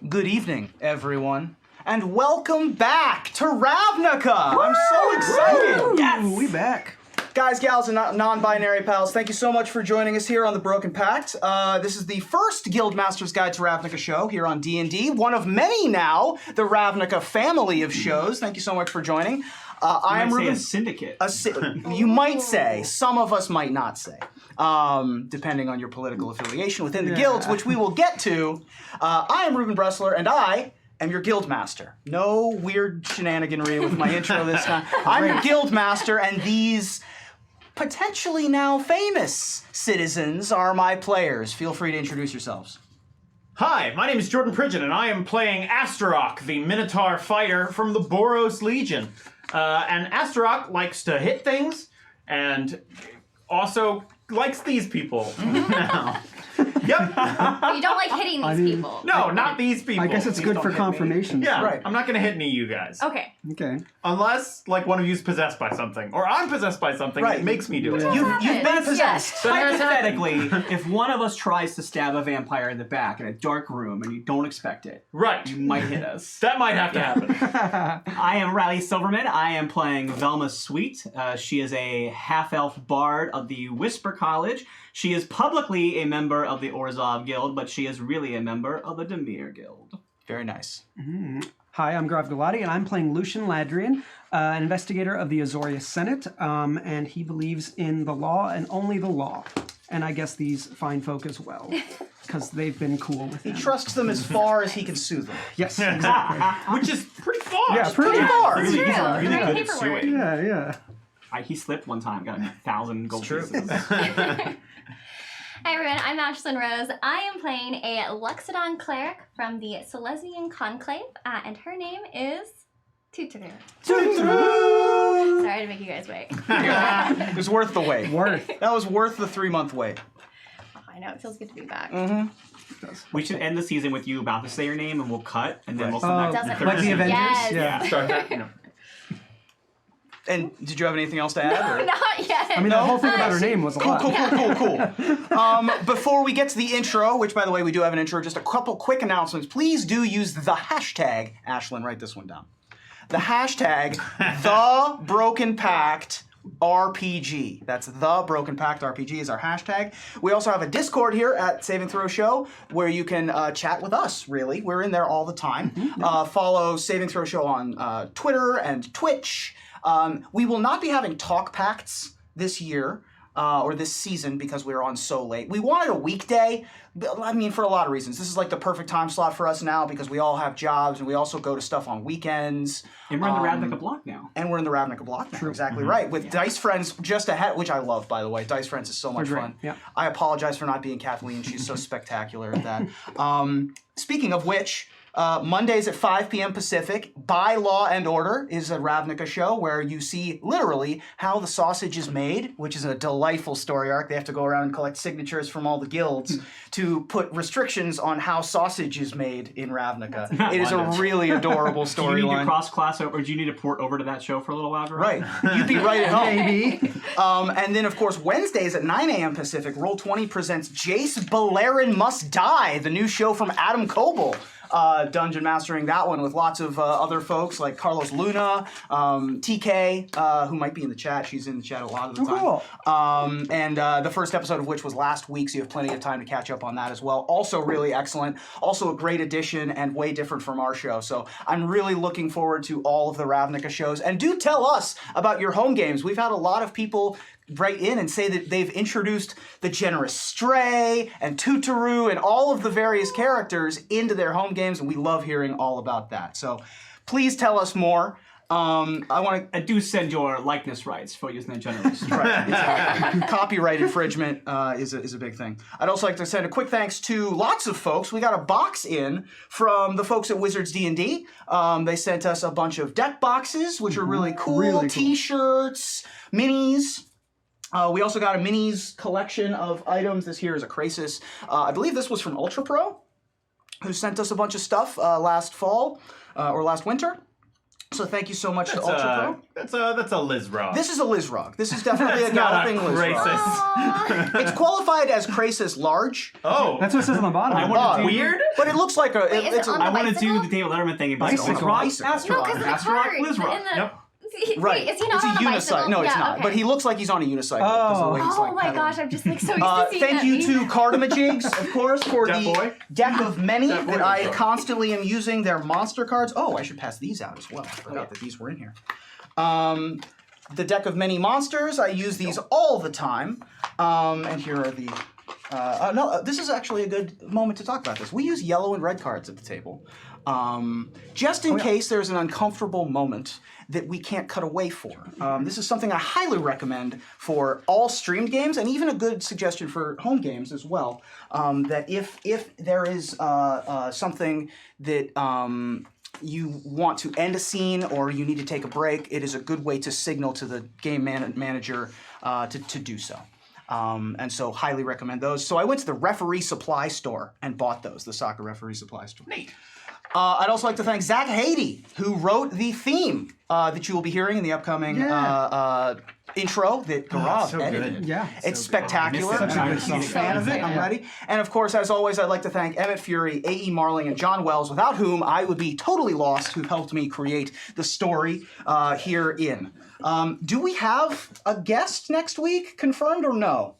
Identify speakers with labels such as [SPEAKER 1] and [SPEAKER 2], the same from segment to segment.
[SPEAKER 1] Good evening, everyone, and welcome back to Ravnica! I'm so excited!
[SPEAKER 2] Yes! We back.
[SPEAKER 1] Guys, gals, and non-binary pals, thank you so much for joining us here on the Broken Pact. This is the first Guildmaster's Guide to Ravnica show here on D&D, one of many now, the Ravnica family of shows. Thank you so much for joining. I am Ruben.
[SPEAKER 3] A syndicate.
[SPEAKER 1] You might say. Some of us might not say, depending on your political affiliation within the guilds, which we will get to. I am Ruben Bressler, and I am your Guildmaster. No weird shenaniganry with my intro this time. I'm your Guildmaster, and these potentially now famous citizens are my players. Feel free to introduce yourselves.
[SPEAKER 3] Hi, my name is Jordan Pridgeon, and I am playing Astra, the Minotaur fighter from the Boros Legion. And Astra likes to hit things, and also likes these people. Now. Yep.
[SPEAKER 4] You don't like hitting these people.
[SPEAKER 3] No, not these people.
[SPEAKER 2] I guess it's good for confirmation.
[SPEAKER 3] Yeah,
[SPEAKER 1] Right.
[SPEAKER 3] I'm not going to hit any of you guys.
[SPEAKER 4] Okay.
[SPEAKER 2] Okay.
[SPEAKER 3] Unless, like, one of you's possessed by something. Or I'm possessed by something
[SPEAKER 1] Right.
[SPEAKER 3] that makes me do it.
[SPEAKER 1] You've been possessed.
[SPEAKER 5] So hypothetically, if one of us tries to stab a vampire in the back in a dark room and you don't expect it,
[SPEAKER 3] Right.
[SPEAKER 5] you might hit us.
[SPEAKER 3] That might have to happen.
[SPEAKER 5] I am Riley Silverman. I am playing Velma Sweet. She is a half-elf bard of the Whisper College. She is publicly a member of the Orzhov Guild, but she is really a member of the Demir Guild.
[SPEAKER 1] Very nice.
[SPEAKER 2] Hi, I'm Grav Galati, and I'm playing Lucien Ladrian, an investigator of the Azorius Senate, and he believes in the law and only the law. And I guess these fine folk as well, because they've been cool with him.
[SPEAKER 1] He trusts them as far as he can sue them.
[SPEAKER 2] Yes, exactly.
[SPEAKER 3] Which is pretty far.
[SPEAKER 2] Yeah, pretty
[SPEAKER 1] far.
[SPEAKER 4] It's true.
[SPEAKER 3] Really
[SPEAKER 4] Right,
[SPEAKER 3] good at
[SPEAKER 4] paperwork.
[SPEAKER 3] suing.
[SPEAKER 2] Yeah.
[SPEAKER 5] He slipped one time, got 1,000 gold
[SPEAKER 1] true.
[SPEAKER 5] pieces.
[SPEAKER 4] Hi everyone, I'm Ashlyn Rose. I am playing a Luxodon cleric from the Silesian Conclave, and her name is Tutu. Sorry to make you guys wait.
[SPEAKER 1] It was worth the wait.
[SPEAKER 2] Worth.
[SPEAKER 1] That was worth the 3-month wait.
[SPEAKER 4] I know, it feels good to be back.
[SPEAKER 5] We should end the season with you about to say your name, and we'll cut, and then we'll come back.
[SPEAKER 4] Doesn't
[SPEAKER 5] to
[SPEAKER 2] Like the Avengers?
[SPEAKER 4] Yes.
[SPEAKER 2] Yeah.
[SPEAKER 3] Start that, you know.
[SPEAKER 1] And did you have anything else to add? Or?
[SPEAKER 4] Not yet.
[SPEAKER 2] I mean, the whole thing about her name was a lot.
[SPEAKER 1] Cool. Before we get to the intro, which, by the way, we do have an intro, just a couple quick announcements. Please do use the hashtag, Ashlyn, write this one down. The hashtag, The Broken Pact RPG. That's The Broken Pact RPG is our hashtag. We also have a Discord here at Saving Throw Show where you can chat with us, really. We're in there all the time. Follow Saving Throw Show on Twitter and Twitch. We will not be having talk pacts this year or this season because we were on so late. We wanted a weekday, I mean, for a lot of reasons. This is like the perfect time slot for us now because we all have jobs and we also go to stuff on weekends.
[SPEAKER 5] And we're in the Ravnica block now.
[SPEAKER 1] And we're in the Ravnica block now. Exactly right. With Dice Friends just ahead, which I love, by the way. Dice Friends is so much
[SPEAKER 2] great.
[SPEAKER 1] fun.
[SPEAKER 2] Yeah.
[SPEAKER 1] I apologize for not being Kathleen. She's so spectacular at that. Speaking of which, Mondays at 5 p.m. Pacific, By Law and Order is a Ravnica show where you see literally how the sausage is made, which is a delightful story arc. They have to go around and collect signatures from all the guilds to put restrictions on how sausage is made in Ravnica. It is a really adorable
[SPEAKER 5] Do you need to
[SPEAKER 1] storyline.
[SPEAKER 5] cross-class over, or do you need to port over to that show for a little while?
[SPEAKER 1] Right. You'd be right at home.
[SPEAKER 2] Maybe.
[SPEAKER 1] And then, of course, Wednesdays at 9 a.m. Pacific, Roll20 presents Jace Beleren Must Die, the new show from Adam Coble. Dungeon mastering that one with lots of other folks like Carlos Luna, TK, who might be in the chat. She's in the chat a lot of the time.
[SPEAKER 2] Cool.
[SPEAKER 1] And the first episode of which was last week, so you have plenty of time to catch up on that as well. Also really excellent. Also a great addition and way different from our show. So I'm really looking forward to all of the Ravnica shows. And do tell us about your home games. We've had a lot of people write in and say that they've introduced the Generous Stray and Tutu and all of the various characters into their home games, and we love hearing all about that. So please tell us more.
[SPEAKER 5] I do send your likeness rights for using the generous.
[SPEAKER 1] Right, exactly. Copyright infringement is a big thing. I'd also like to send a quick thanks to lots of folks. We got a box in from the folks at Wizards D&D. They sent us a bunch of deck boxes, which are really cool. T-shirts, minis. We also got a minis collection of items. This here is a Krasis. I believe this was from Ultra Pro, who sent us a bunch of stuff last fall or last winter. So thank you so much to Ultra Pro.
[SPEAKER 3] That's a Liz Rock.
[SPEAKER 1] This is a Liz Rog. This is definitely a
[SPEAKER 3] It's not a
[SPEAKER 1] galloping Liz Rog.
[SPEAKER 3] racist.
[SPEAKER 1] It's qualified as Crasis large,
[SPEAKER 3] Oh,
[SPEAKER 2] That's what it says on the bottom.
[SPEAKER 5] I want to do
[SPEAKER 3] weird.
[SPEAKER 1] but it looks like a.
[SPEAKER 4] Wait, is
[SPEAKER 1] it's
[SPEAKER 4] it
[SPEAKER 1] a
[SPEAKER 4] on
[SPEAKER 5] I want to
[SPEAKER 4] bicycle?
[SPEAKER 5] do the David Letterman thing. But
[SPEAKER 2] Bicycle.
[SPEAKER 5] Liz Rock.
[SPEAKER 1] Bicycle.
[SPEAKER 4] No, because of the
[SPEAKER 5] Astra Rock,
[SPEAKER 4] card.
[SPEAKER 5] Liz Rock.
[SPEAKER 3] Yep.
[SPEAKER 1] Right.
[SPEAKER 4] Wait, is he not
[SPEAKER 1] it's
[SPEAKER 4] on
[SPEAKER 1] a
[SPEAKER 4] a bicycle?
[SPEAKER 1] unicycle. No, it's
[SPEAKER 4] Yeah,
[SPEAKER 1] not.
[SPEAKER 4] okay.
[SPEAKER 1] But he looks like he's on a unicycle. 'cause the way he's,
[SPEAKER 4] Oh
[SPEAKER 1] like,
[SPEAKER 4] my
[SPEAKER 1] pedaling.
[SPEAKER 4] gosh, I'm just like so used to seeing
[SPEAKER 1] Thank
[SPEAKER 4] that
[SPEAKER 1] you
[SPEAKER 4] meme.
[SPEAKER 1] to Cardamajigs, of course, for
[SPEAKER 3] That
[SPEAKER 1] the
[SPEAKER 3] boy.
[SPEAKER 1] deck of many
[SPEAKER 3] That boy
[SPEAKER 1] that
[SPEAKER 3] was
[SPEAKER 1] I
[SPEAKER 3] drunk.
[SPEAKER 1] constantly am using. Their monster cards. Oh, I should pass these out as well. I forgot that these were in here. The deck of many monsters. I use these all the time. And here are the. This is actually a good moment to talk about this. We use yellow and red cards at the table, just in case there's an uncomfortable moment that we can't cut away for. This is something I highly recommend for all streamed games, and even a good suggestion for home games as well. That if there is something that you want to end a scene or you need to take a break, it is a good way to signal to the game manager to do so. And so highly recommend those. So I went to the referee supply store and bought those, the soccer referee supply store.
[SPEAKER 3] Neat.
[SPEAKER 1] I'd also like to thank Zach Haiti, who wrote the theme that you will be hearing in the upcoming intro that Gaurav
[SPEAKER 3] so
[SPEAKER 1] edited.
[SPEAKER 3] good.
[SPEAKER 2] Yeah.
[SPEAKER 1] It's
[SPEAKER 3] So good.
[SPEAKER 1] spectacular.
[SPEAKER 3] I miss it.
[SPEAKER 1] I'm a
[SPEAKER 3] I'm
[SPEAKER 1] huge
[SPEAKER 3] so
[SPEAKER 1] fan of it. I'm ready. And of course, as always, I'd like to thank Emmett Fury, A.E. Marling, and John Wells, without whom I would be totally lost, who've helped me create the story herein. Do we have a guest next week, confirmed or no?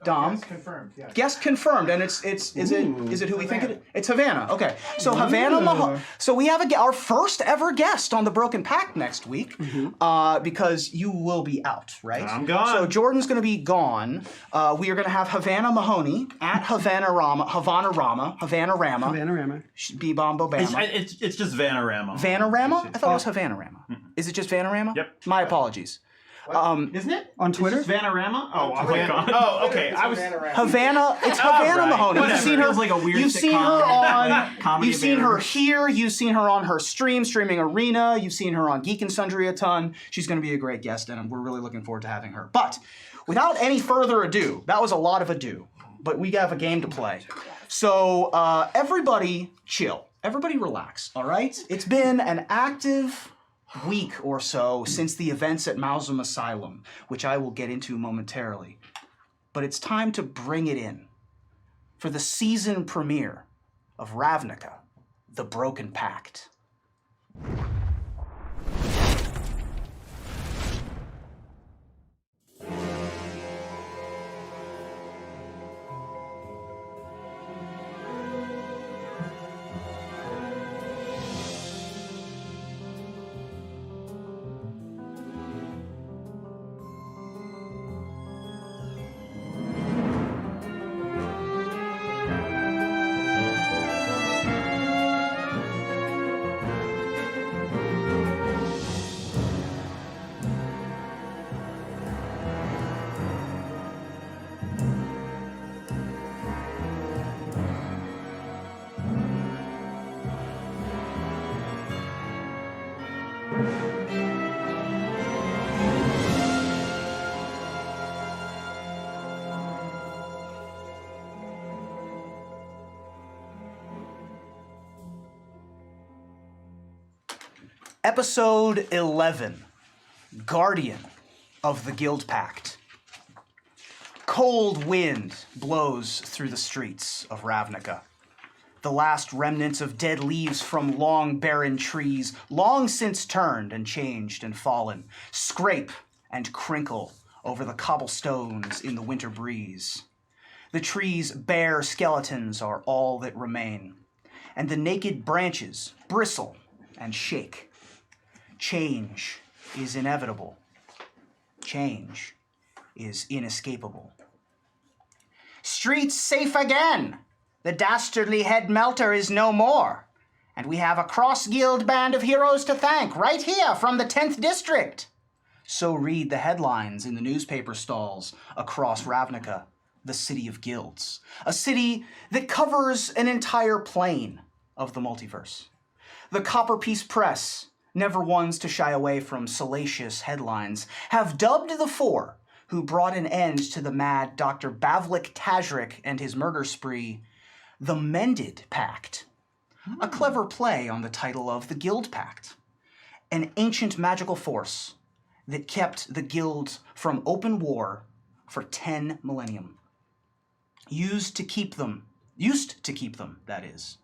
[SPEAKER 1] Dom?
[SPEAKER 3] Confirmed. Yeah.
[SPEAKER 1] Guest confirmed, and is it who we think it is? It's Havana. Okay, so Havana. So we have our first ever guest on the Broken Pact next week, because you will be out, right?
[SPEAKER 3] I'm gone.
[SPEAKER 1] So Jordan's going to be gone. We are going to have Havana Mahoney at Havana Rama.
[SPEAKER 2] Panorama.
[SPEAKER 1] Be Bombo Bama.
[SPEAKER 3] It's just Vanarama.
[SPEAKER 1] Vanarama? I thought it was Havanarama. Is it just Vanarama?
[SPEAKER 3] Yep.
[SPEAKER 1] My apologies.
[SPEAKER 3] Isn't it?
[SPEAKER 2] On Twitter?
[SPEAKER 3] It's just Vanarama? Oh,
[SPEAKER 5] God.
[SPEAKER 3] Oh, okay. I was.
[SPEAKER 1] Havana, it's Havana
[SPEAKER 3] right.
[SPEAKER 1] Mahoney.
[SPEAKER 3] Whatever.
[SPEAKER 1] You've seen her.
[SPEAKER 5] Feels like a weird
[SPEAKER 1] You've seen her
[SPEAKER 5] sitcom.
[SPEAKER 1] on.
[SPEAKER 5] Comedy
[SPEAKER 1] You've seen her
[SPEAKER 5] banner.
[SPEAKER 1] here. You've seen her on her streaming Arena. You've seen her on Geek and Sundry a ton. She's going to be a great guest, and we're really looking forward to having her. But without any further ado, that was a lot of ado. But we have a game to play. So everybody, chill. Everybody, relax. All right. It's been an active week or so since the events at Mausam Asylum, which I will get into momentarily. But it's time to bring it in for the season premiere of Ravnica, The Broken Pact. Episode 11, Guardian of the Guild Pact. Cold wind blows through the streets of Ravnica. The last remnants of dead leaves from long barren trees, long since turned and changed and fallen, scrape and crinkle over the cobblestones in the winter breeze. The trees' bare skeletons are all that remain, and the naked branches bristle and shake. Change is inevitable. Change is inescapable. Streets safe again! The dastardly head melter is no more, and we have a cross-guild band of heroes to thank right here from the 10th District. So read the headlines in the newspaper stalls across Ravnica, the city of guilds. A city that covers an entire plane of the multiverse. The Copperpiece Press, never ones to shy away from salacious headlines, have dubbed the four who brought an end to the mad Dr. Bavlik Tajrik and his murder spree the Mended Pact. A clever play on the title of the Guild Pact. an ancient magical force that kept the guilds from open war for 10 millennium. Used to keep them, that is.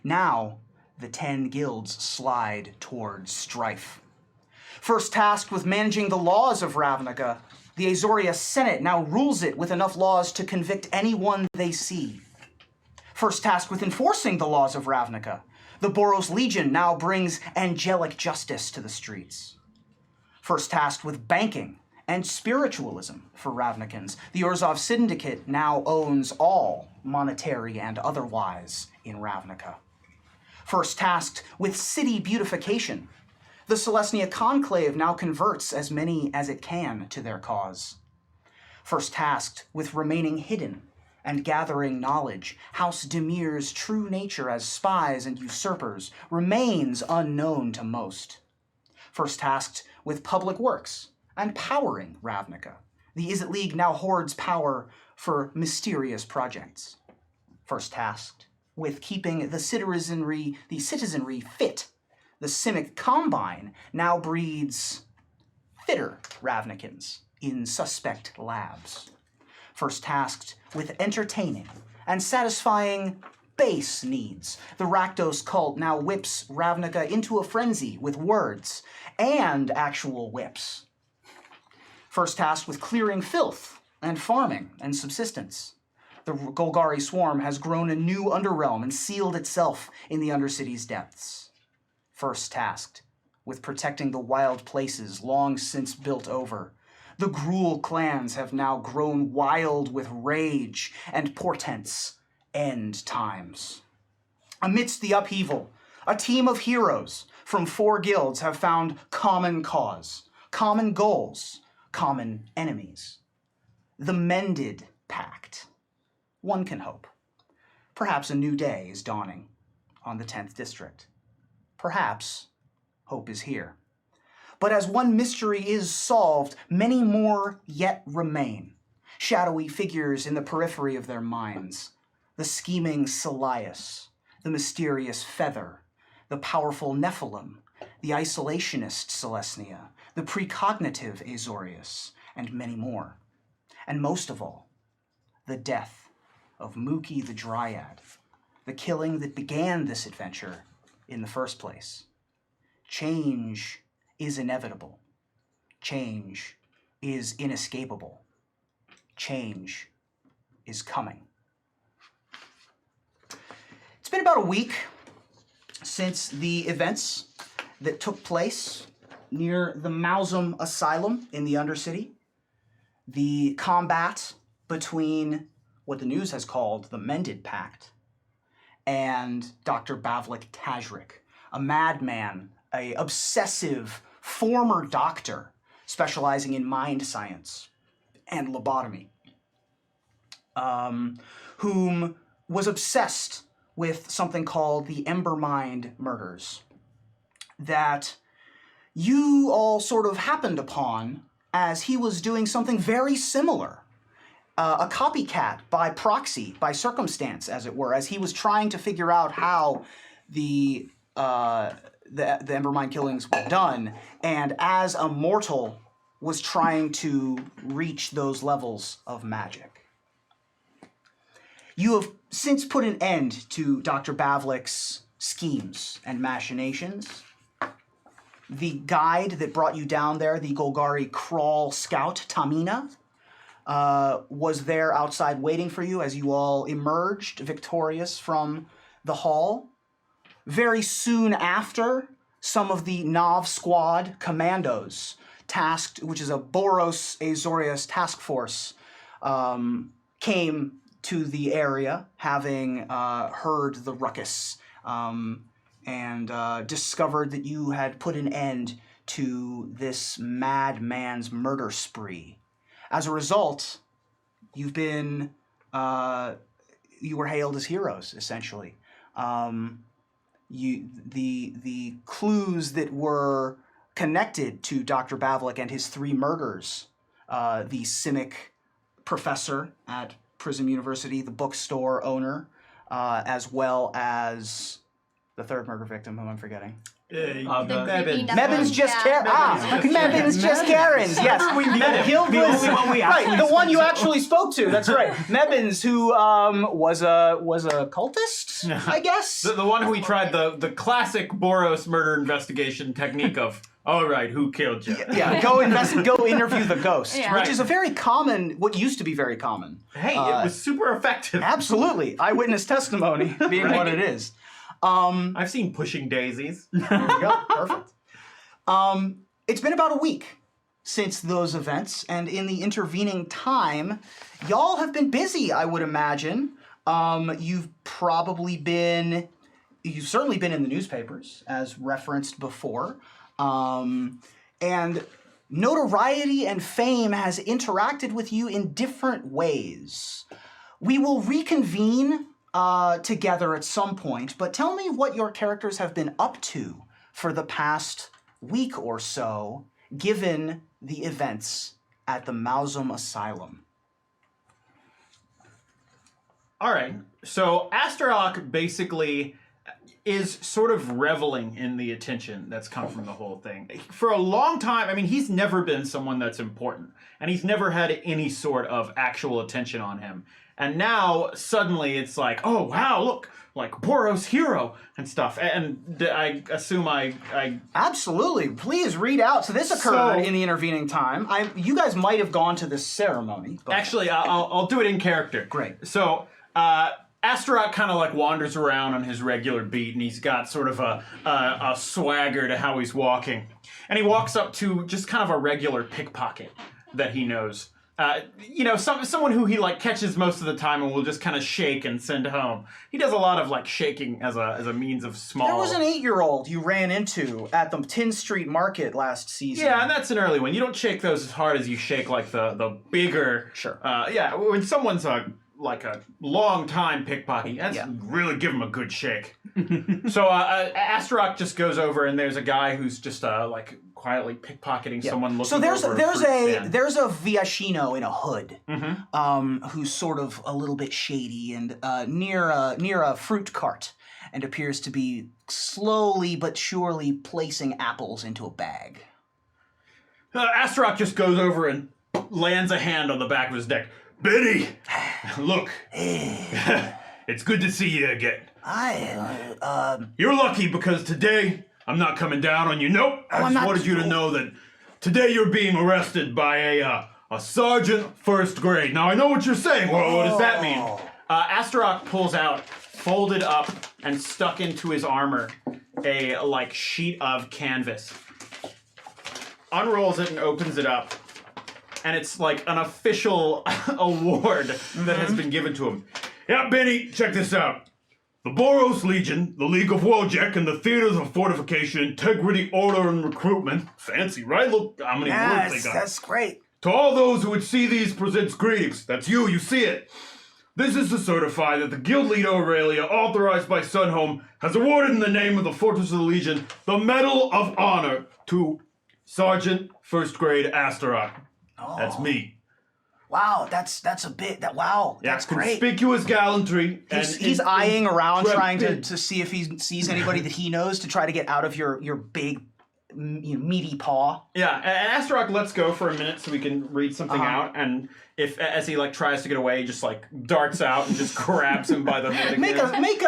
[SPEAKER 1] Now, the 10 guilds slide towards strife. First tasked with managing the laws of Ravnica, the Azoria Senate now rules it with enough laws to convict anyone they see. First tasked with enforcing the laws of Ravnica, the Boros Legion now brings angelic justice to the streets. First tasked with banking and spiritualism for Ravnicans, the Orzhov Syndicate now owns all, monetary and otherwise, in Ravnica. First tasked with city beautification, the Celestia Conclave now converts as many as it can to their cause. First tasked with remaining hidden and gathering knowledge, House Demir's true nature as spies and usurpers remains unknown to most. First tasked with public works and powering Ravnica, the Izzet League now hoards power for mysterious projects. First tasked with keeping the citizenry fit, the Simic Combine now breeds fitter Ravnicans in suspect labs. First tasked with entertaining and satisfying base needs, the Rakdos cult now whips Ravnica into a frenzy with words and actual whips. First tasked with clearing filth and farming and subsistence, the Golgari swarm has grown a new underrealm and sealed itself in the Undercity's depths. First tasked with protecting the wild places long since built over, the Gruul clans have now grown wild with rage and portents end times. Amidst the upheaval, a team of heroes from 4 guilds have found common cause, common goals, common enemies. The mended Pact. One can hope. Perhaps a new day is dawning on the 10th district. Perhaps hope is here. But as one mystery is solved, many more yet remain. Shadowy figures in the periphery of their minds. The scheming Celias, the mysterious Feather, the powerful Nephilim, the isolationist Celestia, the precognitive Azorius, and many more. And most of all, the death of Mookie the Dryad, the killing that began this adventure in the first place. Change is inevitable. Change is inescapable. Change is coming. It's been about a week since the events that took place near the Mausam Asylum in the Undercity. The combat between what the news has called the Mended Pact and Dr. Bavlik Tajrik, a madman, a obsessive former doctor specializing in mind science and lobotomy, whom was obsessed with something called the Embermind murders that you all sort of happened upon as he was doing something very similar. A copycat by proxy, by circumstance, as it were, as he was trying to figure out how the Embermind killings were done, and as a mortal was trying to reach those levels of magic. You have since put an end to Dr. Bavlik's schemes and machinations. The guide that brought you down there, the Golgari Crawl Scout, Tamina, was there outside waiting for you as you all emerged victorious from the hall. Very soon after, some of the Nav Squad commandos, tasked, which is a Boros Azorius task force, came to the area, having heard the ruckus, and discovered that you had put an end to this madman's murder spree. As a result, you were hailed as heroes, essentially. The clues that were connected to Dr. Bavlik and his 3 murders, the Simic professor at Prism University, the bookstore owner, as well as the third murder victim whom I'm forgetting.
[SPEAKER 4] creepy
[SPEAKER 1] Mebbin's just
[SPEAKER 4] yeah.
[SPEAKER 1] Mebbin's just Karen's. Yes,
[SPEAKER 5] The only one we actually
[SPEAKER 1] right, the one you
[SPEAKER 5] spoke to.
[SPEAKER 1] actually spoke to. That's right, Mebbin's, who was a cultist, I guess.
[SPEAKER 3] The one who we tried the classic Boros murder investigation technique of, all right, who killed you?
[SPEAKER 1] Yeah, go interview the ghost,
[SPEAKER 4] Yeah.
[SPEAKER 1] which
[SPEAKER 3] Right.
[SPEAKER 1] is a very common, what used to be very common.
[SPEAKER 3] Hey, it was super effective.
[SPEAKER 1] Absolutely, eyewitness testimony being what it is.
[SPEAKER 3] I've seen Pushing Daisies.
[SPEAKER 1] There you go. Perfect. It's been about a week since those events, and in the intervening time, y'all have been busy, I would imagine. You've certainly been in the newspapers, as referenced before. And notoriety and fame has interacted with you in different ways. We will reconvene together at some point, but tell me what your characters have been up to for the past week or so, given the events at the Mausum Asylum.
[SPEAKER 3] All right. So Astralok basically is sort of reveling in the attention that's come from the whole thing. For a long time, I mean, he's never been someone that's important, and he's never had any sort of actual attention on him. And now, suddenly, it's like, oh, wow, look, like Boros hero and stuff. And I assume I
[SPEAKER 1] Absolutely. Please read out. So this occurred in the intervening time. You guys might have gone to this ceremony. But...
[SPEAKER 3] Actually, I'll do it in character.
[SPEAKER 1] Great.
[SPEAKER 3] So, Astralok kind of like wanders around on his regular beat, and he's got sort of a swagger to how he's walking. And he walks up to just kind of a regular pickpocket that he knows. Someone who he like catches most of the time and will just kind of shake and send home. He does a lot of like shaking as a means of small.
[SPEAKER 1] There was an 8-year-old you ran into at the Tin Street Market last season.
[SPEAKER 3] Yeah, and that's an early one. You don't shake those as hard as you shake like the bigger.
[SPEAKER 1] Sure.
[SPEAKER 3] When someone's like a long time pickpocket, that's really give him a good shake. So Astralok just goes over, and there's a guy who's just like quietly pickpocketing someone looking.
[SPEAKER 1] So there's
[SPEAKER 3] over
[SPEAKER 1] there's a Viashino in a hood, who's sort of a little bit shady and near a fruit cart, and appears to be slowly but surely placing apples into a bag.
[SPEAKER 3] Astralok just goes over and lands a hand on the back of his neck. Betty, look, it's good to see you again. You're lucky because today I'm not coming down on you. Nope. I just wanted you to know that today you're being arrested by a sergeant first grade. Now I know what you're saying. Well, what does that mean? Astralok pulls out, folded up, and stuck into his armor a like sheet of canvas. Unrolls it and opens it up. And it's like an official award that has been given to him. Yeah, Benny, check this out. The Boros Legion, the League of Wojek, and the Theaters of Fortification, Integrity, Order, and Recruitment. Fancy, right? Look how many words they got.
[SPEAKER 1] That's great.
[SPEAKER 3] To all those who would see these presents greetings. That's you see it. This is to certify that the Guild Leader Aurelia, authorized by Sunhome, has awarded in the name of the Fortress of the Legion the Medal of Honor to Sergeant First Grade Astralok. That's me.
[SPEAKER 1] Wow, that's a bit. That's great.
[SPEAKER 3] Conspicuous gallantry.
[SPEAKER 1] He's eyeing around, trying to see if he sees anybody that he knows to try to get out of your big, meaty paw.
[SPEAKER 3] Yeah, and Astralok lets go for a minute so we can read something out, and if as he like tries to get away, he just like darts out and just grabs him by the hood again.
[SPEAKER 1] Make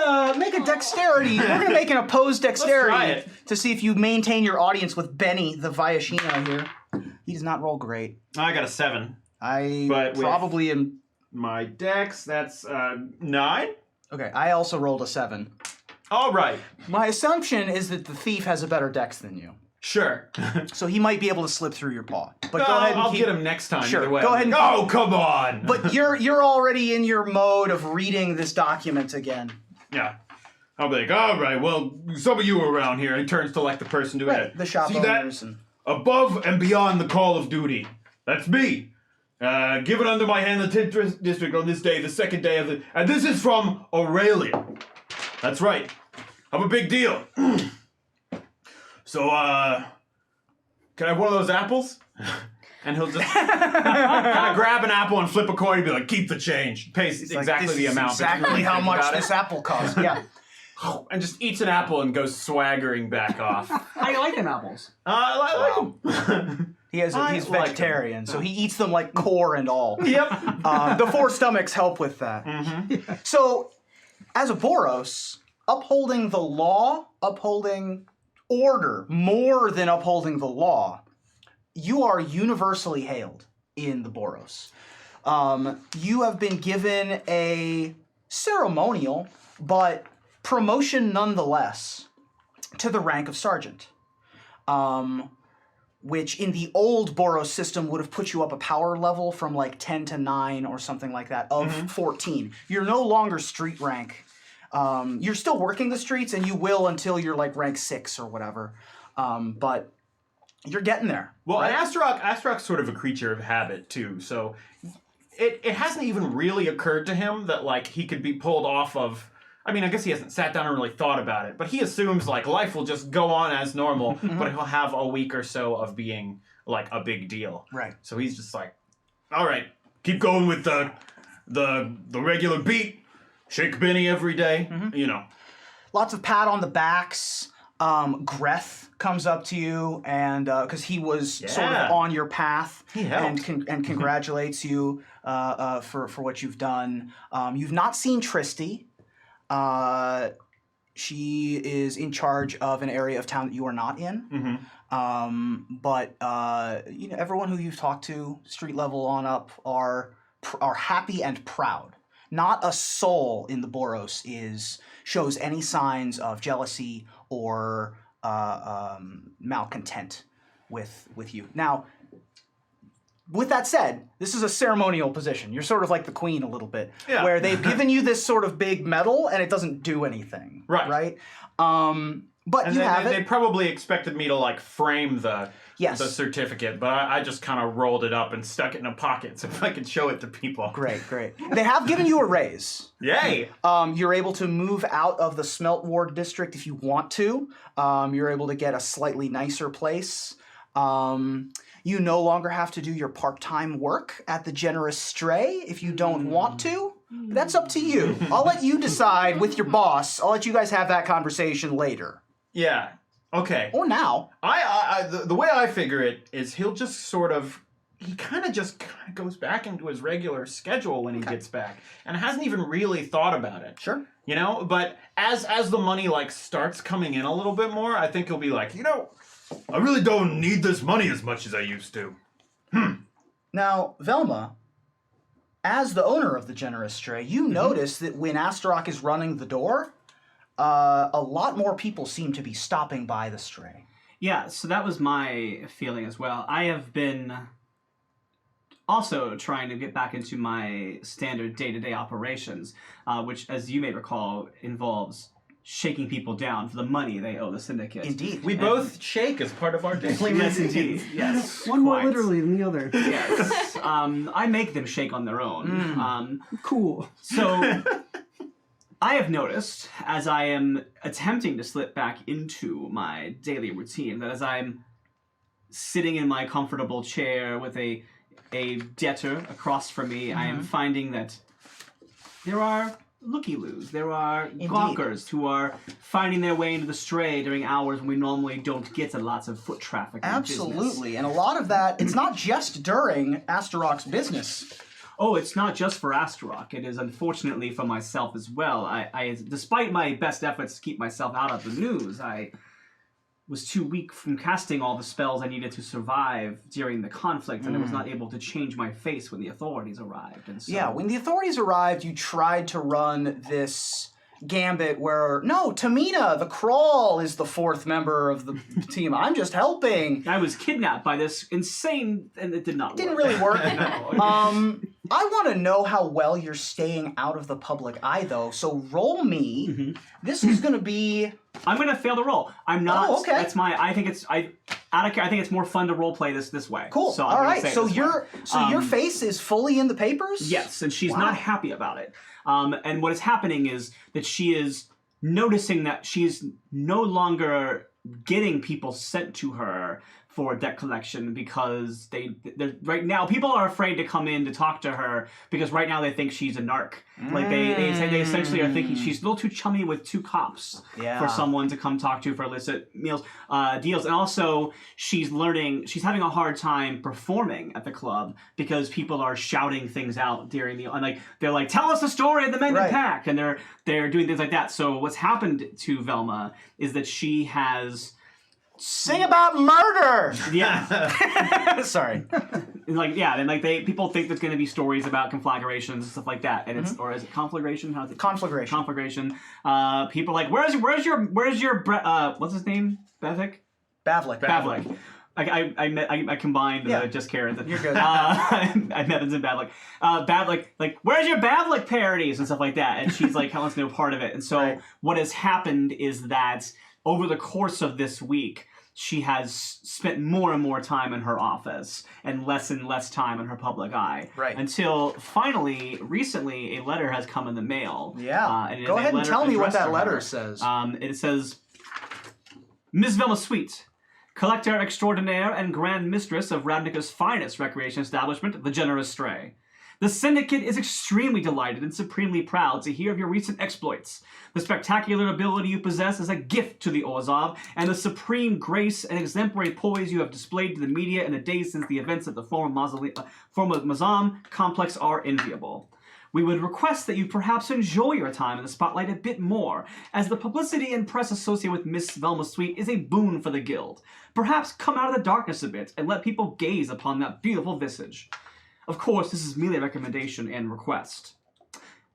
[SPEAKER 1] a dexterity. We're gonna make an opposed dexterity
[SPEAKER 3] Let's try it.
[SPEAKER 1] to see if you maintain your audience with Benny the Viashino here. He does not roll great.
[SPEAKER 3] I got a 7.
[SPEAKER 1] I probably am.
[SPEAKER 3] My dex, that's 9.
[SPEAKER 1] Okay, I also rolled a 7.
[SPEAKER 3] All right.
[SPEAKER 1] My assumption is that the thief has a better dex than you.
[SPEAKER 3] Sure.
[SPEAKER 1] So he might be able to slip through your paw. But go ahead and
[SPEAKER 3] I'll get him next time.
[SPEAKER 1] Sure,
[SPEAKER 3] Either way.
[SPEAKER 1] go ahead and
[SPEAKER 3] Oh, come on.
[SPEAKER 1] But you're already in your mode of reading this document again.
[SPEAKER 3] Yeah. I'll be like, all right, well, some of you are around here. He turns to like the person doing it.
[SPEAKER 1] The shop
[SPEAKER 3] See
[SPEAKER 1] owners.
[SPEAKER 3] that? Above and beyond the call of duty. That's me. Given under my hand the 10th district on this day, the second day of the... And this is from Aurelia. That's right. I'm a big deal. So, can I have one of those apples? And he'll just kind of grab an apple and flip a coin and be like, keep the change. Pays exactly the amount.
[SPEAKER 1] Exactly how much this apple costs. Yeah.
[SPEAKER 3] and just eats an apple and goes swaggering back off.
[SPEAKER 5] How do you like them apples?
[SPEAKER 3] I like him.
[SPEAKER 1] He's
[SPEAKER 3] like
[SPEAKER 1] vegetarian, so he eats them like core and all.
[SPEAKER 3] Yep.
[SPEAKER 1] The four stomachs help with that. So, as a Boros, upholding the law, upholding order more than upholding the law, you are universally hailed in the Boros. You have been given a ceremonial, but promotion nonetheless, to the rank of sergeant. Which in the old Boros system would have put you up a power level from like 10 to 9 or something like that, of 14. You're no longer street rank. You're still working the streets, and you will until you're like rank 6 or whatever. But you're getting there.
[SPEAKER 3] Well,
[SPEAKER 1] right?
[SPEAKER 3] and Astarock's sort of a creature of habit, too, so it hasn't even really occurred to him that, like, he could be pulled off of... I mean, I guess he hasn't sat down and really thought about it, but he assumes, like, life will just go on as normal, but he'll have a week or so of being, like, a big deal.
[SPEAKER 1] Right.
[SPEAKER 3] So he's just like, all right, keep going with the regular beat. Shake Benny every day, you know.
[SPEAKER 1] Lots of pat on the backs. Greth comes up to you, and because he was sort of on your path,
[SPEAKER 3] He helped.
[SPEAKER 1] and congratulates you for what you've done. You've not seen Tristy. She is in charge of an area of town that you are not in. But you know, everyone who you've talked to, street level on up, are happy and proud. Not a soul in the Boros shows any signs of jealousy or malcontent with you. Now, with that said, this is a ceremonial position. You're sort of like the queen a little bit, where they've given you this sort of big medal and it doesn't do anything.
[SPEAKER 3] Right.
[SPEAKER 1] But
[SPEAKER 3] And
[SPEAKER 1] you have
[SPEAKER 3] they
[SPEAKER 1] it.
[SPEAKER 3] probably expected me to, like, frame the
[SPEAKER 1] Yes.
[SPEAKER 3] certificate, but I just kind of rolled it up and stuck it in a pocket so I could show it to people.
[SPEAKER 1] Great. They have given you a raise.
[SPEAKER 3] Yay!
[SPEAKER 1] You're able to move out of the Smelt Ward district if you want to. You're able to get a slightly nicer place. You no longer have to do your part-time work at the Generous Stray if you don't want to. That's up to you. I'll let you decide with your boss. I'll let you guys have that conversation later.
[SPEAKER 3] Yeah. Okay.
[SPEAKER 1] Or now.
[SPEAKER 3] The way I figure it is he'll just sort of... He kind of goes back into his regular schedule when he gets back. And hasn't even really thought about it.
[SPEAKER 1] Sure.
[SPEAKER 3] You know? But as the money, like, starts coming in a little bit more, I think he'll be like, you know... I really don't need this money as much as I used to.
[SPEAKER 1] Now, Velma, as the owner of the Generous Stray, you notice that when Astarock is running the door, a lot more people seem to be stopping by the Stray.
[SPEAKER 5] Yeah, so that was my feeling as well. I have been also trying to get back into my standard day-to-day operations, which, as you may recall, involves shaking people down for the money they owe the syndicate.
[SPEAKER 1] Indeed.
[SPEAKER 3] We both shake as part of our daily
[SPEAKER 5] Yes,
[SPEAKER 3] routine.
[SPEAKER 5] indeed. Yes.
[SPEAKER 2] One more
[SPEAKER 5] quite.
[SPEAKER 2] literally than the other.
[SPEAKER 5] Yes. I make them shake on their own.
[SPEAKER 2] Cool.
[SPEAKER 5] So I have noticed, as I am attempting to slip back into my daily routine, that as I'm sitting in my comfortable chair with a debtor across from me, I am finding that there are looky-loos, there are gawkers who are finding their way into the Stray during hours when we normally don't get lots of foot traffic. And business.
[SPEAKER 1] Absolutely. And a lot of that, it's not just during Astarock's business.
[SPEAKER 5] Oh, it's not just for Astarock. It is unfortunately for myself as well. I despite my best efforts to keep myself out of the news, I was too weak from casting all the spells I needed to survive during the conflict, and I was not able to change my face when the authorities arrived. And so,
[SPEAKER 1] Yeah, when the authorities arrived, you tried to run this gambit where, no, Tamina, the Crawl, is the fourth member of the team. I'm just helping.
[SPEAKER 5] I was kidnapped by this insane, and it did not work.
[SPEAKER 1] Didn't really work.
[SPEAKER 5] No.
[SPEAKER 1] I want to know how well you're staying out of the public eye, though. So roll me. This is going to be...
[SPEAKER 5] I'm going to fail the roll. I'm not.
[SPEAKER 1] Oh, okay.
[SPEAKER 5] That's my. I think it's. I think it's more fun to role play this way.
[SPEAKER 1] Cool.
[SPEAKER 5] So
[SPEAKER 1] All right. So your face is fully in the papers?
[SPEAKER 5] Yes, and she's not happy about it. And what is happening is that she is noticing that she's no longer getting people sent to her for debt collection because they're right now people are afraid to come in to talk to her because right now they think she's a narc. Like they essentially are thinking she's a little too chummy with two cops for someone to come talk to for illicit deals. And also she's having a hard time performing at the club because people are shouting things out during they're like, tell us the story of the Men in Pact, and they're doing things like that. So what's happened to Velma is that she has
[SPEAKER 1] Sing about murder!
[SPEAKER 5] Yeah.
[SPEAKER 1] Sorry.
[SPEAKER 5] People think there's going to be stories about conflagrations and stuff like that, and it's or is it conflagration? How's it?
[SPEAKER 1] Conflagration.
[SPEAKER 5] Conflagration. People are like, where's your what's his name? Bavik.
[SPEAKER 1] Bavlik.
[SPEAKER 5] I combined just Karen.
[SPEAKER 1] You're good.
[SPEAKER 5] I met in Bavlik. Bavlik, like, where's your Bavlik parodies and stuff like that? And she's like, wants no part of it. And so what has happened is that over the course of this week, she has spent more and more time in her office and less time in her public eye.
[SPEAKER 1] Right.
[SPEAKER 5] Until finally, recently, a letter has come in the mail.
[SPEAKER 1] Yeah.
[SPEAKER 5] And
[SPEAKER 1] Go ahead and tell me what that letter
[SPEAKER 5] her.
[SPEAKER 1] says.
[SPEAKER 5] It says, Ms. Velma Sweet, collector extraordinaire and grand mistress of Ravnica's finest recreation establishment, the Generous Stray. The Syndicate is extremely delighted and supremely proud to hear of your recent exploits. The spectacular ability you possess is a gift to the Orzhov, and the supreme grace and exemplary poise you have displayed to the media in the days since the events at the former Mazam complex are enviable. We would request that you perhaps enjoy your time in the spotlight a bit more, as the publicity and press associated with Miss Velma Sweet is a boon for the Guild. Perhaps come out of the darkness a bit and let people gaze upon that beautiful visage. Of course, this is merely a recommendation and request.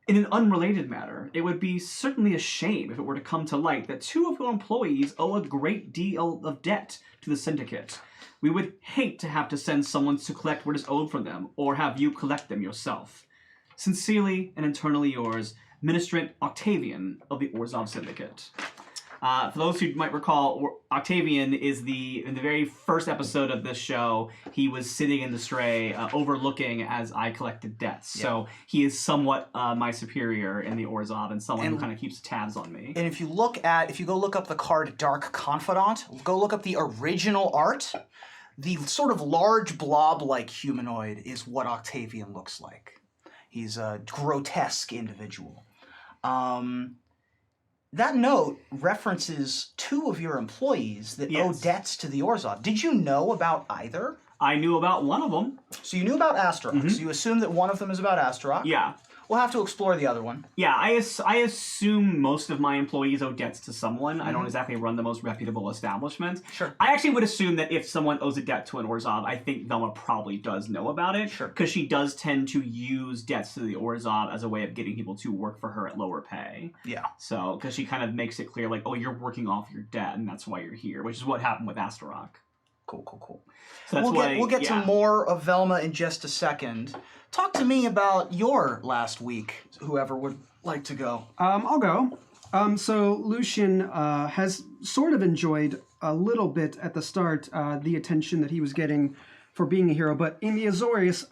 [SPEAKER 5] In an unrelated matter, it would be certainly a shame if it were to come to light that two of your employees owe a great deal of debt to the Syndicate. We would hate to have to send someone to collect what is owed from them, or have you collect them yourself. Sincerely and eternally yours, Ministrant Octavian of the Orzhov Syndicate. For those who might recall, Octavian is in the very first episode of this show, he was sitting in the Stray, overlooking as I collected debts. Yeah. So he is somewhat my superior in the Orzhov and someone who kind of keeps tabs on me.
[SPEAKER 1] And if you go look up the card Dark Confidant, go look up the original art. The sort of large blob-like humanoid is what Octavian looks like. He's a grotesque individual. That note references two of your employees that owe debts to the Orzhov. Did you know about either?
[SPEAKER 5] I knew about one of them.
[SPEAKER 1] So you knew about Astra. So you assume that one of them is about Astra.
[SPEAKER 5] Yeah.
[SPEAKER 1] We'll have to explore the other one.
[SPEAKER 5] Yeah, I assume most of my employees owe debts to someone. I don't exactly run the most reputable establishment.
[SPEAKER 1] Sure.
[SPEAKER 5] I actually would assume that if someone owes a debt to an Orzhov, I think Velma probably does know about it.
[SPEAKER 1] Sure.
[SPEAKER 5] Because she does tend to use debts to the Orzhov as a way of getting people to work for her at lower pay.
[SPEAKER 1] Yeah.
[SPEAKER 5] So, because she kind of makes it clear, like, oh, you're working off your debt, and that's why you're here, which is what happened with Astra.
[SPEAKER 1] Cool.
[SPEAKER 5] So that's
[SPEAKER 1] we'll get to more of Velma in just a second. Talk to me about your last week, whoever would like to go.
[SPEAKER 2] I'll go. So Lucien has sort of enjoyed a little bit at the start the attention that he was getting for being a hero, but in the Azorius,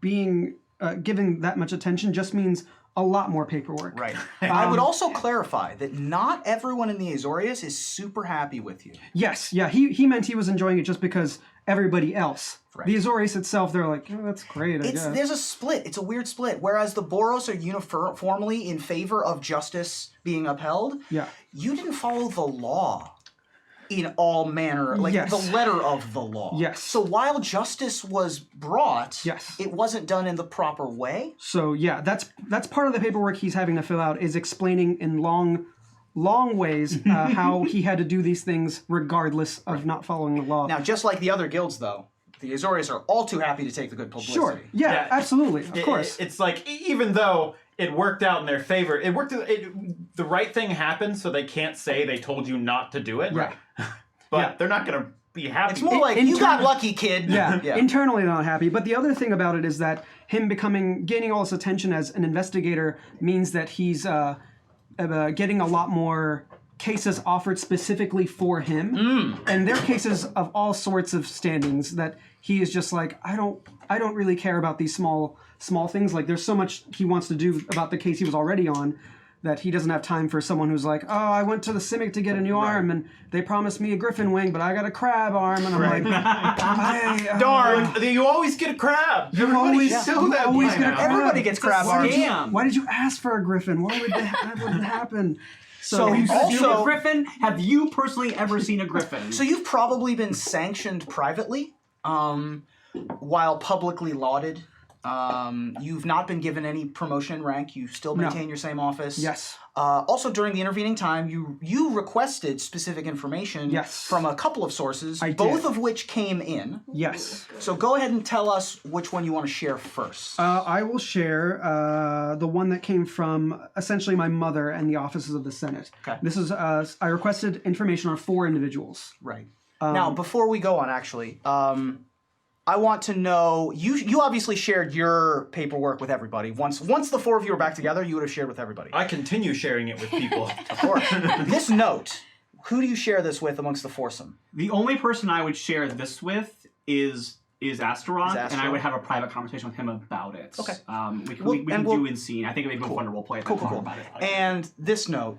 [SPEAKER 2] giving that much attention just means a lot more paperwork.
[SPEAKER 1] Right. I would also clarify that not everyone in the Azorius is super happy with you.
[SPEAKER 2] Yes, yeah, he meant he was enjoying it just because everybody else. Right. The Azorius itself, they're like, oh, that's great, I guess.
[SPEAKER 1] There's a split. It's a weird split. Whereas the Boros are uniformly in favor of justice being upheld, you didn't follow the law in all manner, the letter of the law.
[SPEAKER 2] Yes.
[SPEAKER 1] So while justice was brought, it wasn't done in the proper way.
[SPEAKER 2] So yeah, that's part of the paperwork he's having to fill out, is explaining in long ways how he had to do these things regardless of not following the law.
[SPEAKER 1] Now, just like the other guilds, though, the Azorius are all too happy to take the good publicity.
[SPEAKER 2] Sure. Yeah, absolutely. Of course.
[SPEAKER 3] It's like, even though it worked out in their favor, the right thing happened, so they can't say they told you not to do it.
[SPEAKER 2] Right.
[SPEAKER 3] But they're not going to be happy.
[SPEAKER 1] It's more like, you got lucky, kid.
[SPEAKER 2] Yeah, internally not happy. But the other thing about it is that him gaining all this attention as an investigator means that he's getting a lot more cases offered specifically for him, and they're cases of all sorts of standings that he is just like, I don't really care about these small things. Like, there's so much he wants to do about the case he was already on that he doesn't have time for someone who's like, oh, I went to the Simic to get a new arm, and they promised me a griffin wing, but I got a crab arm, and I'm like, hey,
[SPEAKER 3] Darn! You always get a crab.
[SPEAKER 2] always
[SPEAKER 3] know that
[SPEAKER 2] always
[SPEAKER 3] by
[SPEAKER 2] get a
[SPEAKER 3] now.
[SPEAKER 2] crab.
[SPEAKER 1] Everybody gets crab arms.
[SPEAKER 5] Scam.
[SPEAKER 2] Why did you ask for a griffin? Why would that happen?
[SPEAKER 1] So
[SPEAKER 5] Have you seen
[SPEAKER 1] also,
[SPEAKER 5] a griffin? Have you personally ever seen a griffin?
[SPEAKER 1] so you've probably been sanctioned privately, while publicly lauded. You've not been given any promotion in rank. You still maintain your same office.
[SPEAKER 2] Yes.
[SPEAKER 1] Also, during the intervening time, you requested specific information
[SPEAKER 2] Yes.
[SPEAKER 1] from a couple of sources,
[SPEAKER 2] I
[SPEAKER 1] both
[SPEAKER 2] did.
[SPEAKER 1] of which came in.
[SPEAKER 2] Yes.
[SPEAKER 1] So go ahead and tell us which one you want to share first.
[SPEAKER 2] I will share the one that came from essentially my mother and the offices of the Senate.
[SPEAKER 1] Okay.
[SPEAKER 2] This is I requested information on 4 individuals.
[SPEAKER 1] Right. Now, before we go on, actually, I want to know, you obviously shared your paperwork with everybody. Once the 4 of you were back together, you would have shared with everybody.
[SPEAKER 3] I continue sharing it with people.
[SPEAKER 1] Of course. This note, who do you share this with amongst the foursome?
[SPEAKER 5] The only person I would share this with is Astaroth, and I would have a private conversation with him about it.
[SPEAKER 1] Okay.
[SPEAKER 5] We can do in scene. I think it would be fun to role play.
[SPEAKER 1] Cool.
[SPEAKER 5] About it.
[SPEAKER 1] And this note.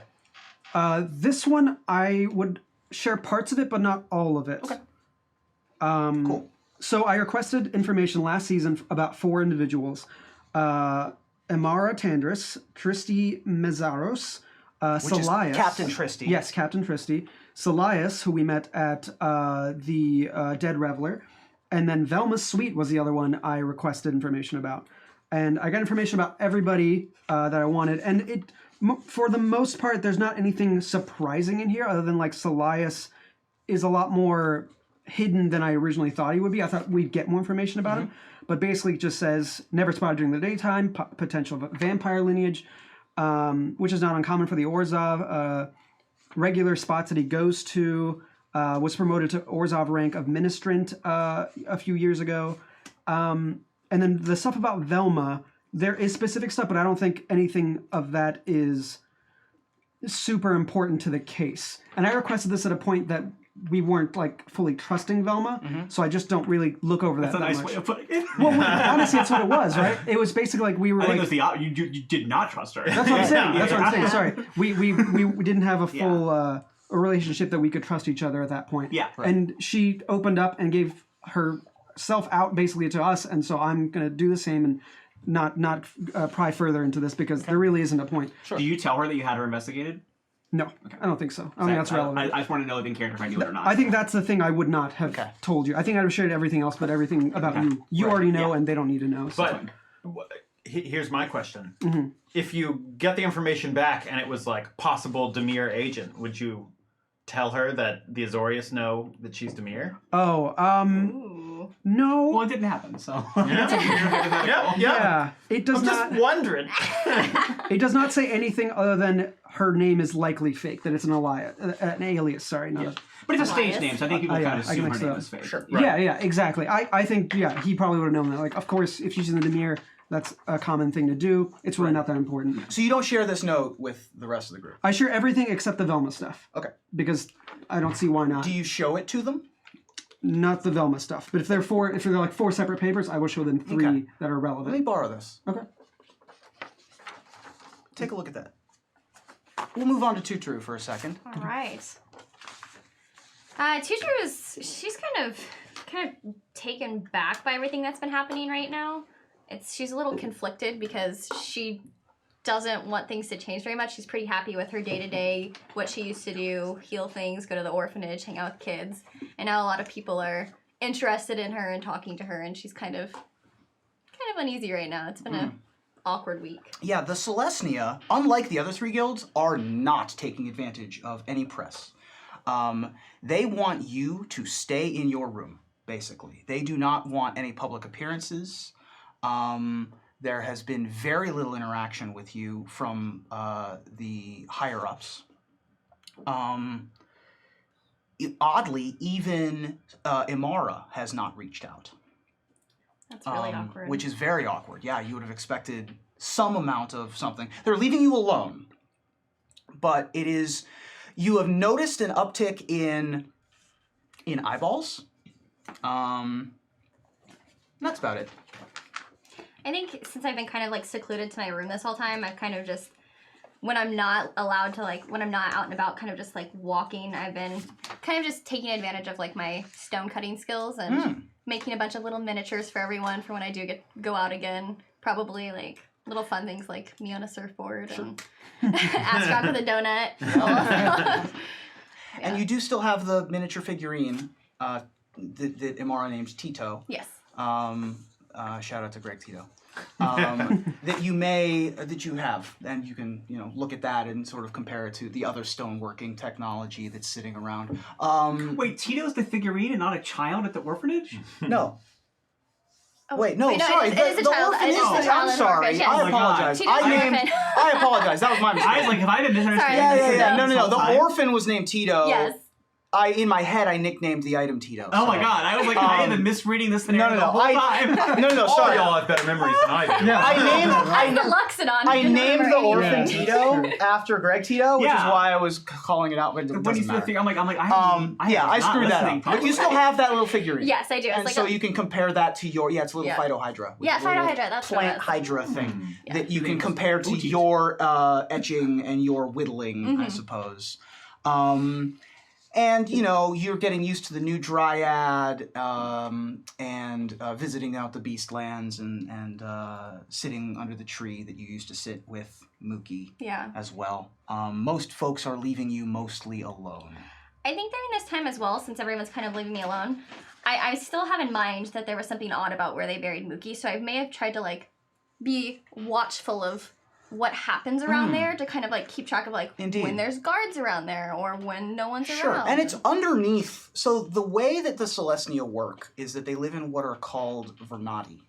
[SPEAKER 2] This one I would share parts of it, but not all of it.
[SPEAKER 1] Okay.
[SPEAKER 2] Cool. So I requested information last season about 4 individuals. Amara Tandris, Tristy Mezaros,
[SPEAKER 1] Which
[SPEAKER 2] Salias.
[SPEAKER 1] is Captain Tristy.
[SPEAKER 2] Yes, Captain Tristy. Salias, who we met at the Dead Reveler. And then Velma Sweet was the other one I requested information about. And I got information about everybody that I wanted. And for the most part, there's not anything surprising in here other than like Salias is a lot more hidden than I originally thought he would be. I thought we'd get more information about him. But basically it just says, never spotted during the daytime, potential vampire lineage, which is not uncommon for the Orzhov. Regular spots that he goes to, was promoted to Orzhov rank of ministrant a few years ago. And then the stuff about Velma, there is specific stuff, but I don't think anything of that is super important to the case. And I requested this at a point that we weren't like fully trusting Velma, so I just don't really look over that.
[SPEAKER 5] That's a nice
[SPEAKER 2] much.
[SPEAKER 5] way of putting it.
[SPEAKER 2] Well, honestly, that's what it was, right? It was basically like we were
[SPEAKER 5] I think
[SPEAKER 2] like.
[SPEAKER 5] it was you did not trust her.
[SPEAKER 2] That's what I'm saying. That's what I'm saying. Sorry, we didn't have a full a relationship that we could trust each other at that point.
[SPEAKER 5] Yeah, right.
[SPEAKER 2] And she opened up and gave herself out basically to us, and so I'm gonna do the same and not pry further into this because there really isn't a point.
[SPEAKER 5] Do you tell her that you had her investigated?
[SPEAKER 2] No, I don't think so. I don't think that's relevant.
[SPEAKER 5] I just want to know if in character if I knew it or not.
[SPEAKER 2] I think that's the thing I would not have told you. I think I would have shared everything else, but everything about you already know, and they don't need to know. So.
[SPEAKER 3] But here's my question. If you get the information back and it was like possible Demir agent, would you tell her that the Azorius know that she's Demir?
[SPEAKER 2] No.
[SPEAKER 5] Well, it didn't happen, so.
[SPEAKER 3] Yeah.
[SPEAKER 2] It does
[SPEAKER 3] I'm
[SPEAKER 2] not.
[SPEAKER 3] just wondering.
[SPEAKER 2] It does not say anything other than her name is likely fake. That it's an alias. Sorry, not.
[SPEAKER 5] But it's a stage name, so I think people kind of assume her name is fake.
[SPEAKER 1] Sure.
[SPEAKER 2] Yeah, exactly. I think he probably would have known that. Like, of course, if she's in the Demir, that's a common thing to do. It's really not that important.
[SPEAKER 1] So you don't share this note with the rest of the group?
[SPEAKER 2] I share everything except the Velma stuff.
[SPEAKER 1] Okay.
[SPEAKER 2] Because I don't see why not.
[SPEAKER 1] Do you show it to them?
[SPEAKER 2] Not the Velma stuff, but if they're like 4 separate papers, I will show them 3 that are relevant.
[SPEAKER 1] Let me borrow this.
[SPEAKER 2] Okay.
[SPEAKER 1] Take a look at that. We'll move on to Tutu for a second.
[SPEAKER 4] All right. Tutu she's kind of taken back by everything that's been happening right now. She's a little conflicted because she doesn't want things to change very much. She's pretty happy with her day-to-day, what she used to do, heal things, go to the orphanage, hang out with kids. And now a lot of people are interested in her and talking to her, and she's kind of uneasy right now. It's been an awkward week.
[SPEAKER 1] Yeah, the Celestia, unlike the other 3 guilds, are not taking advantage of any press. They want you to stay in your room, basically. They do not want any public appearances. There has been very little interaction with you from the higher-ups. Oddly, even Imara has not reached out.
[SPEAKER 4] That's really awkward.
[SPEAKER 1] Which is very awkward. Yeah, you would have expected some amount of something. They're leaving you alone. But it is... You have noticed an uptick in eyeballs. That's about it.
[SPEAKER 4] I think since I've been kind of like secluded to my room this whole time, I've kind of just when I'm not allowed to, like, when I'm not out and about kind of just, like, walking, I've been kind of just taking advantage of, like, my stone cutting skills and making a bunch of little miniatures for everyone for when I do go out again. Probably, like, little fun things like me on a surfboard and Astra with a donut. Yeah.
[SPEAKER 1] And you do still have the miniature figurine that Imara names Tito.
[SPEAKER 4] Yes.
[SPEAKER 1] Shout out to Greg Tito. that you have, and you can look at that and sort of compare it to the other stoneworking technology that's sitting around.
[SPEAKER 5] Wait, Tito's the figurine and not a child at the orphanage?
[SPEAKER 1] No.
[SPEAKER 4] Oh,
[SPEAKER 1] Wait, no,
[SPEAKER 4] wait,
[SPEAKER 1] sorry.
[SPEAKER 4] It is a child.
[SPEAKER 1] orphan
[SPEAKER 4] It is
[SPEAKER 1] is
[SPEAKER 4] a
[SPEAKER 1] the.
[SPEAKER 4] child
[SPEAKER 1] I'm
[SPEAKER 4] and
[SPEAKER 1] sorry.
[SPEAKER 4] orphan, yes.
[SPEAKER 1] I
[SPEAKER 5] Oh my
[SPEAKER 1] apologize.
[SPEAKER 4] God.
[SPEAKER 1] I apologize. That was my mistake.
[SPEAKER 5] I was like, have I been misunderstanding?
[SPEAKER 4] Sorry.
[SPEAKER 5] this
[SPEAKER 1] Yeah.
[SPEAKER 5] this
[SPEAKER 1] No.
[SPEAKER 5] whole
[SPEAKER 1] The
[SPEAKER 5] time?
[SPEAKER 1] orphan was named Tito.
[SPEAKER 4] Yes.
[SPEAKER 1] In my head, I nicknamed the item Tito.
[SPEAKER 5] Oh my
[SPEAKER 1] so-
[SPEAKER 5] god, I was like, I have been misreading this scenario the whole time.
[SPEAKER 1] No,
[SPEAKER 3] All
[SPEAKER 1] sorry.
[SPEAKER 3] y'all have better memories than I do.
[SPEAKER 2] Yeah.
[SPEAKER 1] I
[SPEAKER 4] The Luxodon.
[SPEAKER 1] I
[SPEAKER 4] didn't
[SPEAKER 1] named
[SPEAKER 4] remember
[SPEAKER 1] the
[SPEAKER 4] any of
[SPEAKER 1] orphan
[SPEAKER 4] it.
[SPEAKER 2] Yeah.
[SPEAKER 1] Tito after Greg Tito, which is
[SPEAKER 5] Yeah.
[SPEAKER 1] why I was calling it out, but it
[SPEAKER 5] When you
[SPEAKER 1] doesn't
[SPEAKER 5] said the
[SPEAKER 1] matter.
[SPEAKER 5] thing, I'm like, I
[SPEAKER 1] I
[SPEAKER 5] was not
[SPEAKER 1] screwed that
[SPEAKER 5] listening
[SPEAKER 1] up. But you
[SPEAKER 5] properly.
[SPEAKER 1] still have that little figurine.
[SPEAKER 4] Yes, I do. It's
[SPEAKER 1] And
[SPEAKER 4] like
[SPEAKER 1] so
[SPEAKER 4] a,
[SPEAKER 1] you can compare that to your, it's a little
[SPEAKER 4] Yeah.
[SPEAKER 1] phytohydra.
[SPEAKER 4] Yeah,
[SPEAKER 1] a little
[SPEAKER 4] phytohydra, that's what it
[SPEAKER 1] plant
[SPEAKER 4] was.
[SPEAKER 1] hydra thing
[SPEAKER 4] Yeah.
[SPEAKER 1] that you can
[SPEAKER 5] Named
[SPEAKER 1] compare to
[SPEAKER 5] Uchi.
[SPEAKER 1] your etching and your whittling, I suppose. And, you're getting used to the new dryad and visiting out the beastlands and sitting under the tree that you used to sit with Mookie
[SPEAKER 4] yeah.
[SPEAKER 1] as well. Most folks are leaving you mostly alone.
[SPEAKER 4] I think during this time as well, since everyone's kind of leaving me alone, I still have in mind that there was something odd about where they buried Mookie, so I may have tried to, like, be watchful of what happens around there to kind of, like, keep track of, like,
[SPEAKER 1] Indeed.
[SPEAKER 4] when there's guards around there or when no one's
[SPEAKER 1] Sure,
[SPEAKER 4] around.
[SPEAKER 1] and it's underneath. So the way that the Celestia work is that they live in what are called vernati.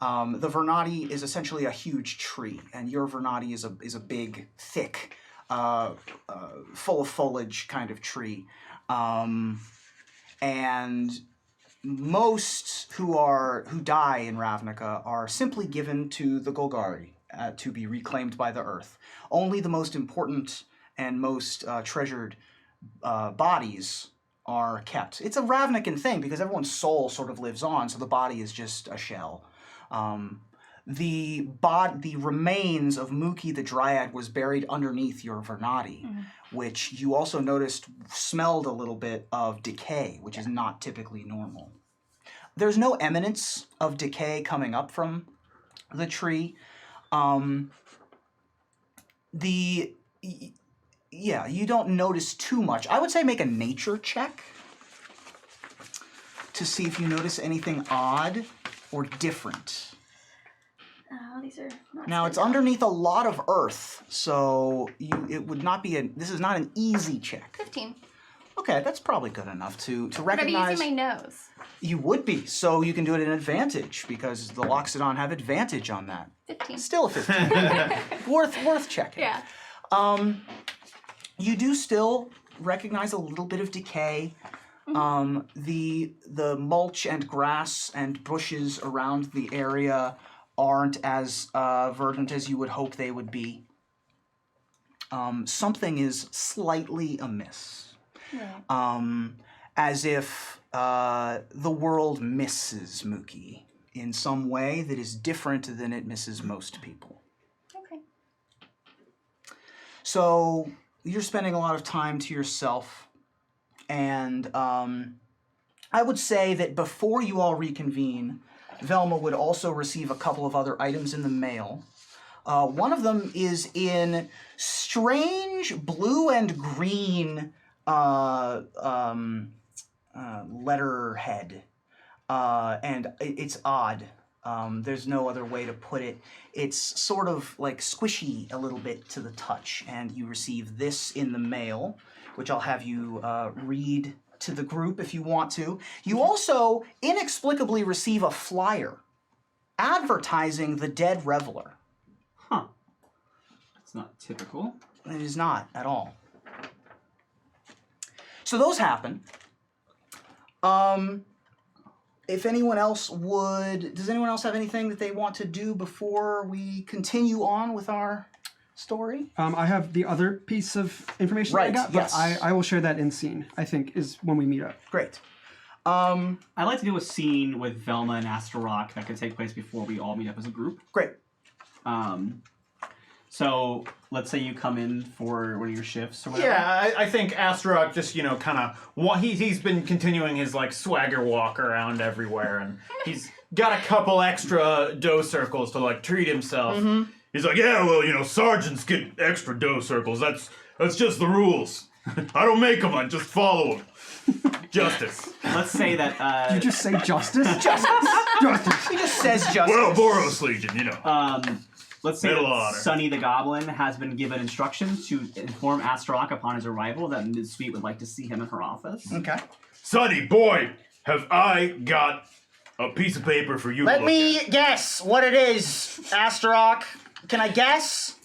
[SPEAKER 1] The vernati is essentially a huge tree, and your vernati is a big, thick, full of foliage kind of tree, and most who die in Ravnica are simply given to the Golgari to be reclaimed by the earth. Only the most important and most treasured bodies are kept. It's a Ravnican thing because everyone's soul sort of lives on, so the body is just a shell. The remains of Mookie the Dryad was buried underneath your Vernati, which you also noticed smelled a little bit of decay, which is not typically normal. There's no eminence of decay coming up from the tree. You don't notice too much. I would say make a nature check to see if you notice anything odd or different.
[SPEAKER 4] Oh, these are not
[SPEAKER 1] Now it's underneath a lot of earth, so it would not be this is not an easy check.
[SPEAKER 4] 15.
[SPEAKER 1] Okay, that's probably good enough to
[SPEAKER 4] But I'd be
[SPEAKER 1] recognize.
[SPEAKER 4] using my nose.
[SPEAKER 1] You would be, so you can do it in advantage because the Loxodon have advantage on that.
[SPEAKER 4] 15.
[SPEAKER 1] Still a 15. worth checking.
[SPEAKER 4] Yeah.
[SPEAKER 1] You do still recognize a little bit of decay. The mulch and grass and bushes around the area aren't as verdant as you would hope they would be. Something is slightly amiss.
[SPEAKER 4] Right.
[SPEAKER 1] As if the world misses Mookie in some way that is different than it misses most people.
[SPEAKER 4] Okay.
[SPEAKER 1] So you're spending a lot of time to yourself, and I would say that before you all reconvene, Velma would also receive a couple of other items in the mail. One of them is in strange blue and green letterhead, and it's odd. There's no other way to put it. It's sort of like squishy a little bit to the touch, and you receive this in the mail, which I'll have you read to the group if you want to. You also inexplicably receive a flyer advertising the Dead Reveler.
[SPEAKER 5] Huh. That's not typical.
[SPEAKER 1] It is not at all. So those happen. If anyone else does anyone else have anything that they want to do before we continue on with our story?
[SPEAKER 2] I have the other piece of information that I
[SPEAKER 1] Right,
[SPEAKER 2] got,
[SPEAKER 1] yes.
[SPEAKER 2] but I will share that in scene, I think, is when we meet up.
[SPEAKER 1] Great.
[SPEAKER 5] I'd like to do a scene with Velma and Astra Rock that could take place before we all meet up as a group.
[SPEAKER 1] Great.
[SPEAKER 5] So let's say you come in for one of your shifts or whatever.
[SPEAKER 3] Yeah, I think Astra just, kind of, he's been continuing his, swagger walk around everywhere, and he's got a couple extra dough circles to, treat himself.
[SPEAKER 1] Mm-hmm.
[SPEAKER 3] He's like, yeah, well, sergeants get extra dough circles. That's just the rules. I don't make them, I just follow them. Justice.
[SPEAKER 5] Let's say that...
[SPEAKER 2] You just say justice?
[SPEAKER 1] Justice. He just says justice.
[SPEAKER 3] Well, Boros Legion,
[SPEAKER 5] Let's say
[SPEAKER 3] Middle
[SPEAKER 5] that
[SPEAKER 3] honor.
[SPEAKER 5] Sonny the Goblin has been given instructions to inform Astra upon his arrival that Ms. Sweet would like to see him in her office.
[SPEAKER 1] Okay.
[SPEAKER 3] Sonny, boy, have I got a piece of paper for you to
[SPEAKER 1] Let
[SPEAKER 3] look
[SPEAKER 1] me
[SPEAKER 3] at.
[SPEAKER 1] guess what it is, Astrock. Can I guess?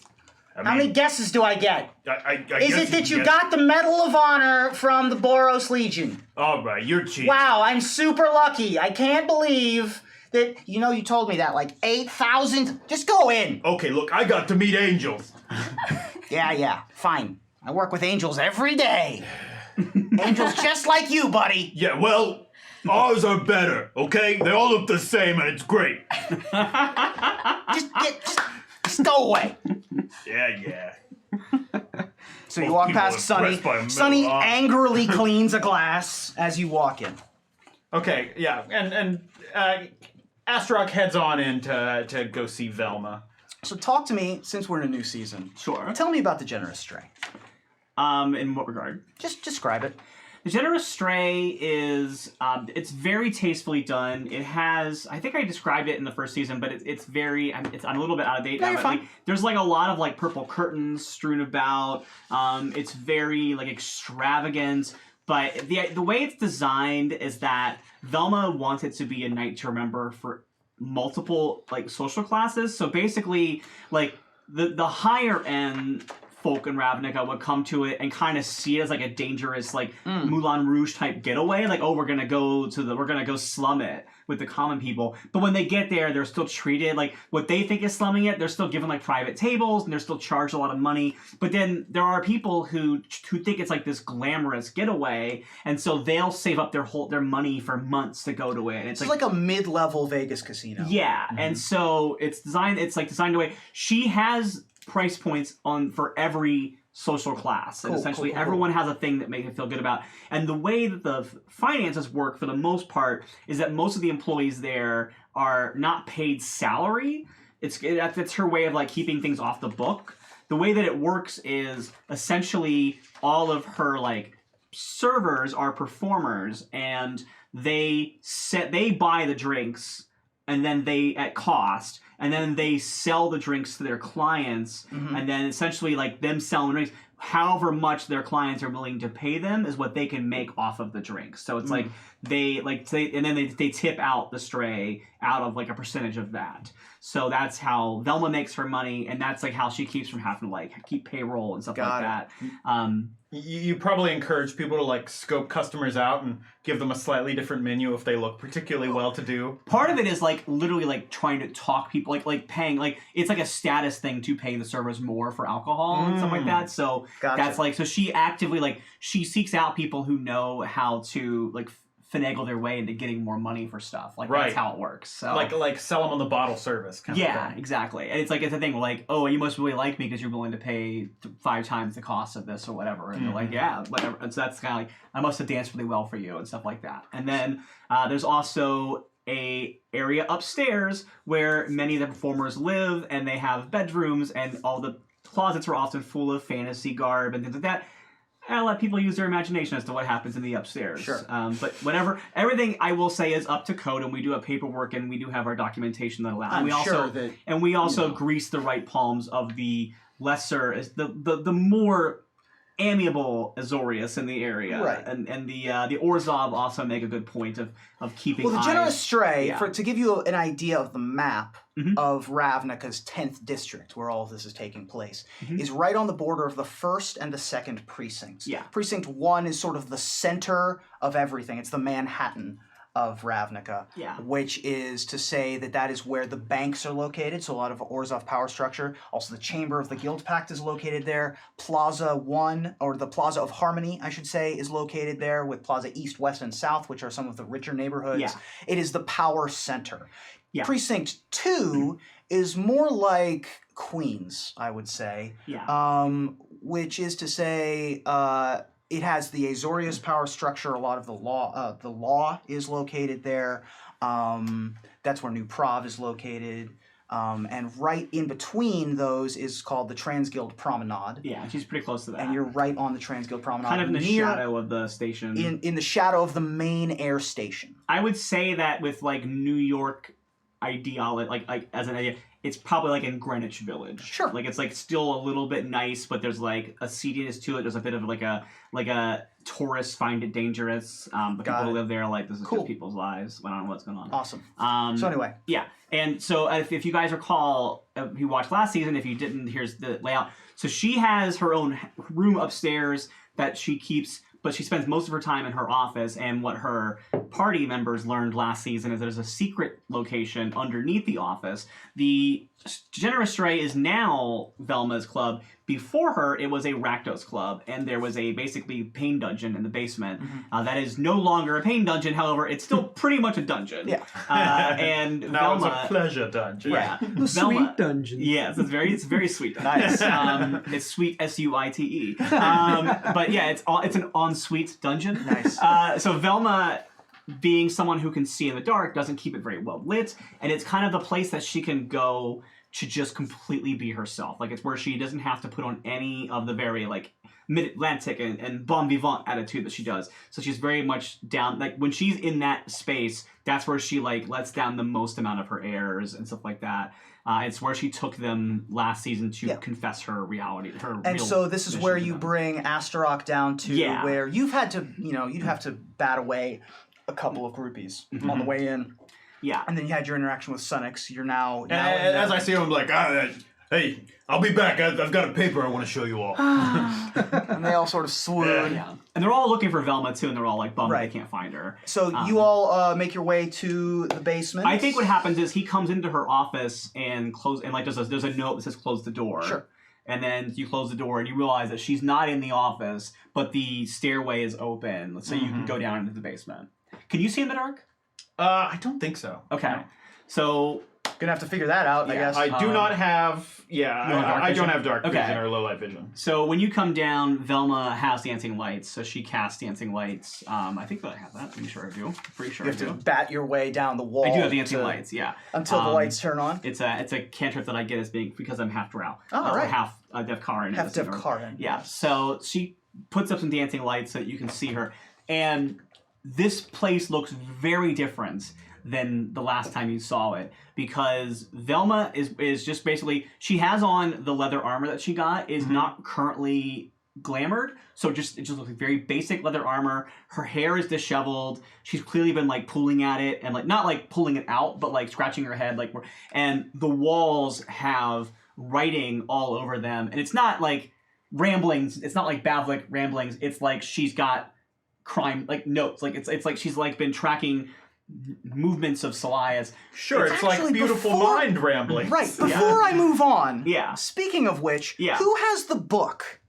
[SPEAKER 1] How many guesses do I get?
[SPEAKER 3] I
[SPEAKER 1] Is
[SPEAKER 3] guess
[SPEAKER 1] it that you
[SPEAKER 3] can
[SPEAKER 1] got the Medal of Honor from the Boros Legion?
[SPEAKER 3] All right, you're cheating.
[SPEAKER 1] Wow, I'm super lucky. I can't believe that, you told me that, 8,000. Just go in.
[SPEAKER 3] Okay, look, I got to meet angels.
[SPEAKER 1] Yeah, fine. I work with angels every day. Angels just like you, buddy.
[SPEAKER 3] Yeah, well, ours are better, okay? They all look the same and it's great.
[SPEAKER 1] Just go away.
[SPEAKER 3] Yeah.
[SPEAKER 1] So you
[SPEAKER 3] Most
[SPEAKER 1] walk
[SPEAKER 3] people
[SPEAKER 1] past
[SPEAKER 3] are
[SPEAKER 1] Sonny.
[SPEAKER 3] impressed by a Medal
[SPEAKER 1] Sonny
[SPEAKER 3] of Honor.
[SPEAKER 1] angrily cleans a glass as you walk in.
[SPEAKER 3] Okay, yeah, and Astrock heads on in to go see Velma.
[SPEAKER 1] So talk to me, since we're in a new season.
[SPEAKER 5] Sure.
[SPEAKER 1] Tell me about the Generous Stray.
[SPEAKER 5] In what regard?
[SPEAKER 1] Just describe it.
[SPEAKER 5] The Generous Stray is, it's very tastefully done. It has, I think I described it in the first season, but it's very, I'm a little bit out of date
[SPEAKER 1] No,
[SPEAKER 5] now.
[SPEAKER 1] you're
[SPEAKER 5] But
[SPEAKER 1] fine.
[SPEAKER 5] there's a lot of purple curtains strewn about. It's very extravagant. But the way it's designed is that Velma wants it to be a night to remember for multiple social classes. So basically, the higher end folk in Ravnica would come to it and kind of see it as a dangerous Moulin Rouge type getaway. We're gonna go slum it with the common people. But when they get there, they're still treated what they think is slumming it. They're still given private tables and they're still charged a lot of money. But then there are people who think it's this glamorous getaway, and so they'll save up their money for months to go to it. And
[SPEAKER 1] It's like a mid-level Vegas casino.
[SPEAKER 5] yeah, and so it's designed the way she has price points for every social class, and essentially everyone has a thing that makes it feel good about. And the way that the finances work for the most part is that most of the employees there are not paid salary. That's her way of keeping things off the book. The way that it works is essentially all of her servers are performers, and they buy the drinks and then they at cost, and then they sell the drinks to their clients, and then essentially them selling drinks, however much their clients are willing to pay them is what they can make off of the drinks. So it's they tip out the Stray out of a percentage of that. So that's how Velma makes her money, and that's how she keeps from having to keep payroll and stuff
[SPEAKER 1] Got
[SPEAKER 5] like
[SPEAKER 1] it.
[SPEAKER 5] that.
[SPEAKER 3] You probably encourage people to scope customers out and give them a slightly different menu if they look particularly well-to-do.
[SPEAKER 5] Part of it is literally trying to talk people paying it's a status thing to paying the servers more for alcohol and stuff like that. So
[SPEAKER 1] Gotcha.
[SPEAKER 5] that's so she actively she seeks out people who know how to finagle their way into getting more money for stuff.
[SPEAKER 3] Right.
[SPEAKER 5] That's how it works. So
[SPEAKER 3] Like sell them on the bottle service kind of
[SPEAKER 5] yeah,
[SPEAKER 3] thing.
[SPEAKER 5] exactly. And it's a thing oh, you must really like me because you're willing to pay 5 times the cost of this or whatever. And they're yeah, whatever. And so that's kind of I must have danced really well for you and stuff like that. And then there's also a area upstairs where many of the performers live, and they have bedrooms, and all the closets are often full of fantasy garb and things like that. I'll let people use their imagination as to what happens in the upstairs.
[SPEAKER 1] Sure.
[SPEAKER 5] But everything I will say is up to code, and we do have paperwork, and we do have our documentation that allows. We also grease the right palms of the lesser, the more amiable Azorius in the area.
[SPEAKER 1] Right.
[SPEAKER 5] And the Orzhov also make a good point of keeping
[SPEAKER 1] Well, the Generous Stray,
[SPEAKER 5] Yeah.
[SPEAKER 1] to give you an idea of the map of Ravnica's 10th district, where all of this is taking place, is right on the border of the 1st and the 2nd precincts.
[SPEAKER 5] Yeah.
[SPEAKER 1] Precinct 1 is sort of the center of everything. It's the Manhattan of Ravnica,
[SPEAKER 5] Yeah.
[SPEAKER 1] which is to say that is where the banks are located, so a lot of Orzhov power structure. Also, the Chamber of the Guild Pact is located there. Plaza 1, or the Plaza of Harmony, I should say, is located there, with Plaza East, West, and South, which are some of the richer neighborhoods.
[SPEAKER 5] Yeah.
[SPEAKER 1] It is the power center.
[SPEAKER 5] Yeah.
[SPEAKER 1] Precinct 2 is more like queens, I would say.
[SPEAKER 5] Yeah.
[SPEAKER 1] Which is to say, it has the Azorius power structure. A lot of the law is located there. That's where New Prov is located. And right in between those is called the Transguild Promenade.
[SPEAKER 5] Yeah, she's pretty close to that.
[SPEAKER 1] And you're right on the Transguild Promenade.
[SPEAKER 5] kind of in the shadow of the station.
[SPEAKER 1] In the shadow of the main air station.
[SPEAKER 5] I would say that with like New York ideology, like as an idea, it's probably like in Greenwich Village.
[SPEAKER 1] Sure.
[SPEAKER 5] Like it's like still a little bit nice, but there's like a seediness to it. There's a bit of like a tourists find it dangerous. The people who live there are like, this is
[SPEAKER 1] Cool.
[SPEAKER 5] just people's lives. I don't know what's going on.
[SPEAKER 1] Awesome.
[SPEAKER 5] So
[SPEAKER 1] anyway.
[SPEAKER 5] Yeah. And so if you guys recall, if you watched last season, if you didn't, here's the layout. So she has her own room upstairs that she keeps, but she spends most of her time in her office. And what her party members learned last season is there's a secret location underneath the office. The Generous Stray is now Velma's club. Before her, it was a Rakdos club, and there was a basically pain dungeon in the basement. That is no longer a pain dungeon, however, it's still pretty much a dungeon.
[SPEAKER 1] Yeah.
[SPEAKER 3] Now
[SPEAKER 5] And Velma,
[SPEAKER 3] it's a pleasure dungeon.
[SPEAKER 5] yeah,
[SPEAKER 2] The
[SPEAKER 5] Velma,
[SPEAKER 2] sweet dungeon.
[SPEAKER 5] yes, it's very sweet.
[SPEAKER 1] Nice.
[SPEAKER 5] It's sweet SUITE. But yeah, it's an ensuite dungeon.
[SPEAKER 1] Nice.
[SPEAKER 5] So Velma, being someone who can see in the dark, doesn't keep it very well lit, and it's kind of the place that she can go to just completely be herself. Like it's where she doesn't have to put on any of the very like mid-Atlantic and bon vivant attitude that she does. So she's very much down, like when she's in that space, that's where she like lets down the most amount of her airs and stuff like that. It's where she took them last season to confess her reality,
[SPEAKER 1] And so this is where you bring Astaroth down to where you've had to, you'd have to bat away a couple of groupies on the way in.
[SPEAKER 5] Yeah.
[SPEAKER 1] And then you had your interaction with Sunix. You're now
[SPEAKER 3] And as I see him, I'm like, hey, I'll be back. I've got a paper I want to show you all.
[SPEAKER 1] and they all sort of swoon.
[SPEAKER 5] Yeah. And they're all looking for Velma too, and they're all like bummed
[SPEAKER 1] Right.
[SPEAKER 5] they can't find her.
[SPEAKER 1] So you all make your way to the basement.
[SPEAKER 5] I think what happens is he comes into her office and like there's a note that says close the door.
[SPEAKER 1] Sure.
[SPEAKER 5] And then you close the door and you realize that she's not in the office, but the stairway is open, so you can go down into the basement. Can you see in the dark?
[SPEAKER 3] I don't think so.
[SPEAKER 5] Okay.
[SPEAKER 3] No.
[SPEAKER 5] So
[SPEAKER 1] Gonna have to figure that out, I
[SPEAKER 5] Yeah.
[SPEAKER 1] guess.
[SPEAKER 3] I do not have. Yeah, I don't have dark
[SPEAKER 5] Okay.
[SPEAKER 3] vision or low light vision.
[SPEAKER 5] So when you come down, Velma has dancing lights, so she casts dancing lights. I think that I have that. I'm sure I do. Pretty sure
[SPEAKER 1] You
[SPEAKER 5] I
[SPEAKER 1] have to
[SPEAKER 5] do.
[SPEAKER 1] bat your way down the wall.
[SPEAKER 5] I do have dancing lights, yeah.
[SPEAKER 1] Until the lights turn on.
[SPEAKER 5] It's a cantrip that I get as being because I'm half drow.
[SPEAKER 1] Oh, right.
[SPEAKER 5] Half Dev Karin.
[SPEAKER 1] Half Dev Karin.
[SPEAKER 5] Yeah. So she puts up some dancing lights so that you can see her, and this place looks very different than the last time you saw it, because Velma is just basically, she has on the leather armor that she got, is not currently glamored, so it just looks like very basic leather armor. Her hair is disheveled. She's clearly been like pulling at it and like not like pulling it out, but like scratching her head and the walls have writing all over them, and it's not like ramblings, it's not like Bavlik ramblings, it's like she's got crime like notes, like it's like she's like been tracking movements of Salias.
[SPEAKER 3] Sure, it's like
[SPEAKER 1] Actually,
[SPEAKER 3] beautiful
[SPEAKER 1] before-
[SPEAKER 3] mind rambling.
[SPEAKER 1] Right. Before I move on.
[SPEAKER 5] Yeah.
[SPEAKER 1] Speaking of which,
[SPEAKER 5] Yeah.
[SPEAKER 1] who has the book?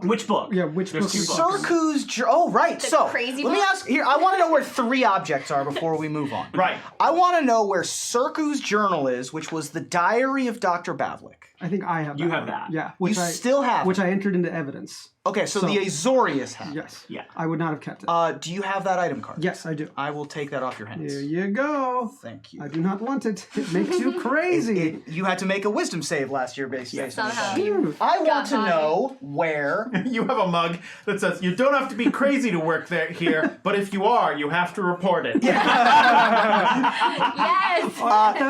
[SPEAKER 5] Which book?
[SPEAKER 2] Yeah, which
[SPEAKER 5] There's
[SPEAKER 2] book?
[SPEAKER 5] two
[SPEAKER 2] is-
[SPEAKER 5] books.
[SPEAKER 1] Circu's. Oh, right.
[SPEAKER 4] The
[SPEAKER 1] so
[SPEAKER 4] crazy
[SPEAKER 1] let me
[SPEAKER 4] book?
[SPEAKER 1] ask here. I want to know where 3 objects are before we move on.
[SPEAKER 3] Right.
[SPEAKER 1] I want to know where Circu's journal is, which was the diary of Dr. Bavlik.
[SPEAKER 2] I think I have that.
[SPEAKER 5] You have
[SPEAKER 2] one.
[SPEAKER 5] that.
[SPEAKER 2] Yeah.
[SPEAKER 1] You still have
[SPEAKER 2] Which
[SPEAKER 1] it.
[SPEAKER 2] I entered into evidence.
[SPEAKER 1] Okay, so
[SPEAKER 2] So-
[SPEAKER 1] the Azorius have.
[SPEAKER 2] Yes.
[SPEAKER 5] Yeah.
[SPEAKER 2] I would not have kept it.
[SPEAKER 1] Do you have that item card?
[SPEAKER 2] Yes, I do.
[SPEAKER 1] I will take that off your hands.
[SPEAKER 2] Here you go.
[SPEAKER 1] Thank you.
[SPEAKER 2] I do not want it. It makes you crazy.
[SPEAKER 1] You had to make a wisdom save last year, based on
[SPEAKER 4] Somehow
[SPEAKER 1] that.
[SPEAKER 4] you
[SPEAKER 2] Shoot.
[SPEAKER 1] I want
[SPEAKER 4] got
[SPEAKER 1] to
[SPEAKER 4] mine.
[SPEAKER 1] know where.
[SPEAKER 3] You have a mug that says, you don't have to be crazy to work here, but if you are, you have to report it.
[SPEAKER 4] yes.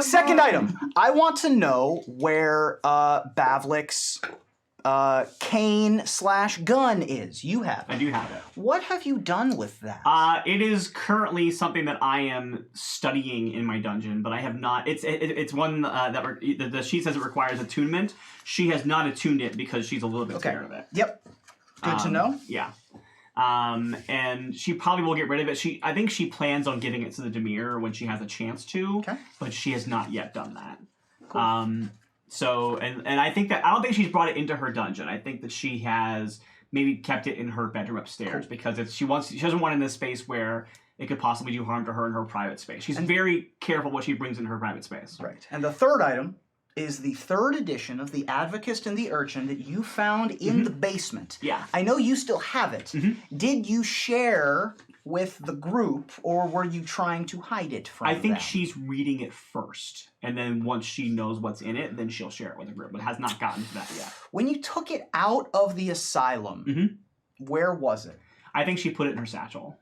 [SPEAKER 1] Second item. I want to know where Bavlik's cane/gun is. You have
[SPEAKER 5] I
[SPEAKER 1] it.
[SPEAKER 5] do have it.
[SPEAKER 1] What have you done with that?
[SPEAKER 5] It is currently something that I am studying in my dungeon, but I have not. It's one the sheet says it requires attunement. She has not attuned it because she's a little bit scared of it.
[SPEAKER 1] Yep. Good to know.
[SPEAKER 5] Yeah. And she probably will get rid of it. I think she plans on giving it to the Demir when she has a chance to,
[SPEAKER 1] Okay.
[SPEAKER 5] but she has not yet done that. So, and I think that, I don't think she's brought it into her dungeon. I think that she has maybe kept it in her bedroom upstairs because she doesn't want in this space where it could possibly do harm to her in her private space. She's very careful what she brings in her private space.
[SPEAKER 1] Right. And the third item is the third edition of the Advocist and the Urchin that you found in the basement.
[SPEAKER 5] Yeah.
[SPEAKER 1] I know you still have it. Did you share with the group, or were you trying to hide it from them?
[SPEAKER 5] I think she's reading it first, and then once she knows what's in it, then she'll share it with the group, but has not gotten to that yet.
[SPEAKER 1] When you took it out of the asylum, where was it?
[SPEAKER 5] I think she put it in her satchel.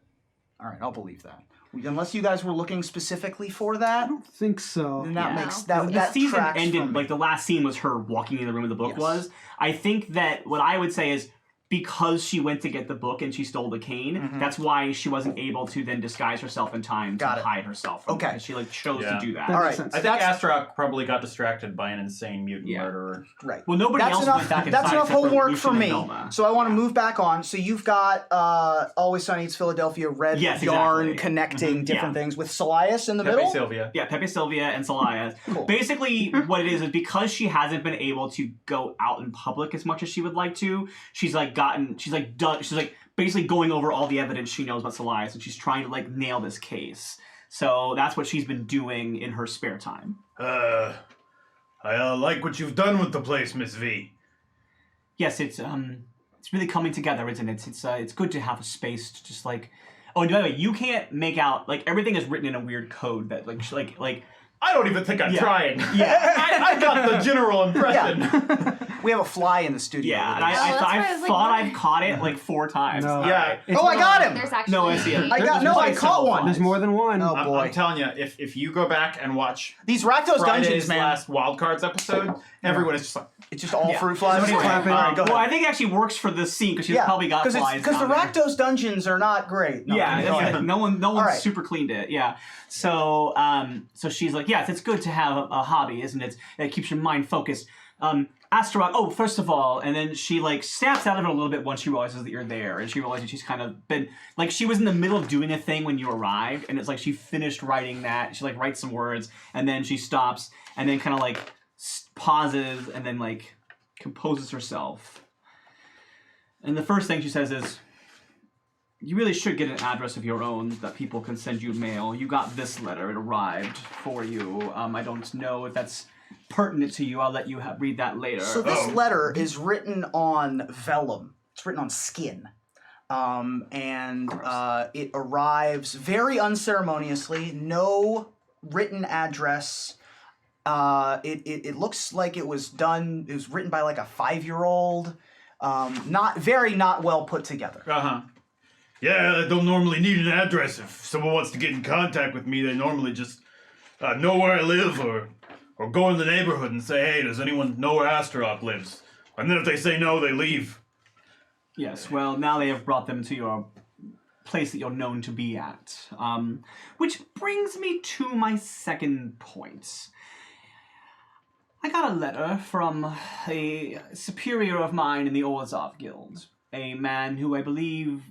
[SPEAKER 1] All right, I'll believe that. Unless you guys were looking specifically for that,
[SPEAKER 2] I don't think so.
[SPEAKER 1] then that
[SPEAKER 4] Yeah.
[SPEAKER 1] makes that
[SPEAKER 5] The
[SPEAKER 1] that
[SPEAKER 5] season
[SPEAKER 1] tracks
[SPEAKER 5] ended,
[SPEAKER 1] from
[SPEAKER 5] like the last scene was her walking in the room where the book
[SPEAKER 1] Yes.
[SPEAKER 5] was. I think that what I would say is because she went to get the book and she stole the cane, that's why she wasn't able to then disguise herself in time to
[SPEAKER 1] Got it.
[SPEAKER 5] hide herself. From
[SPEAKER 1] Okay.
[SPEAKER 5] it. She like chose
[SPEAKER 3] Yeah.
[SPEAKER 5] to do that.
[SPEAKER 2] That
[SPEAKER 1] All
[SPEAKER 2] makes
[SPEAKER 1] right.
[SPEAKER 2] sense.
[SPEAKER 3] I think Astra probably got distracted by an insane mutant murderer.
[SPEAKER 1] right.
[SPEAKER 5] Well, nobody
[SPEAKER 1] That's
[SPEAKER 5] else
[SPEAKER 1] enough.
[SPEAKER 5] went back
[SPEAKER 1] That's
[SPEAKER 5] inside
[SPEAKER 1] enough
[SPEAKER 5] except for
[SPEAKER 1] homework
[SPEAKER 5] Lucien
[SPEAKER 1] for
[SPEAKER 5] and
[SPEAKER 1] me.
[SPEAKER 5] Velma.
[SPEAKER 1] So I want to move back on. So you've got Always Sunny in Philadelphia, red
[SPEAKER 5] Yes,
[SPEAKER 1] yarn
[SPEAKER 5] exactly.
[SPEAKER 1] connecting different
[SPEAKER 5] Yeah.
[SPEAKER 1] things with Solias in the
[SPEAKER 3] Pepe
[SPEAKER 1] middle.
[SPEAKER 3] Sylvia.
[SPEAKER 5] Yeah, Pepe Sylvia and Celaya.
[SPEAKER 1] Cool.
[SPEAKER 5] Basically, what it is because she hasn't been able to go out in public as much as she would like to, she's like basically going over all the evidence she knows about Celaya, and she's trying to like nail this case. So that's what she's been doing in her spare time.
[SPEAKER 6] I like what you've done with the place, Miss V.
[SPEAKER 5] Yes, it's really coming together, isn't it? It's good to have a space to just like. Oh, and by the way, you can't make out like everything is written in a weird code that like.
[SPEAKER 3] I don't even think I'm trying.
[SPEAKER 5] Yeah.
[SPEAKER 3] I got the general impression.
[SPEAKER 1] We have a fly in the studio.
[SPEAKER 5] Yeah,
[SPEAKER 1] with
[SPEAKER 5] and
[SPEAKER 1] us.
[SPEAKER 5] I
[SPEAKER 4] that's why I was like,
[SPEAKER 5] thought
[SPEAKER 4] what?
[SPEAKER 5] I've caught it like 4 times.
[SPEAKER 2] No.
[SPEAKER 3] Yeah.
[SPEAKER 1] Oh, I got him!
[SPEAKER 4] There's actually
[SPEAKER 5] No, I see it.
[SPEAKER 1] I caught one.
[SPEAKER 2] There's more than one.
[SPEAKER 1] Oh boy.
[SPEAKER 3] I'm telling you, if you go back and watch
[SPEAKER 1] These Rakdos
[SPEAKER 3] Friday's
[SPEAKER 1] dungeons, man.
[SPEAKER 3] last Wildcards episode, everyone is just like,
[SPEAKER 1] It's just all
[SPEAKER 5] Yeah.
[SPEAKER 1] fruit flies.
[SPEAKER 2] Somebody
[SPEAKER 1] Anyway,
[SPEAKER 2] clapping.
[SPEAKER 1] all right, go
[SPEAKER 5] Well,
[SPEAKER 1] ahead.
[SPEAKER 5] I think it actually works for this scene because she's probably got flies.
[SPEAKER 1] Because the
[SPEAKER 5] down there.
[SPEAKER 1] Rakdos dungeons are not great. No,
[SPEAKER 5] Yeah,
[SPEAKER 1] go ahead.
[SPEAKER 5] no one
[SPEAKER 1] right.
[SPEAKER 5] super cleaned it. Yeah, so she's like, yes, it's good to have a hobby, isn't it? It keeps your mind focused. Astra, first of all, and then she like snaps out of it a little bit once she realizes that you're there, and she realizes she's kind of been like she was in the middle of doing a thing when you arrived, and it's like she finished writing that. She like writes some words, and then she stops, and then kind of like pauses, and then like composes herself. And the first thing she says is, you really should get an address of your own that people can send you mail. You got this letter. It arrived for you. I don't know if that's pertinent to you. I'll let you read that later.
[SPEAKER 1] So this letter is written on vellum. It's written on skin. It arrives very unceremoniously. No written address. It looks like it was done. It was written by like a 5-year-old. Not well put together.
[SPEAKER 6] Yeah, I don't normally need an address. If someone wants to get in contact with me, they normally just know where I live or go in the neighborhood and say, hey, does anyone know where Astra lives? And then if they say no, they leave.
[SPEAKER 5] Yes, well, now they have brought them to your place that you're known to be at. Which brings me to my second point. I got a letter from a superior of mine in the Orzhov Guild. A man who I believe...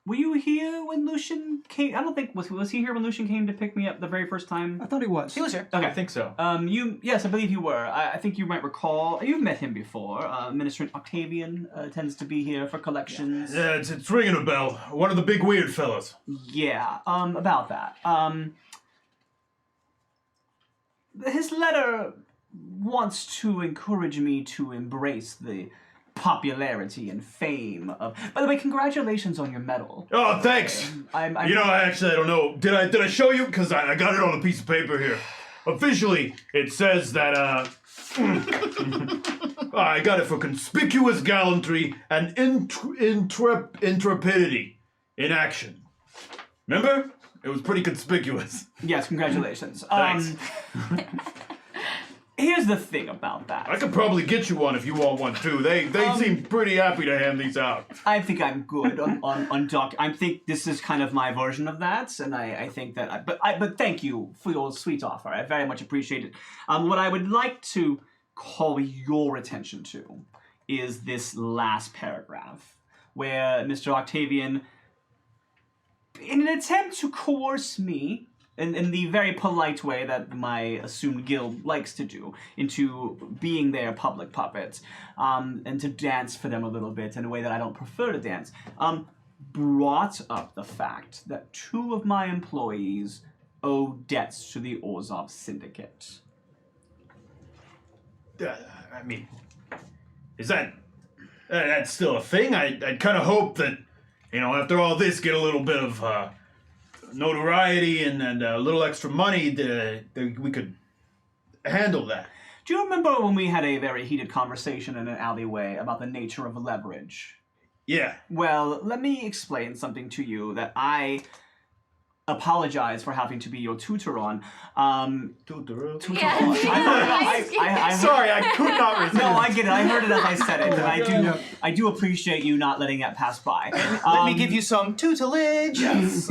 [SPEAKER 5] Were you here when Lucien came? I don't think... Was he here when Lucien came to pick me up the very first time?
[SPEAKER 2] I thought he was.
[SPEAKER 1] He was here.
[SPEAKER 3] I think so.
[SPEAKER 5] Yes, I believe you were. I think you might recall. You've met him before. Ministrant Octavian tends to be here for collections.
[SPEAKER 6] Yeah, it's ringing a bell. One of the big weird fellas.
[SPEAKER 5] Yeah, about that. His letter wants to encourage me to embrace the popularity and fame of... By the way, congratulations on your medal.
[SPEAKER 6] Oh, thanks.
[SPEAKER 5] I'm
[SPEAKER 6] You know, I don't know. Did I show you? Because I got it on a piece of paper here. Officially, it says that, I got it for conspicuous gallantry and intrepidity in action. Remember? It was pretty conspicuous.
[SPEAKER 5] Yes, congratulations.
[SPEAKER 6] Thanks.
[SPEAKER 5] Here's the thing about that.
[SPEAKER 6] I could probably get you one if you want one too. They seem pretty happy to hand these out.
[SPEAKER 5] I think I'm good on doc. I think this is kind of my version of that, and I think that. But thank you for your sweet offer. I very much appreciate it. What I would like to call your attention to is this last paragraph, where Mr. Octavian, in an attempt to coerce me, in the very polite way that my assumed guild likes to do, into being their public puppet, and to dance for them a little bit in a way that I don't prefer to dance, brought up the fact that 2 of my employees owe debts to the Orzhov Syndicate.
[SPEAKER 6] I mean, is that that's still a thing? I'd kind of hope that, after all this, get a little bit of notoriety and a little extra money that we could handle that.
[SPEAKER 5] Do you remember when we had a very heated conversation in an alleyway about the nature of leverage?
[SPEAKER 6] Yeah.
[SPEAKER 5] Well, let me explain something to you that I apologize for having to be your tutor on.
[SPEAKER 6] Tutor.
[SPEAKER 4] Yeah.
[SPEAKER 3] Sorry, I could not resist.
[SPEAKER 5] No, I get it. I heard it as I said it, and I do appreciate you not letting that pass by.
[SPEAKER 1] Let me give you some tutelage.
[SPEAKER 5] Yes.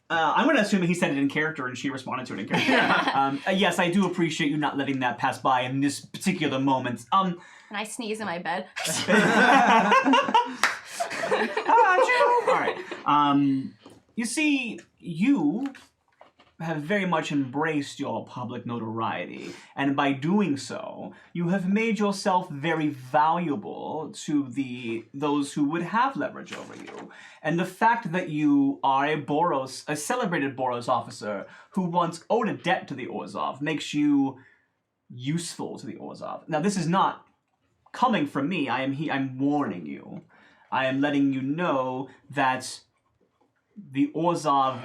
[SPEAKER 5] I'm going to assume he said it in character and she responded to it in character. Yes, I do appreciate you not letting that pass by in this particular moment.
[SPEAKER 4] And I sneeze in my bed.
[SPEAKER 5] All right. You see, you have very much embraced your public notoriety, and by doing so, you have made yourself very valuable to those who would have leverage over you. And the fact that you are a celebrated Boros officer who once owed a debt to the Orzhov makes you useful to the Orzhov. Now, this is not coming from me. I'm warning you. I am letting you know that the Orzhov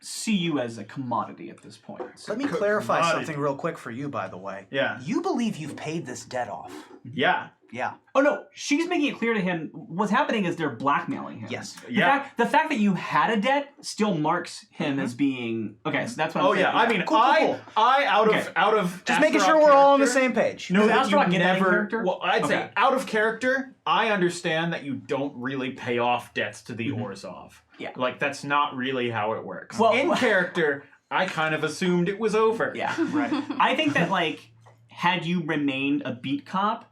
[SPEAKER 5] see you as a commodity at this point.
[SPEAKER 1] Let me clarify
[SPEAKER 6] commodity.
[SPEAKER 1] something real quick for you, by the way.
[SPEAKER 3] Yeah.
[SPEAKER 1] You believe you've paid this debt off.
[SPEAKER 3] Yeah.
[SPEAKER 1] Yeah.
[SPEAKER 5] Oh no, she's making it clear to him what's happening is they're blackmailing him.
[SPEAKER 1] Yes.
[SPEAKER 3] Yeah.
[SPEAKER 5] The fact that you had a debt still marks him as being okay. So that's what I'm
[SPEAKER 3] Oh
[SPEAKER 5] saying.
[SPEAKER 3] yeah. I mean,
[SPEAKER 1] Cool.
[SPEAKER 3] out of
[SPEAKER 1] Just making sure we're all on the
[SPEAKER 3] character,
[SPEAKER 1] same page.
[SPEAKER 3] No,
[SPEAKER 5] Does
[SPEAKER 3] that
[SPEAKER 5] Astra
[SPEAKER 3] you
[SPEAKER 5] get out of
[SPEAKER 3] never.
[SPEAKER 5] character?
[SPEAKER 3] Well, I'd
[SPEAKER 5] Okay.
[SPEAKER 3] say out of character. I understand that you don't really pay off debts to the Orzhov.
[SPEAKER 5] Yeah.
[SPEAKER 3] Like that's not really how it works.
[SPEAKER 5] Well-
[SPEAKER 3] in character, I kind of assumed it was over.
[SPEAKER 5] Yeah.
[SPEAKER 1] Right.
[SPEAKER 5] I think that had you remained a beat cop,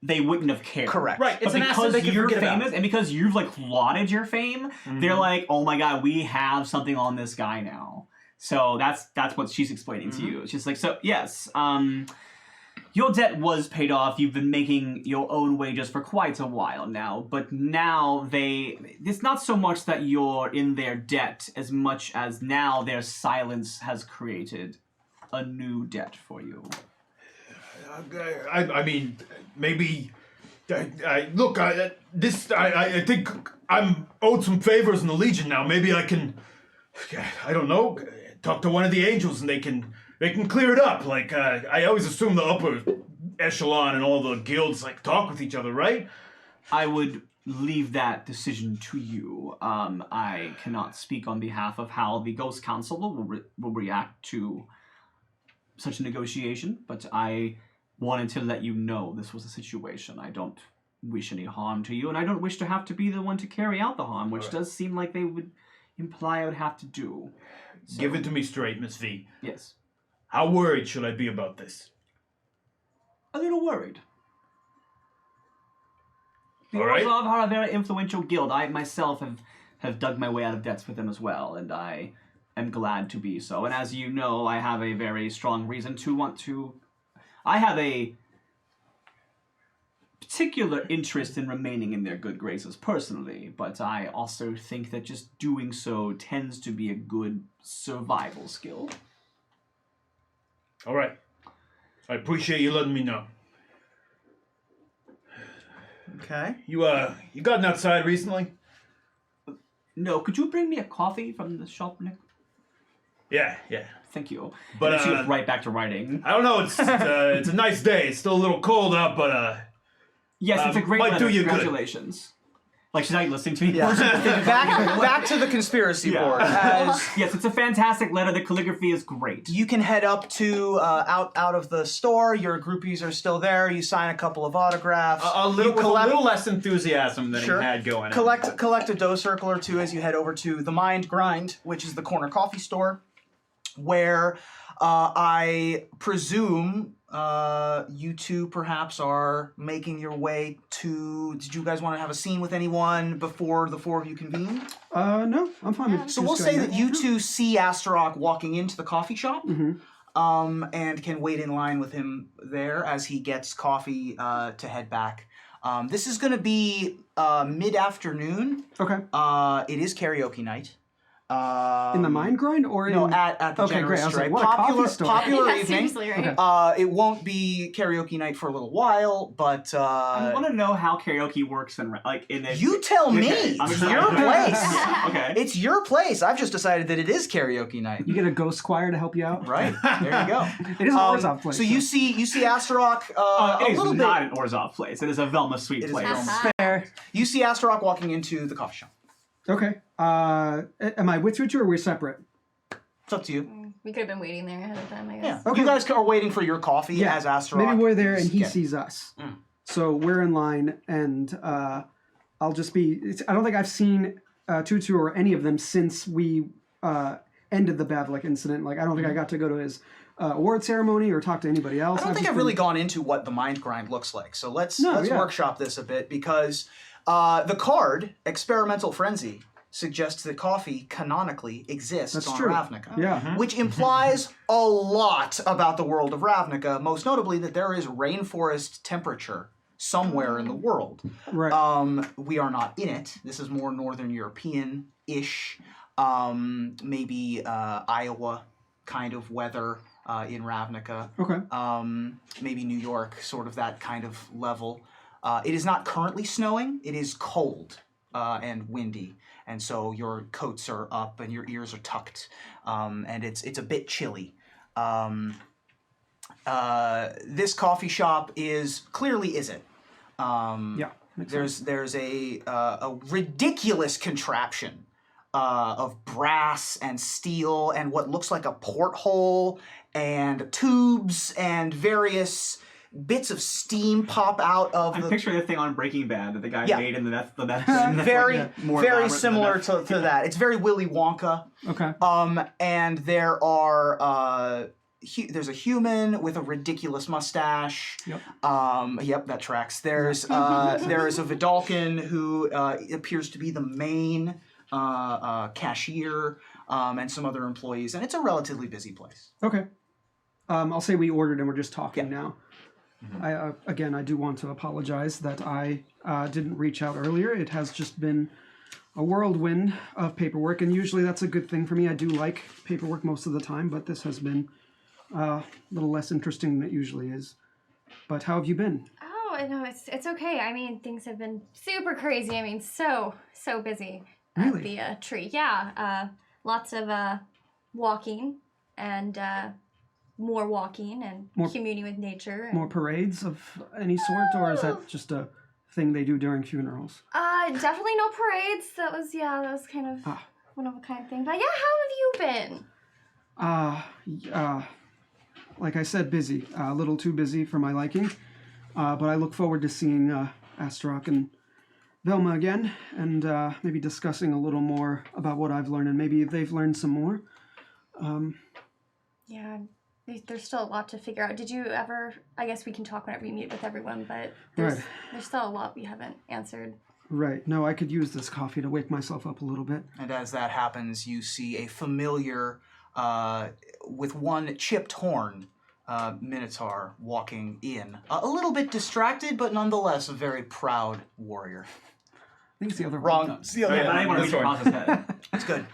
[SPEAKER 5] they wouldn't have cared.
[SPEAKER 1] Correct.
[SPEAKER 3] Right. It's
[SPEAKER 5] But
[SPEAKER 3] an asset
[SPEAKER 5] because
[SPEAKER 3] they can
[SPEAKER 5] you're
[SPEAKER 3] forget about.
[SPEAKER 5] famous and because you've lauded your fame, they're like, oh my god, we have something on this guy now. So that's what she's explaining to you. It's just so yes, your debt was paid off. You've been making your own wages for quite a while now, but now it's not so much that you're in their debt as much as now their silence has created a new debt for you.
[SPEAKER 6] I mean, maybe. I think I'm owed some favors in the Legion now. Maybe I can. I don't know. Talk to one of the angels, and they can clear it up. I always assume the upper echelon and all the guilds talk with each other, right?
[SPEAKER 5] I would leave that decision to you. I cannot speak on behalf of how the Ghost Council will react to such a negotiation, but I wanted to let you know this was a situation. I don't wish any harm to you, and I don't wish to have to be the one to carry out the harm, which does seem like they would imply I would have to do. So,
[SPEAKER 6] Give it to me straight, Miss V.
[SPEAKER 5] yes.
[SPEAKER 6] How worried should I be about this?
[SPEAKER 5] A little worried. The
[SPEAKER 6] All right.
[SPEAKER 5] Orzhov are a very influential guild. I myself have dug my way out of debts with them as well, and I am glad to be so. And as you know, I have a very strong reason to want to... I have a particular interest in remaining in their good graces personally, but I also think that just doing so tends to be a good survival skill.
[SPEAKER 6] All right. I appreciate you letting me know.
[SPEAKER 1] Okay.
[SPEAKER 6] You gotten outside recently?
[SPEAKER 5] No, could you bring me a coffee from the shop, Nick?
[SPEAKER 6] Yeah.
[SPEAKER 5] Thank you.
[SPEAKER 6] But,
[SPEAKER 5] And then she goes right back to writing.
[SPEAKER 6] I don't know. It's it's a nice day. It's still a little cold out, but
[SPEAKER 5] Yes, it's a great
[SPEAKER 6] might
[SPEAKER 5] weather.
[SPEAKER 6] do you good.
[SPEAKER 5] Congratulations. Like she's not listening to me.
[SPEAKER 1] Yeah. back to the conspiracy board. As
[SPEAKER 5] Yes, it's a fantastic letter. The calligraphy is great.
[SPEAKER 1] you can head up to out of the store. Your groupies are still there. You sign a couple of autographs.
[SPEAKER 3] A little, with a little less enthusiasm than
[SPEAKER 1] Sure.
[SPEAKER 3] he had going.
[SPEAKER 1] Collect a dough circle or two as you head over to the Mind Grind, which is the corner coffee store, where I presume you two perhaps are making your way to... Did you guys want to have a scene with anyone before the four of you convene?
[SPEAKER 2] No, I'm fine with
[SPEAKER 1] So we'll say that you two see Astra walking into the coffee shop, and can wait in line with him there as he gets coffee to head back. This is going to be mid-afternoon.
[SPEAKER 2] Okay.
[SPEAKER 1] It is karaoke night.
[SPEAKER 2] In the mind grind or in...
[SPEAKER 1] No, at the
[SPEAKER 2] Okay,
[SPEAKER 1] Generous
[SPEAKER 2] great. I was
[SPEAKER 1] Strike.
[SPEAKER 2] like, what a coffee store.
[SPEAKER 1] Popular
[SPEAKER 4] Yeah,
[SPEAKER 1] evening.
[SPEAKER 4] seriously, right?
[SPEAKER 2] Okay.
[SPEAKER 1] It won't be karaoke night for a little while, but
[SPEAKER 5] I want to know how karaoke works in
[SPEAKER 1] you tell me.
[SPEAKER 5] Okay, I'm
[SPEAKER 1] It's
[SPEAKER 5] sorry.
[SPEAKER 1] your place.
[SPEAKER 5] Okay.
[SPEAKER 1] It's your place. I've just decided that it is karaoke night.
[SPEAKER 2] You get a ghost choir to help you out?
[SPEAKER 1] Right? There you go.
[SPEAKER 2] It is an Orzhov place.
[SPEAKER 1] So you see Astarock
[SPEAKER 5] It
[SPEAKER 1] a
[SPEAKER 5] is
[SPEAKER 1] little bit.
[SPEAKER 5] not an Orzhov place. It is a Velma suite
[SPEAKER 1] It is
[SPEAKER 5] place.
[SPEAKER 1] Velma.
[SPEAKER 2] Fair.
[SPEAKER 1] You see Astarock walking into the coffee shop.
[SPEAKER 2] Okay. Am I with Tutu or we're separate?
[SPEAKER 1] It's up to you.
[SPEAKER 4] We could have been waiting there ahead of time, I
[SPEAKER 1] Yeah.
[SPEAKER 4] guess.
[SPEAKER 2] Okay.
[SPEAKER 1] You guys are waiting for your coffee as Astarock.
[SPEAKER 2] Maybe we're there and he
[SPEAKER 1] Yeah.
[SPEAKER 2] sees us.
[SPEAKER 1] Mm.
[SPEAKER 2] So we're in line, and I'll just be... I don't think I've seen Tutu or any of them since we ended the Bavlik incident. Like, I don't think I got to go to his award ceremony or talk to anybody else.
[SPEAKER 1] I don't think
[SPEAKER 2] just
[SPEAKER 1] I've really gone into what the mind grind looks like. So let's
[SPEAKER 2] No, yeah.
[SPEAKER 1] workshop this a bit because the card Experimental Frenzy suggests that coffee canonically exists
[SPEAKER 2] That's
[SPEAKER 1] on
[SPEAKER 2] true.
[SPEAKER 1] Ravnica.
[SPEAKER 2] Yeah.
[SPEAKER 1] Which implies a lot about the world of Ravnica, most notably that there is rainforest temperature somewhere in the world.
[SPEAKER 2] Right.
[SPEAKER 1] We are not in it. This is more Northern European-ish, maybe Iowa kind of weather in Ravnica.
[SPEAKER 2] Okay.
[SPEAKER 1] Maybe New York, sort of that kind of level. It is not currently snowing. It is cold and windy. And so your coats are up and your ears are tucked, and it's a bit chilly. This coffee shop clearly is it.
[SPEAKER 2] Yeah. makes sense.
[SPEAKER 1] There's a ridiculous contraption of brass and steel and what looks like a porthole and tubes and various bits of steam pop out of
[SPEAKER 5] I'm
[SPEAKER 1] the...
[SPEAKER 5] picturing the thing on Breaking Bad that the guy
[SPEAKER 1] Yeah.
[SPEAKER 5] made in the meth.
[SPEAKER 1] very
[SPEAKER 5] more
[SPEAKER 1] very
[SPEAKER 5] elaborate
[SPEAKER 1] similar
[SPEAKER 5] than
[SPEAKER 1] to that. It's very Willy Wonka.
[SPEAKER 2] Okay.
[SPEAKER 1] And there are there's a human with a ridiculous mustache.
[SPEAKER 2] Yep.
[SPEAKER 1] Yep, that tracks. There is a Vidalcan who appears to be the main cashier, and some other employees, and it's a relatively busy place.
[SPEAKER 2] Okay. I'll say we ordered and we're just talking
[SPEAKER 1] Yeah.
[SPEAKER 2] now. I do want to apologize that I didn't reach out earlier. It has just been a whirlwind of paperwork, and usually that's a good thing for me. I do like paperwork most of the time, but this has been a little less interesting than it usually is. But how have you been?
[SPEAKER 4] Oh, no, it's okay. I mean, things have been super crazy. I mean, so busy
[SPEAKER 2] Really?
[SPEAKER 4] at the tree. Yeah, lots of walking and more walking and
[SPEAKER 2] More-
[SPEAKER 4] communing with nature. And,
[SPEAKER 2] More parades of any sort, or is that just a thing they do during funerals?
[SPEAKER 4] definitely no parades. That was kind of one of a kind thing. But yeah, how have you been?
[SPEAKER 2] Like I said, busy. A little too busy for my liking. But I look forward to seeing Astarock and Velma again, and maybe discussing a little more about what I've learned, and maybe they've learned some more.
[SPEAKER 4] Yeah, there's still a lot to figure out. Did you ever? I guess we can talk whenever you meet with everyone, but there's still a lot we haven't answered.
[SPEAKER 2] Right. No, I could use this coffee to wake myself up a little bit.
[SPEAKER 1] And as that happens, you see a familiar, with one chipped horn, Minotaur walking in. A little bit distracted, but nonetheless a very proud warrior.
[SPEAKER 2] I think it's the other
[SPEAKER 1] Wrong.
[SPEAKER 2] one.
[SPEAKER 1] It's the other
[SPEAKER 5] Yeah, but I
[SPEAKER 1] one.
[SPEAKER 5] didn't want to reach across his head.
[SPEAKER 1] It's good.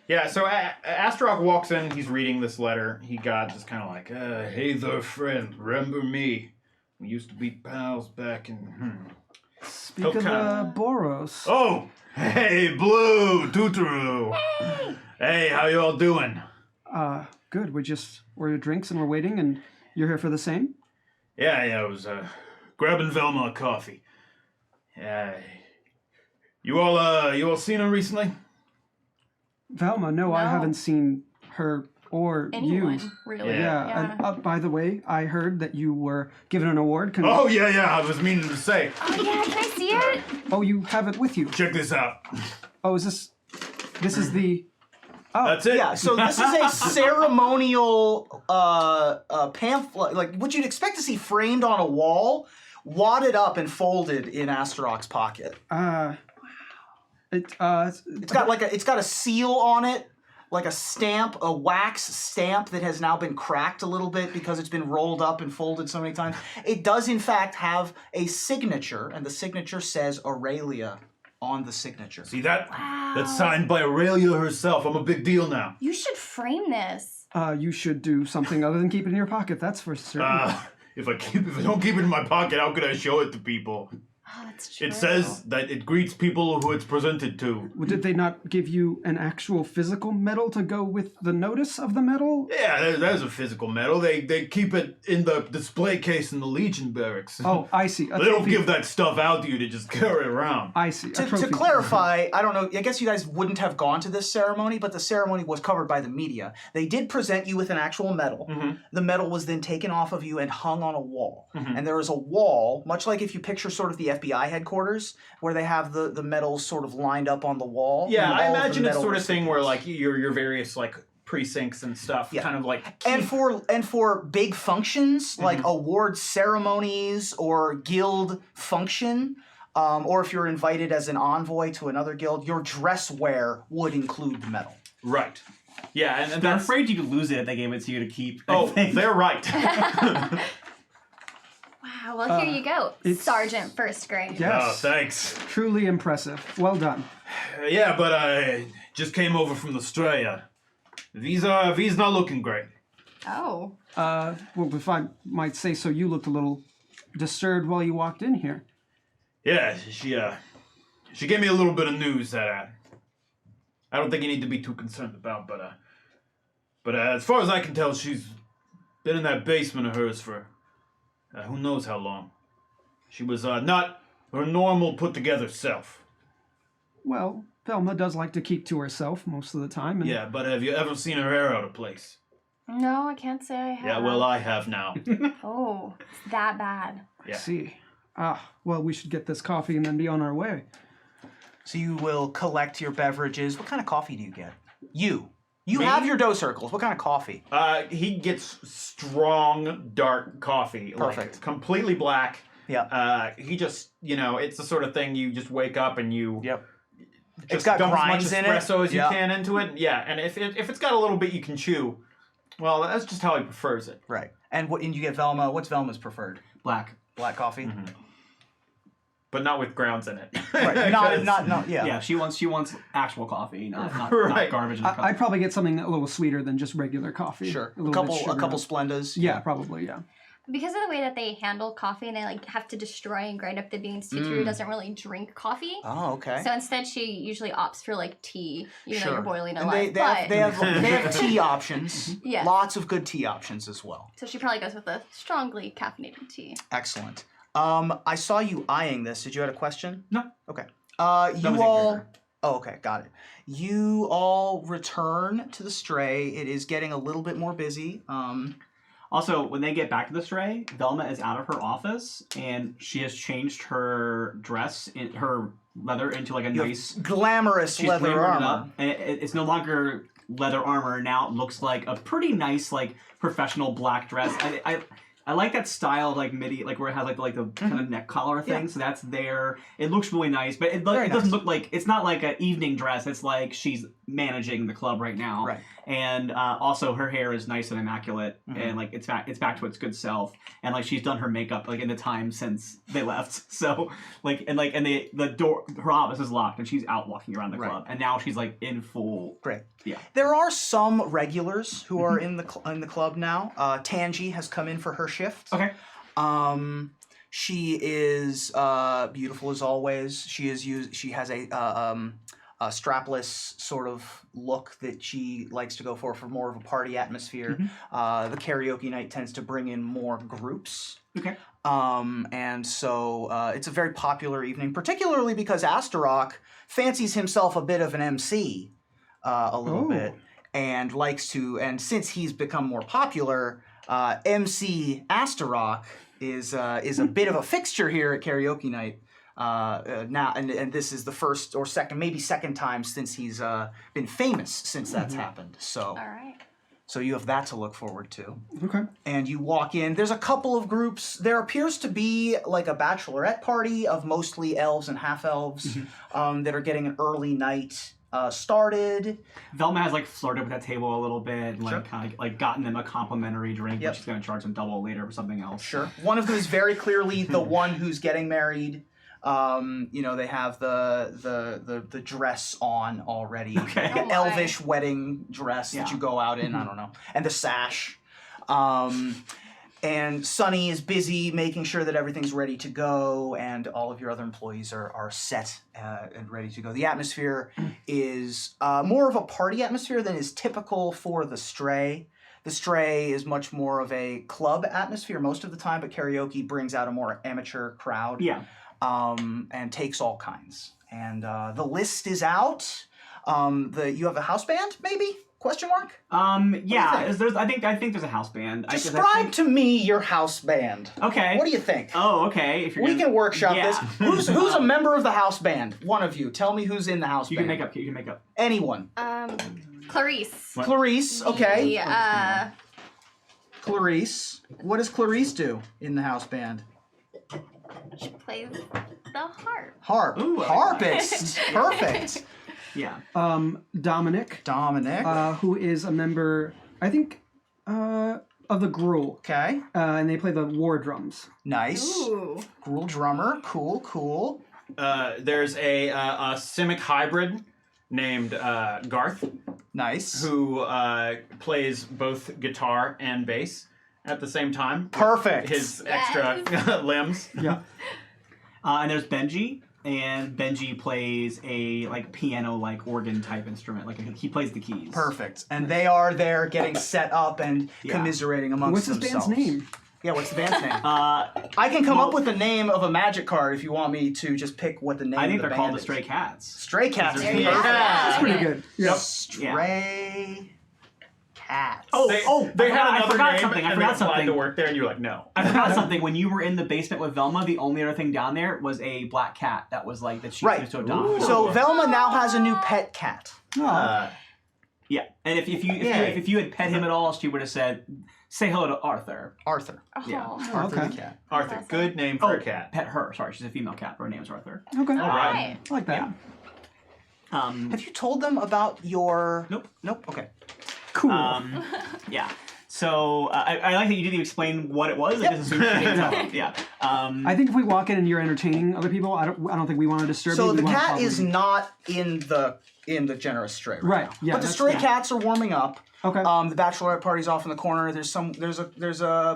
[SPEAKER 3] Yeah, so Astarock walks in, he's reading this letter. He got just kind of like,
[SPEAKER 6] Hey there, friend. Remember me? We used to be pals back in...
[SPEAKER 2] Speak of Boros.
[SPEAKER 6] Oh! Hey, Blue! Tutu! Hey, how you all doing?
[SPEAKER 2] Good. We just ordered drinks and we're waiting, and you're here for the same?
[SPEAKER 6] Yeah, I was grabbing Velma a coffee. Yeah. You all seen her recently?
[SPEAKER 2] Velma, no, I
[SPEAKER 4] No.
[SPEAKER 2] haven't seen her or
[SPEAKER 4] Anyone,
[SPEAKER 2] you.
[SPEAKER 4] really?
[SPEAKER 2] Yeah. And by the way, I heard that you were given an award.
[SPEAKER 6] Oh, yeah, I was meaning to say.
[SPEAKER 4] Oh yeah, can I see it?
[SPEAKER 2] Oh, you have it with you.
[SPEAKER 6] Check this out.
[SPEAKER 2] Oh, is this? This is the. Oh,
[SPEAKER 6] That's it.
[SPEAKER 1] Yeah, so this is a ceremonial pamphlet, like what you'd expect to see framed on a wall, wadded up and folded in Astarock's pocket.
[SPEAKER 2] It's
[SPEAKER 1] It's got a seal on it. like a stamp, a wax stamp that has now been cracked a little bit because it's been rolled up and folded so many times. It does in fact have a signature, and the signature says Aurelia on the signature.
[SPEAKER 6] See that? That's signed by Aurelia herself. I'm a big deal now.
[SPEAKER 4] You should frame this.
[SPEAKER 2] You should do something other than keep it in your pocket. That's for certain.
[SPEAKER 6] If I don't keep it in my pocket, how could I show it to people?
[SPEAKER 4] Oh, that's true.
[SPEAKER 6] It says that it greets people who it's presented to.
[SPEAKER 2] Well, did they not give you an actual physical medal to go with the notice of the medal?
[SPEAKER 6] Yeah, there's a physical medal. They keep it in the display case in the Legion barracks.
[SPEAKER 2] Oh, I see.
[SPEAKER 6] They don't give that stuff out to you to just carry around.
[SPEAKER 2] I see.
[SPEAKER 1] To clarify, I don't know, I guess you guys wouldn't have gone to this ceremony, but the ceremony was covered by the media. They did present you with an actual medal. The medal was then taken off of you and hung on a wall. And there is a wall, much like if you picture sort of the FBI headquarters, where they have the medals sort of lined up on the wall.
[SPEAKER 3] Yeah,
[SPEAKER 1] and
[SPEAKER 3] I
[SPEAKER 1] all of the
[SPEAKER 3] imagine it's
[SPEAKER 1] medal
[SPEAKER 3] sort of thing where
[SPEAKER 1] recipients.
[SPEAKER 3] like your various like precincts and stuff kind of like
[SPEAKER 1] And for big functions like award ceremonies or guild function, or if you're invited as an envoy to another guild, your dress wear would include the medal.
[SPEAKER 3] right. Yeah, and
[SPEAKER 5] They're
[SPEAKER 3] that's
[SPEAKER 5] afraid you'd lose it if they gave it to you to keep. I
[SPEAKER 3] oh,
[SPEAKER 5] think.
[SPEAKER 3] they're right.
[SPEAKER 4] Wow, well, here you go, Sergeant First Grade.
[SPEAKER 2] Yes.
[SPEAKER 6] Oh, thanks.
[SPEAKER 2] Truly impressive. Well done.
[SPEAKER 6] Yeah, but I just came over from the Straya. These not looking great.
[SPEAKER 4] Oh.
[SPEAKER 2] Well, if I might say so, you looked a little disturbed while you walked in here.
[SPEAKER 6] Yeah, she gave me a little bit of news that I don't think you need to be too concerned about, but as far as I can tell, she's been in that basement of hers for who knows how long. She was not her normal put-together self.
[SPEAKER 2] Well, Velma does like to keep to herself most of the time. And
[SPEAKER 6] Yeah, but have you ever seen her hair out of place?
[SPEAKER 4] No, I can't say I have.
[SPEAKER 6] Yeah, well, I have now.
[SPEAKER 4] Oh, it's that bad.
[SPEAKER 2] I see. Well, we should get this coffee and then be on our way.
[SPEAKER 1] So you will collect your beverages. What kind of coffee do you get? You have your dough circles. What kind of coffee?
[SPEAKER 3] He gets strong dark coffee,
[SPEAKER 1] Perfect.
[SPEAKER 3] like completely black.
[SPEAKER 1] Yeah.
[SPEAKER 3] He just, it's the sort of thing you just wake up and you
[SPEAKER 1] Yep.
[SPEAKER 3] just
[SPEAKER 1] It's got
[SPEAKER 3] dump as much
[SPEAKER 1] grinds in it.
[SPEAKER 3] espresso as you
[SPEAKER 1] Yeah.
[SPEAKER 3] can into it. Yeah, and if it's got a little bit you can chew, well, that's just how he prefers it.
[SPEAKER 1] Right. And you get Velma. What's Velma's preferred?
[SPEAKER 5] Black.
[SPEAKER 1] Black coffee.
[SPEAKER 3] But not with grounds in it.
[SPEAKER 1] Right. Not. Yeah.
[SPEAKER 5] Yeah, she wants actual coffee, not
[SPEAKER 3] Right.
[SPEAKER 5] garbage in a cup.
[SPEAKER 2] I'd probably get something a little sweeter than just regular coffee.
[SPEAKER 1] Sure.
[SPEAKER 2] A
[SPEAKER 1] A
[SPEAKER 2] little bit
[SPEAKER 1] couple
[SPEAKER 2] sugar.
[SPEAKER 1] Splendas.
[SPEAKER 2] Yeah, probably. Yeah.
[SPEAKER 4] Because of the way that they handle coffee and they like have to destroy and grind up the beans, Tutu doesn't really drink coffee.
[SPEAKER 1] Oh, okay.
[SPEAKER 4] So instead, she usually opts for like tea, even though
[SPEAKER 1] Sure.
[SPEAKER 4] you're boiling a
[SPEAKER 1] And
[SPEAKER 4] lot.
[SPEAKER 1] they have tea options.
[SPEAKER 4] Yes.
[SPEAKER 1] Lots of good tea options as well.
[SPEAKER 4] So she probably goes with a strongly caffeinated tea.
[SPEAKER 1] Excellent. I saw you eyeing this. Did you have a question?
[SPEAKER 5] No.
[SPEAKER 1] Okay.
[SPEAKER 5] was
[SPEAKER 1] You
[SPEAKER 5] it,
[SPEAKER 1] all.
[SPEAKER 5] Gerber.
[SPEAKER 1] Oh, okay, got it. You all return to the Stray. It is getting a little bit more busy.
[SPEAKER 5] Also, when they get back to the Stray, Velma is out of her office, and she has changed her dress, her leather, into like a
[SPEAKER 1] You
[SPEAKER 5] nice...
[SPEAKER 1] have glamorous
[SPEAKER 5] She's
[SPEAKER 1] leather
[SPEAKER 5] glamored it
[SPEAKER 1] armor.
[SPEAKER 5] up, and it's no longer leather armor. Now it looks like a pretty nice, like, professional black dress. I like that style of like midi, like where it has like the kind of neck collar thing.
[SPEAKER 1] Yeah.
[SPEAKER 5] So that's there. It looks really nice, but it
[SPEAKER 1] Very
[SPEAKER 5] doesn't
[SPEAKER 1] nice.
[SPEAKER 5] look like, it's not like an evening dress. It's like she's managing the club right now.
[SPEAKER 1] Right.
[SPEAKER 5] And also her hair is nice and immaculate,
[SPEAKER 1] Mm-hmm.
[SPEAKER 5] and like it's back to its good self. And like she's done her makeup like in the time since they left. So and the door, her office is locked, and she's out walking around the
[SPEAKER 1] Right.
[SPEAKER 5] club. And now she's like in full.
[SPEAKER 1] Great.
[SPEAKER 5] Yeah.
[SPEAKER 1] There are some regulars who are in the club now. Tangi has come in for her shift.
[SPEAKER 5] Okay.
[SPEAKER 1] She is beautiful as always. She has a strapless sort of look that she likes to go for more of a party atmosphere. The karaoke night tends to bring in more groups.
[SPEAKER 5] Okay.
[SPEAKER 1] And so it's a very popular evening, particularly because Astra fancies himself a bit of an MC a little
[SPEAKER 2] Oh.
[SPEAKER 1] bit, and likes to, and since he's become more popular, MC Astra is a bit of a fixture here at karaoke night. Now, and this is the first or second time since he's been famous since that's happened. So,
[SPEAKER 4] All right.
[SPEAKER 1] so you have that to look forward to.
[SPEAKER 2] Okay.
[SPEAKER 1] And you walk in. There's a couple of groups. There appears to be like a bachelorette party of mostly elves and half elves that are getting an early night started.
[SPEAKER 5] Velma has like flirted with that table a little bit, and like
[SPEAKER 1] Sure.
[SPEAKER 5] kind of like gotten them a complimentary drink,
[SPEAKER 1] Yep.
[SPEAKER 5] but she's gonna charge them double later for something else.
[SPEAKER 1] Sure. One of them is very clearly the one who's getting married. They have the dress on already.
[SPEAKER 5] Okay.
[SPEAKER 1] The
[SPEAKER 4] Oh my.
[SPEAKER 1] elvish wedding dress that
[SPEAKER 5] Yeah.
[SPEAKER 1] you go out in. I don't know. And the sash. And Sunny is busy making sure that everything's ready to go, and all of your other employees are set and ready to go. The atmosphere is more of a party atmosphere than is typical for the Stray. The Stray is much more of a club atmosphere most of the time, but karaoke brings out a more amateur crowd.
[SPEAKER 5] Yeah.
[SPEAKER 1] And takes all kinds. And the list is out. You have a house band, maybe? Question mark?
[SPEAKER 5] Yeah.
[SPEAKER 1] think?
[SPEAKER 5] I think there's a house band.
[SPEAKER 1] Describe to me your house band.
[SPEAKER 5] Okay.
[SPEAKER 1] What do you think?
[SPEAKER 5] Oh, okay. If you're
[SPEAKER 1] We
[SPEAKER 5] gonna-
[SPEAKER 1] can workshop
[SPEAKER 5] yeah.
[SPEAKER 1] this. Who's a member of the house band? One of you. Tell me who's in the house
[SPEAKER 5] You
[SPEAKER 1] band.
[SPEAKER 5] can make up.
[SPEAKER 1] Anyone.
[SPEAKER 4] Clarice.
[SPEAKER 1] Clarice. Okay.
[SPEAKER 4] The,
[SPEAKER 1] Clarice. What does Clarice do in the house band?
[SPEAKER 4] she plays the harp.
[SPEAKER 1] Harp.
[SPEAKER 5] Ooh, I like
[SPEAKER 1] Harpist. Perfect.
[SPEAKER 5] Yeah.
[SPEAKER 2] Dominic,
[SPEAKER 1] Dominic.
[SPEAKER 2] who is a member, I think, of the Gruul,
[SPEAKER 1] Okay.
[SPEAKER 2] and they play the war drums.
[SPEAKER 1] Nice.
[SPEAKER 4] Ooh.
[SPEAKER 1] Gruul drummer. Cool.
[SPEAKER 3] There's a Simic hybrid named Garth
[SPEAKER 1] Nice.
[SPEAKER 3] who plays both guitar and bass at the same time.
[SPEAKER 1] Perfect.
[SPEAKER 3] His
[SPEAKER 4] Yes.
[SPEAKER 3] extra limbs.
[SPEAKER 2] Yeah.
[SPEAKER 5] And there's Benji, and Benji plays a like piano like organ type instrument. Like he plays the keys.
[SPEAKER 1] Perfect. And they are there getting set up and
[SPEAKER 5] Yeah.
[SPEAKER 1] commiserating amongst
[SPEAKER 2] What's his
[SPEAKER 1] themselves.
[SPEAKER 2] band's name?
[SPEAKER 1] Yeah, what's the band's name?
[SPEAKER 5] Uh,
[SPEAKER 1] I can come up with the name of a magic card if you want me to just pick what the name
[SPEAKER 5] I think
[SPEAKER 1] of the
[SPEAKER 5] they're
[SPEAKER 1] band
[SPEAKER 5] called the
[SPEAKER 1] is.
[SPEAKER 5] Stray Cats.
[SPEAKER 1] Stray Cats.
[SPEAKER 4] There you go.
[SPEAKER 1] Perfect.
[SPEAKER 2] That's pretty
[SPEAKER 4] Okay.
[SPEAKER 2] good. Yep.
[SPEAKER 1] Stray Cats.
[SPEAKER 3] They had
[SPEAKER 5] I
[SPEAKER 3] another
[SPEAKER 5] forgot
[SPEAKER 3] name
[SPEAKER 5] something. I
[SPEAKER 3] and
[SPEAKER 5] forgot
[SPEAKER 3] they applied
[SPEAKER 5] something.
[SPEAKER 3] to work there, and you're like, no.
[SPEAKER 5] I forgot something. When you were in the basement with Velma, the only other thing down there was a black cat that was like that she
[SPEAKER 1] Right.
[SPEAKER 5] used to adopt.
[SPEAKER 1] So Velma now has a new pet cat.
[SPEAKER 2] Oh,
[SPEAKER 5] Yeah, and if you had pet him at all, she would have said, "Say hello to Arthur."
[SPEAKER 1] Arthur.
[SPEAKER 5] Yeah.
[SPEAKER 4] Oh.
[SPEAKER 1] Arthur
[SPEAKER 2] okay.
[SPEAKER 1] the cat.
[SPEAKER 3] Arthur,
[SPEAKER 4] Awesome.
[SPEAKER 3] good name for a cat.
[SPEAKER 5] Pet her. Sorry, she's a female cat. Her name's Arthur.
[SPEAKER 2] okay.
[SPEAKER 3] All
[SPEAKER 4] All
[SPEAKER 3] right.
[SPEAKER 4] right.
[SPEAKER 2] I like that.
[SPEAKER 1] Have you told them about your...
[SPEAKER 5] Nope.
[SPEAKER 1] Nope? Okay.
[SPEAKER 2] Cool.
[SPEAKER 5] Yeah. So I like that you didn't explain what it was. I just assumed you didn't tell them. Yeah.
[SPEAKER 2] I think if we walk in and you're entertaining other people, I don't think we want to disturb you.
[SPEAKER 1] So
[SPEAKER 2] We
[SPEAKER 1] the
[SPEAKER 2] wanna
[SPEAKER 1] cat
[SPEAKER 2] follow
[SPEAKER 1] is
[SPEAKER 2] you.
[SPEAKER 1] not in the generous stray
[SPEAKER 2] Right,
[SPEAKER 1] now.
[SPEAKER 2] yeah,
[SPEAKER 1] But the
[SPEAKER 2] that's-
[SPEAKER 1] stray
[SPEAKER 2] yeah.
[SPEAKER 1] cats are warming up.
[SPEAKER 2] Okay.
[SPEAKER 1] The bachelorette party's off in the corner. There's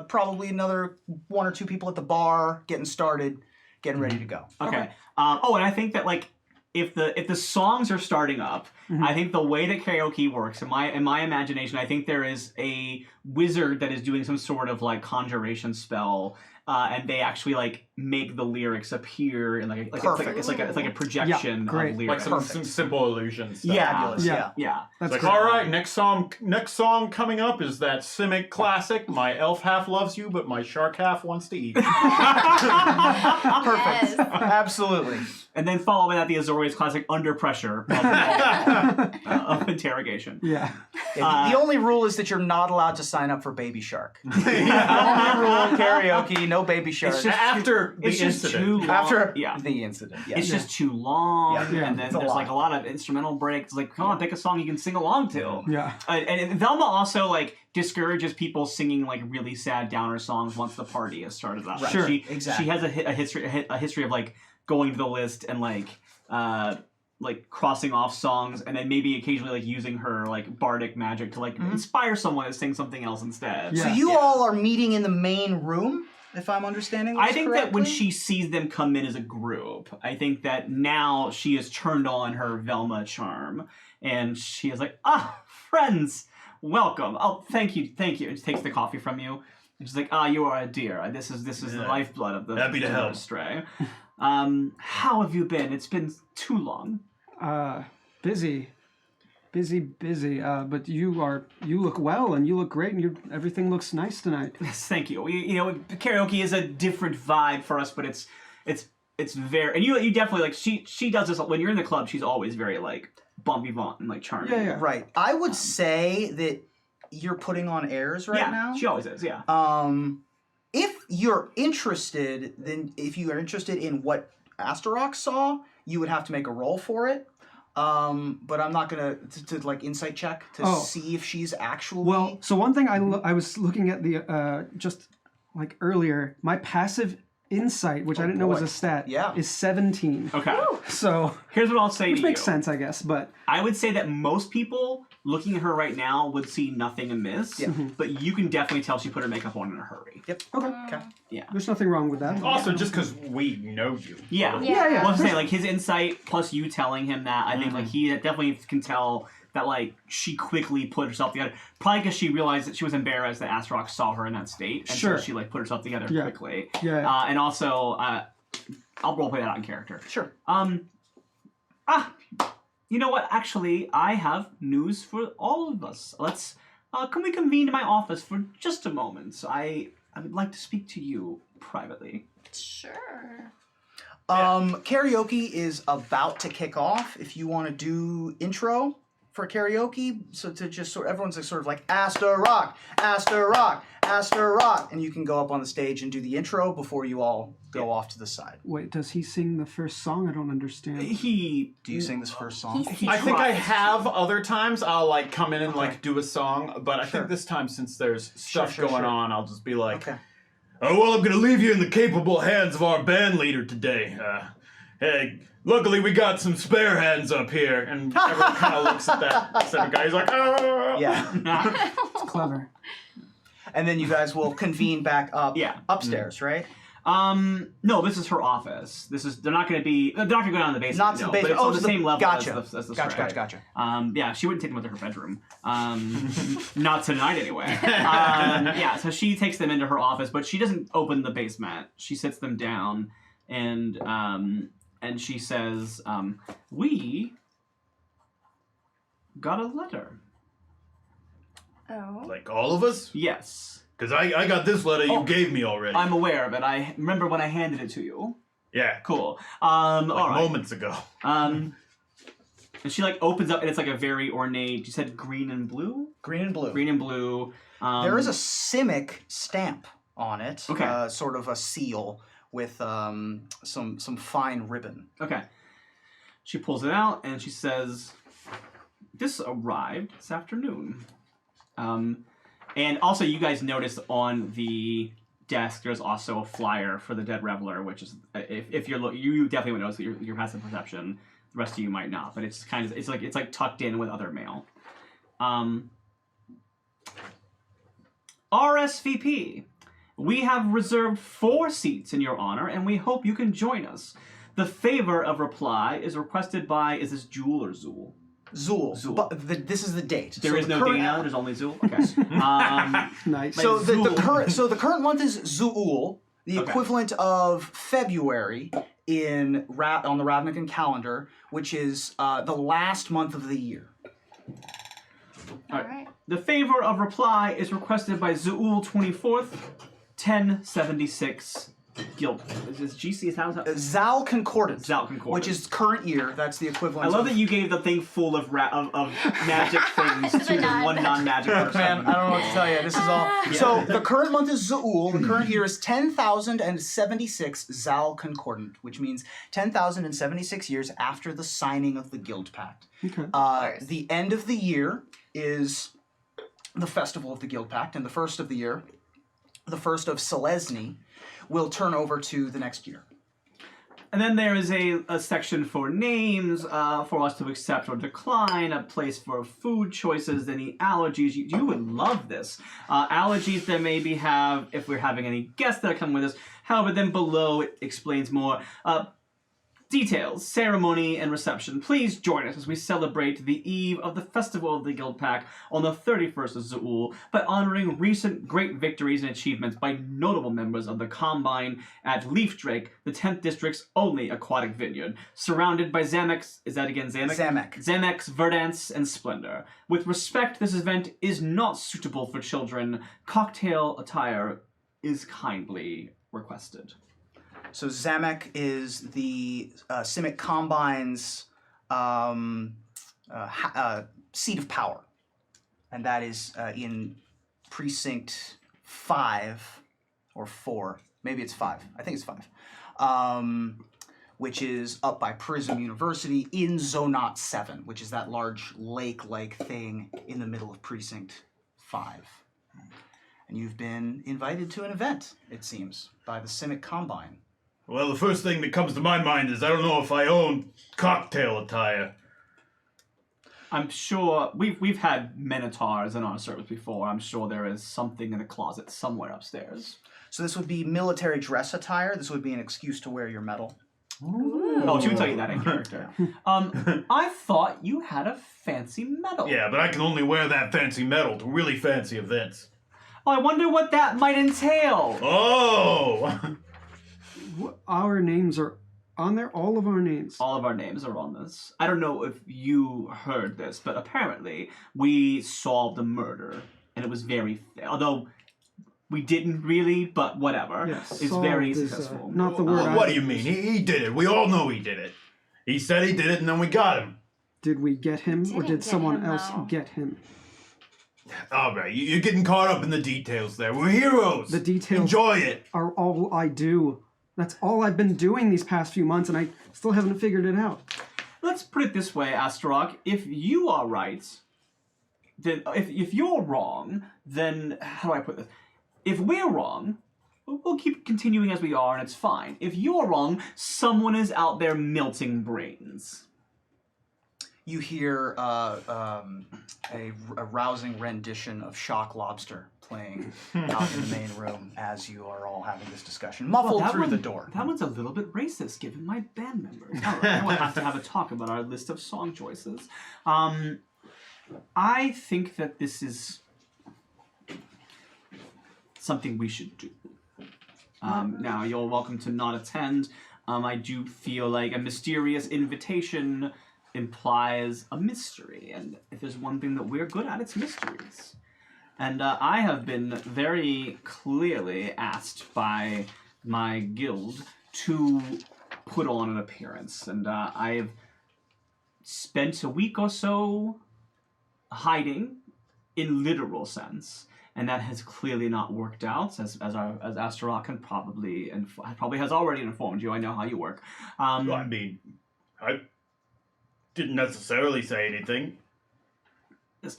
[SPEAKER 1] probably another one or two people at the bar getting started, getting ready to go.
[SPEAKER 5] Okay. And I think that like if the songs are starting up, I think the way that karaoke works in my imagination, I think there is a wizard that is doing some sort of like conjuration spell. And they actually like make the lyrics appear in like
[SPEAKER 1] Perfect.
[SPEAKER 5] it's like a projection
[SPEAKER 2] great.
[SPEAKER 5] of
[SPEAKER 3] Like
[SPEAKER 5] lyrics.
[SPEAKER 3] some simple illusions. Stuff.
[SPEAKER 5] Yeah.
[SPEAKER 1] Fabulous.
[SPEAKER 2] Yeah.
[SPEAKER 5] Yeah.
[SPEAKER 2] That's
[SPEAKER 3] Like,
[SPEAKER 2] great.
[SPEAKER 3] all right, next song coming up is that Simic classic. My elf half loves you, but my shark half wants to eat.
[SPEAKER 1] Perfect.
[SPEAKER 4] Yes.
[SPEAKER 1] Absolutely.
[SPEAKER 5] And then follow by that the Azorius classic Under Pressure of interrogation.
[SPEAKER 2] Yeah.
[SPEAKER 1] Yeah, the only rule is that you're not allowed to sign up for Baby Shark. Only rule, karaoke, no Baby Shark.
[SPEAKER 5] It's just
[SPEAKER 3] After the
[SPEAKER 5] It's just
[SPEAKER 3] incident.
[SPEAKER 5] too long.
[SPEAKER 1] After
[SPEAKER 5] yeah.
[SPEAKER 1] the incident. Yes.
[SPEAKER 5] It's just too long,
[SPEAKER 1] Yeah.
[SPEAKER 2] Yeah.
[SPEAKER 5] and then
[SPEAKER 1] It's a
[SPEAKER 5] there's
[SPEAKER 1] lot.
[SPEAKER 5] like a lot of instrumental breaks. It's like, come on, pick a song you can sing along to.
[SPEAKER 2] Yeah.
[SPEAKER 5] And Velma also like discourages people singing like really sad downer songs once the party has started up.
[SPEAKER 1] Right.
[SPEAKER 2] Sure.
[SPEAKER 1] Exactly.
[SPEAKER 5] She has a history of like going to the list and like crossing off songs, and then maybe occasionally like using her like bardic magic to like inspire someone to sing something else instead.
[SPEAKER 2] Yeah.
[SPEAKER 1] So you all are meeting in the main room, if I'm understanding this
[SPEAKER 5] I think that when
[SPEAKER 1] correctly?
[SPEAKER 5] she sees them come in as a group, I think that now she has turned on her Velma charm, and she is like, friends, welcome. Oh, thank you. And she takes the coffee from you, and she's like, you are a dear. This is the
[SPEAKER 6] Yeah.
[SPEAKER 5] lifeblood of the
[SPEAKER 6] Happy to help.
[SPEAKER 5] Stray. How have you been? It's been too long.
[SPEAKER 2] Busy. But you look well and you look great and everything looks nice tonight.
[SPEAKER 5] Yes, thank you. Karaoke is a different vibe for us, but it's very, and you definitely like she does this when you're in the club. She's always very like bon vivant and like charming.
[SPEAKER 2] Yeah.
[SPEAKER 1] Right. I would say that you're putting on airs right
[SPEAKER 5] Yeah,
[SPEAKER 1] now.
[SPEAKER 5] she always is. Yeah.
[SPEAKER 1] If you're interested, then if you are interested in what Astra saw, you would have to make a roll for it. but I'm not gonna to like insight check to
[SPEAKER 2] Oh.
[SPEAKER 1] see if she's actually.
[SPEAKER 2] Well, so one thing I was looking at the just like earlier, my passive insight, which I didn't know was
[SPEAKER 1] boy.
[SPEAKER 2] a stat,
[SPEAKER 1] Yeah.
[SPEAKER 2] is 17.
[SPEAKER 5] Okay.
[SPEAKER 2] So
[SPEAKER 5] Here's what I'll say
[SPEAKER 2] which
[SPEAKER 5] to
[SPEAKER 2] makes
[SPEAKER 5] you.
[SPEAKER 2] sense, I guess. But
[SPEAKER 5] I would say that most people looking at her right now would see nothing amiss, but you can definitely tell she put her makeup on in a hurry.
[SPEAKER 1] Yep.
[SPEAKER 2] okay,
[SPEAKER 5] Yeah.
[SPEAKER 2] there's nothing wrong with that.
[SPEAKER 3] Also, just because we know you.
[SPEAKER 5] Yeah.
[SPEAKER 2] Yeah.
[SPEAKER 5] Well, I'm saying, like, his insight plus you telling him that, I think, like, he definitely can tell that, like, she quickly put herself together. Probably because she realized that she was embarrassed that Astra saw her in that state. And
[SPEAKER 2] Sure.
[SPEAKER 5] so she, like, put herself together
[SPEAKER 2] Yeah.
[SPEAKER 5] quickly.
[SPEAKER 2] Yeah.
[SPEAKER 5] And also, I'll roleplay that out in character.
[SPEAKER 1] Sure.
[SPEAKER 5] You know what? Actually, I have news for all of us. Let's, can we convene in my office for just a moment? I would like to speak to you privately.
[SPEAKER 4] Sure.
[SPEAKER 1] Karaoke is about to kick off. If you want to do intro for karaoke, so to just everyone's like, sort of like Astra Rock, Astra Rock, Astra Rock, and you can go up on the stage and do the intro before you all go off to the side.
[SPEAKER 2] Wait, does he sing the first song? I don't understand.
[SPEAKER 1] Do you sing this first song?
[SPEAKER 3] I think I
[SPEAKER 5] tries.
[SPEAKER 3] have other times I'll like come in and like do a song, but I
[SPEAKER 1] Sure.
[SPEAKER 3] think this time since there's stuff
[SPEAKER 1] sure,
[SPEAKER 3] going
[SPEAKER 1] sure.
[SPEAKER 3] on, I'll just be like,
[SPEAKER 1] Okay.
[SPEAKER 6] Oh, well, I'm gonna leave you in the capable hands of our band leader today. Hey, luckily we got some spare hands up here.
[SPEAKER 3] and everyone kind of looks at that sort of guy. He's like, oh.
[SPEAKER 1] Yeah.
[SPEAKER 2] It's clever.
[SPEAKER 1] And then you guys will convene back up upstairs, right?
[SPEAKER 5] No, this is her office. They're not going to go down to the basement.
[SPEAKER 1] Not to the
[SPEAKER 5] no,
[SPEAKER 1] basement.
[SPEAKER 5] But it's
[SPEAKER 1] Oh,
[SPEAKER 5] on the
[SPEAKER 1] to the-
[SPEAKER 5] same level
[SPEAKER 1] gotcha.
[SPEAKER 5] as the
[SPEAKER 1] Gotcha.
[SPEAKER 5] Yeah, she wouldn't take them into her bedroom. Not tonight, anyway. Yeah, so she takes them into her office, but she doesn't open the basement. She sits them down, and she says, "We got a letter."
[SPEAKER 4] Oh.
[SPEAKER 6] Like all of us?
[SPEAKER 5] Yes,
[SPEAKER 6] Because I got this letter you gave me already.
[SPEAKER 5] I'm aware of it. I remember when I handed it to you.
[SPEAKER 6] Yeah,
[SPEAKER 5] Cool.
[SPEAKER 6] like
[SPEAKER 5] All right.
[SPEAKER 6] moments ago.
[SPEAKER 5] And she like opens up, and it's like a very ornate. You said green and blue.
[SPEAKER 1] Green and blue.
[SPEAKER 5] Green and blue.
[SPEAKER 1] There is a Simic stamp on it.
[SPEAKER 5] Okay.
[SPEAKER 1] Sort of a seal with some fine ribbon.
[SPEAKER 5] Okay. She pulls it out and she says, "This arrived this afternoon." And also, you guys notice on the desk there's also a flyer for the Dead Reveler, which is if you're you definitely would notice that your passive perception. The rest of you might not, but it's kind of it's like tucked in with other mail. RSVP. We have reserved 4 seats in your honor, and we hope you can join us. The favor of reply is requested by, is this Jewel or Zool?
[SPEAKER 1] Zool.
[SPEAKER 5] Zool.
[SPEAKER 1] But this is the date.
[SPEAKER 5] There is
[SPEAKER 1] the
[SPEAKER 5] no
[SPEAKER 1] current-
[SPEAKER 5] Dana, there's only Zool? Okay.
[SPEAKER 2] Nice.
[SPEAKER 1] So the
[SPEAKER 5] Zool.
[SPEAKER 1] current month is Zool, the
[SPEAKER 5] Okay.
[SPEAKER 1] equivalent of February on the Ravnican calendar, which is the last month of the year.
[SPEAKER 4] All right.
[SPEAKER 5] The favor of reply is requested by Zool 24th, 1076 Guild. Is this GC? Is how
[SPEAKER 1] Zal Concordance.
[SPEAKER 5] Zal Concordance.
[SPEAKER 1] Which is current year. That's the
[SPEAKER 5] I
[SPEAKER 1] equivalent.
[SPEAKER 5] love
[SPEAKER 1] of,
[SPEAKER 5] that you gave the thing full of magic things to
[SPEAKER 4] The
[SPEAKER 5] the one
[SPEAKER 4] non-magic.
[SPEAKER 5] non-magic person.
[SPEAKER 1] Man, I don't know what to tell you. This is all. So the current month is Zool. The current year is 10,076 Zal Concordant, which means 10,076 years after the signing of the Guild Pact.
[SPEAKER 2] Okay.
[SPEAKER 1] The end of the year is the festival of the Guild Pact, and the first of the year, the first of Selesny, will turn over to the next year.
[SPEAKER 5] And then there is a section for names, for us to accept or decline, a place for food choices, any allergies. You would love this. Allergies that maybe have, if we're having any guests that come with us. However, then below it explains more. Details, ceremony, and reception. Please join us as we celebrate the eve of the Festival of the Guild Pact on the 31st of Zool by honoring recent great victories and achievements by notable members of the Combine at Leafdrake, the 10th District's only aquatic vineyard, surrounded by Zamex, is that again Zamex?
[SPEAKER 1] Zamek.
[SPEAKER 5] Zamex, Verdance, and Splendor. With respect, this event is not suitable for children. Cocktail attire is kindly requested.
[SPEAKER 1] So Zamek is the Simic Combine's seat of power. And that is in Precinct 5 or 4. Maybe it's 5. I think it's 5. which is up by Prism University in Zonot 7, which is that large lake-like thing in the middle of Precinct 5. And you've been invited to an event, it seems, by the Cynic Combine.
[SPEAKER 6] Well, the first thing that comes to my mind is I don't know if I own cocktail attire.
[SPEAKER 5] I'm sure we've had Minotaurs in our service before. I'm sure there is something in a closet somewhere upstairs.
[SPEAKER 1] So this would be military dress attire. This would be an excuse to wear your medal.
[SPEAKER 5] Oh, she would tell you that in character. I thought you had a fancy medal.
[SPEAKER 6] Yeah, but I can only wear that fancy medal to really fancy events.
[SPEAKER 5] Oh, I wonder what that might entail.
[SPEAKER 6] Oh!
[SPEAKER 2] Our names are on there? All of our names?
[SPEAKER 5] All of our names are on this. I don't know if you heard this, but apparently we solved a murder, and it was very... Although we didn't really, but whatever.
[SPEAKER 2] Yes,
[SPEAKER 5] it's very successful.
[SPEAKER 2] Not the word
[SPEAKER 6] What do you mean? He did it. We all know he did it. He said he did it, and then we got him.
[SPEAKER 2] Did we get him, or
[SPEAKER 4] Didn't
[SPEAKER 2] did
[SPEAKER 4] get
[SPEAKER 2] someone
[SPEAKER 4] him,
[SPEAKER 2] else
[SPEAKER 4] though.
[SPEAKER 2] get him?
[SPEAKER 6] All right, you're getting caught up in the details there. We're heroes.
[SPEAKER 2] The details
[SPEAKER 6] Enjoy it.
[SPEAKER 2] are all I do. That's all I've been doing these past few months, and I still haven't figured it out.
[SPEAKER 5] Let's put it this way, Astra. If you are right, then if you're wrong, then how do I put this? If we're wrong, we'll keep continuing as we are, and it's fine. If you're wrong, someone is out there melting brains.
[SPEAKER 1] You hear a rousing rendition of Shock Lobster playing out in the main room as you are all having this discussion, muffled through the door.
[SPEAKER 5] That one's a little bit racist, given my band members. All right, we'll have to have a talk about our list of song choices. I think that this is something we should do. Now, you're welcome to not attend. I do feel like a mysterious invitation implies a mystery, and if there's one thing that we're good at, it's mysteries. And I have been very clearly asked by my guild to put on an appearance, and I've spent a week or so hiding in literal sense, and that has clearly not worked out, as Astra can probably has already informed you. I know how you work.
[SPEAKER 6] Well, I mean, I didn't necessarily say anything.
[SPEAKER 5] Yes.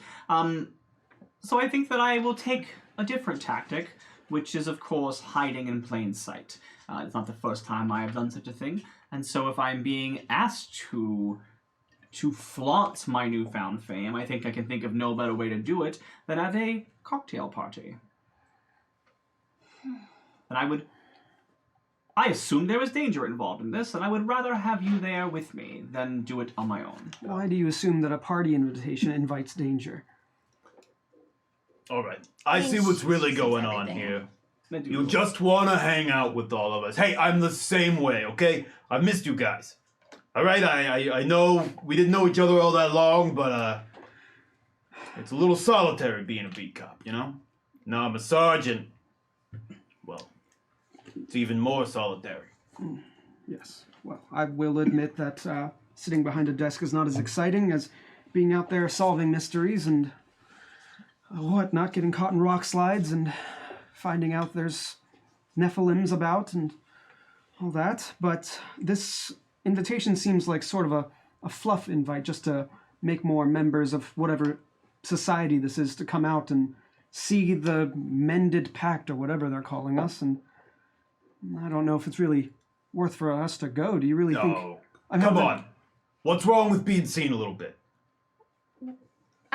[SPEAKER 5] So I think that I will take a different tactic, which is, of course, hiding in plain sight. It's not the first time I have done such a thing, and so if I'm being asked to flaunt my newfound fame, I think I can think of no better way to do it than at a cocktail party. And I assume there is danger involved in this, and I would rather have you there with me than do it on my own.
[SPEAKER 2] Why do you assume that a party invitation invites danger?
[SPEAKER 6] All right, I see what's really going on here. You just want to hang out with all of us. Hey, I'm the same way, okay? I've missed you guys. All right, I know we didn't know each other all that long, but it's a little solitary being a beat cop, you know? Now I'm a sergeant. Well, it's even more solitary.
[SPEAKER 2] Yes. Well, I will admit that sitting behind a desk is not as exciting as being out there solving mysteries and not getting caught in rock slides and finding out there's Nephilims about and all that. But this invitation seems like sort of a fluff invite just to make more members of whatever society this is to come out and see the mended pact or whatever they're calling us. And I don't know if it's really worth for us to go. Do you really think...
[SPEAKER 6] No. Come on. What's wrong with being seen a little bit?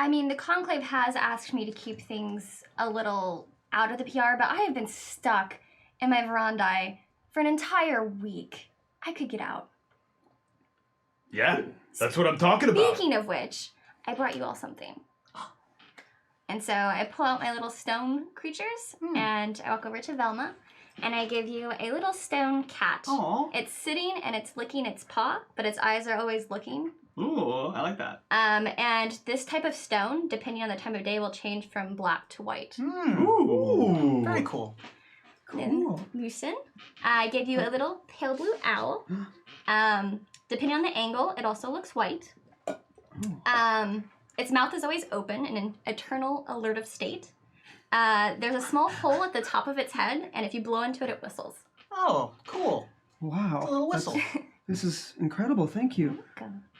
[SPEAKER 4] I mean, the Conclave has asked me to keep things a little out of the PR, but I have been stuck in my veranda for an entire week. I could get out.
[SPEAKER 6] Yeah, that's what I'm talking about.
[SPEAKER 4] Speaking of which, I brought you all something. And so I pull out my little stone creatures, and I walk over to Velma, and I give you a little stone cat.
[SPEAKER 5] Aww.
[SPEAKER 4] It's sitting and it's licking its paw, but its eyes are always looking.
[SPEAKER 5] Ooh, I like that.
[SPEAKER 4] And this type of stone, depending on the time of day, will change from black to white.
[SPEAKER 1] Ooh. Very cool.
[SPEAKER 4] Then, Lucien, I give you a little pale blue owl. Depending on the angle, it also looks white. Its mouth is always open in an eternal alertive state. There's a small hole at the top of its head, and if you blow into it, it whistles.
[SPEAKER 1] Oh, cool.
[SPEAKER 2] Wow.
[SPEAKER 1] A little whistle.
[SPEAKER 2] This is incredible. Thank you.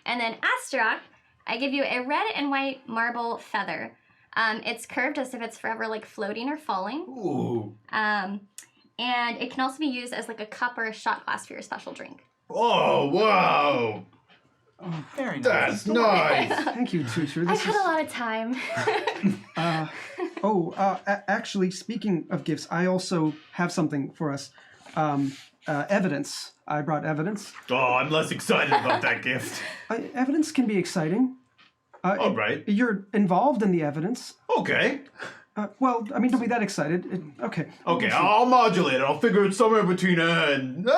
[SPEAKER 4] And then Astra, I give you a red and white marble feather. It's curved as if it's forever like floating or falling.
[SPEAKER 6] Ooh.
[SPEAKER 4] And it can also be used as like a cup or a shot glass for your special drink.
[SPEAKER 6] Oh, wow.
[SPEAKER 1] Very nice.
[SPEAKER 6] That's nice.
[SPEAKER 2] Thank you, Tutu.
[SPEAKER 4] I've had a lot of time.
[SPEAKER 2] Actually, speaking of gifts, I also have something for us. Evidence. I brought evidence.
[SPEAKER 6] Oh, I'm less excited about that gift.
[SPEAKER 2] Evidence can be exciting.
[SPEAKER 6] All right.
[SPEAKER 2] You're involved in the evidence.
[SPEAKER 6] Okay.
[SPEAKER 2] Well, I mean, don't be that excited. Okay.
[SPEAKER 6] Okay, I'll modulate it. I'll figure it somewhere between and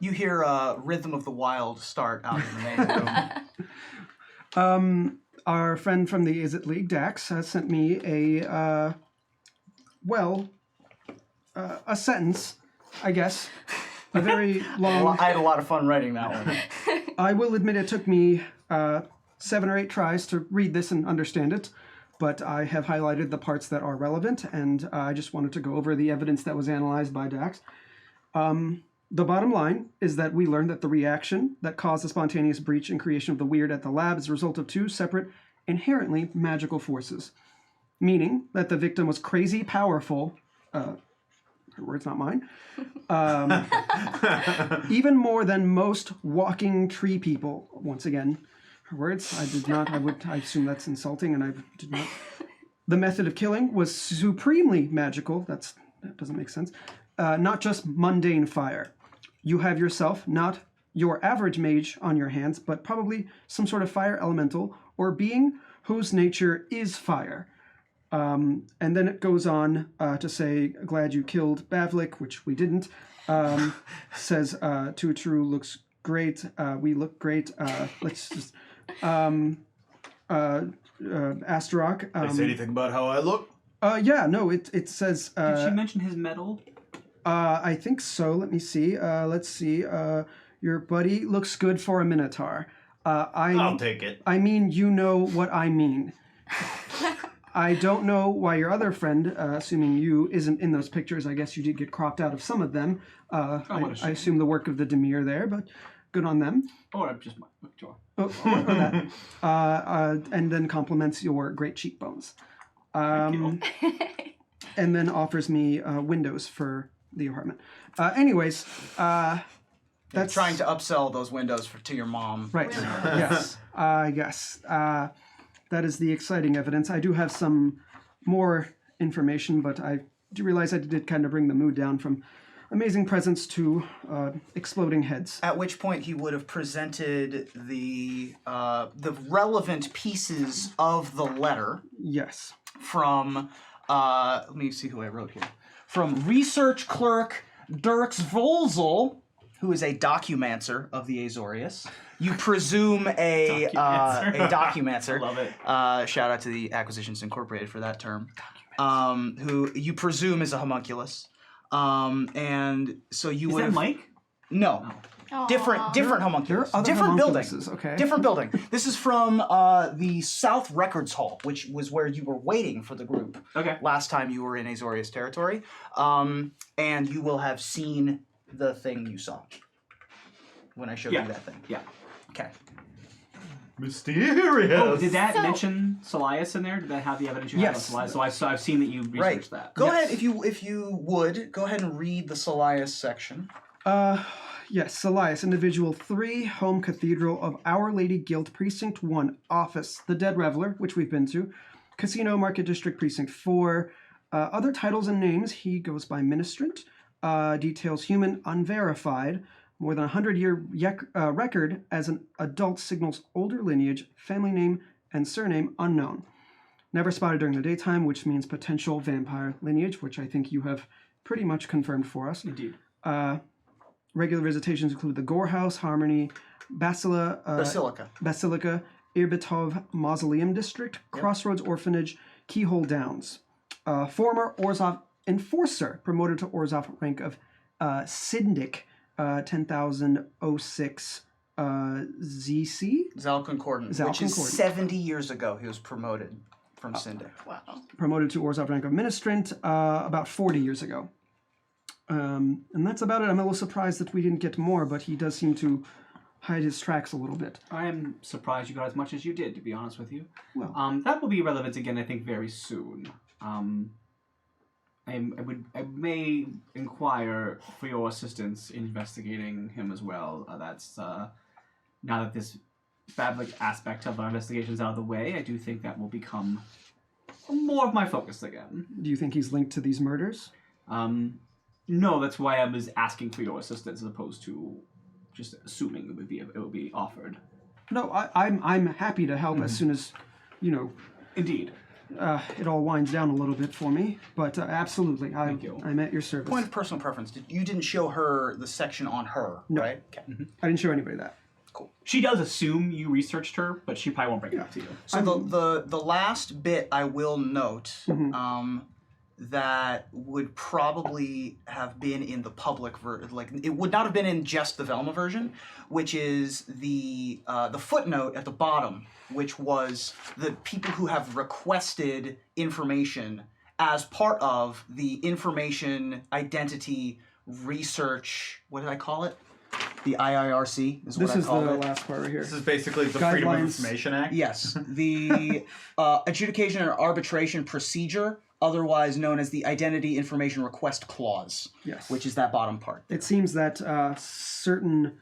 [SPEAKER 1] You hear Rhythm of the Wild start out in the main room.
[SPEAKER 2] Our friend from the Is It League, Dax, sent me a sentence, I guess. A very long...
[SPEAKER 1] I had a lot of fun writing that one.
[SPEAKER 2] I will admit it took me 7 or 8 tries to read this and understand it, but I have highlighted the parts that are relevant, and I just wanted to go over the evidence that was analyzed by Dax. The bottom line is that we learned that the reaction that caused the spontaneous breach and creation of the weird at the lab is a result of 2 separate, inherently magical forces, meaning that the victim was crazy powerful, her words, not mine, even more than most walking tree people. Once again, her words, I assume that's insulting, and I did not. The method of killing was supremely magical. That doesn't make sense. Not just mundane fire. You have yourself, not your average mage on your hands, but probably some sort of fire elemental or being whose nature is fire. And then it goes on to say, glad you killed Bavlik, which we didn't. Says, Tutu looks great. We look great. Let's just... Astaroth.
[SPEAKER 6] say anything about how I look?
[SPEAKER 2] Yeah, no, it says...
[SPEAKER 5] Did she mention his medal?
[SPEAKER 2] I think so. Let me see. Let's see. Your buddy looks good for a Minotaur.
[SPEAKER 6] I'll take it.
[SPEAKER 2] I mean, you know what I mean. I don't know why your other friend, assuming you, isn't in those pictures. I guess you did get cropped out of some of them. I assume the work of the Demir there, but good on them.
[SPEAKER 5] Or just my jaw.
[SPEAKER 2] Or that. And then compliments your great cheekbones. And then offers me windows for the apartment. Anyways, that's
[SPEAKER 1] Trying to upsell those windows to your mom.
[SPEAKER 2] right. Yes, I guess that is the exciting evidence. I do have some more information, but I do realize I did kind of bring the mood down from amazing presents to exploding heads.
[SPEAKER 1] At which point he would have presented the relevant pieces of the letter
[SPEAKER 2] Yes.
[SPEAKER 1] from let me see who I wrote here. From research clerk Dirks Volzel, who is a documancer of the Azorius. You presume a documancer.
[SPEAKER 5] Love it.
[SPEAKER 1] Shout out to the Acquisitions Incorporated for that term. Who you presume is a homunculus. And so you
[SPEAKER 5] Is
[SPEAKER 1] would
[SPEAKER 5] that
[SPEAKER 1] have...
[SPEAKER 5] Mike?
[SPEAKER 1] No. Different homunculus.
[SPEAKER 2] There are other
[SPEAKER 1] Different building.
[SPEAKER 2] homunculuses, okay.
[SPEAKER 1] Different building. This is from the South Records Hall, which was where you were waiting for the group.
[SPEAKER 5] Okay.
[SPEAKER 1] Last time you were in Azorius territory. And you will have seen the thing you saw when I showed you that thing.
[SPEAKER 5] Yeah.
[SPEAKER 1] Okay.
[SPEAKER 6] Mysterious.
[SPEAKER 5] Oh, did that mention Solias in there? Did that have the evidence you
[SPEAKER 2] Yes.
[SPEAKER 5] had on Solias? So I've seen that you researched that.
[SPEAKER 1] Go ahead, if you would, go ahead and read the Solias section.
[SPEAKER 2] Yes, Solias, Individual 3, Home Cathedral of Our Lady Guild, Precinct 1, Office, The Dead Reveler, which we've been to, Casino, Market District, Precinct 4. Other titles and names, he goes by Ministrant. Details human, unverified. More than 100-year record as an adult, signals older lineage, family name, and surname unknown. Never spotted during the daytime, which means potential vampire lineage, which I think you have pretty much confirmed for us.
[SPEAKER 5] Indeed.
[SPEAKER 2] Regular visitations include the Gore House, Harmony, Basilica, Irbitov Mausoleum District, Crossroads Orphanage, Keyhole Downs. Former Orzhov Enforcer, promoted to Orzhov rank of Syndic, 10,006 ZC.
[SPEAKER 1] Zal Concordant, which is 70 years ago he was promoted from Syndic.
[SPEAKER 4] Wow.
[SPEAKER 2] Promoted to Orzhov rank of Ministrant about 40 years ago. And that's about it. I'm a little surprised that we didn't get more, but he does seem to hide his tracks a little bit.
[SPEAKER 5] I am surprised you got as much as you did, to be honest with you.
[SPEAKER 2] Well,
[SPEAKER 5] That will be relevant again, I think, very soon. I may inquire for your assistance in investigating him as well. That's now that this public aspect of our investigation is out of the way, I do think that will become more of my focus again.
[SPEAKER 2] do you think he's linked to these murders?
[SPEAKER 5] No, that's why I was asking for your assistance as opposed to just assuming it would be offered.
[SPEAKER 2] No, I'm happy to help as soon as,
[SPEAKER 5] Indeed.
[SPEAKER 2] it all winds down a little bit for me. But absolutely,
[SPEAKER 5] Thank you.
[SPEAKER 2] I'm at your service.
[SPEAKER 1] Point of personal preference. You didn't show her the section on her, right? Okay.
[SPEAKER 2] I didn't show anybody that.
[SPEAKER 1] Cool.
[SPEAKER 5] She does assume you researched her, but she probably won't bring it up to you.
[SPEAKER 1] So the last bit I will note that would probably have been in the public it would not have been in just the Velma version, which is the footnote at the bottom, which was the people who have requested information as part of the information identity research. What did I call it? The IIRC is what
[SPEAKER 2] This
[SPEAKER 1] I
[SPEAKER 2] is the
[SPEAKER 1] called it.
[SPEAKER 2] last part right here.
[SPEAKER 3] This is basically the Freedom of
[SPEAKER 2] Guidelines.
[SPEAKER 3] Information Act.
[SPEAKER 1] Yes, the adjudication and arbitration procedure, otherwise known as the Identity Information Request Clause,
[SPEAKER 2] Yes.
[SPEAKER 1] which is that bottom part.
[SPEAKER 2] It seems that certain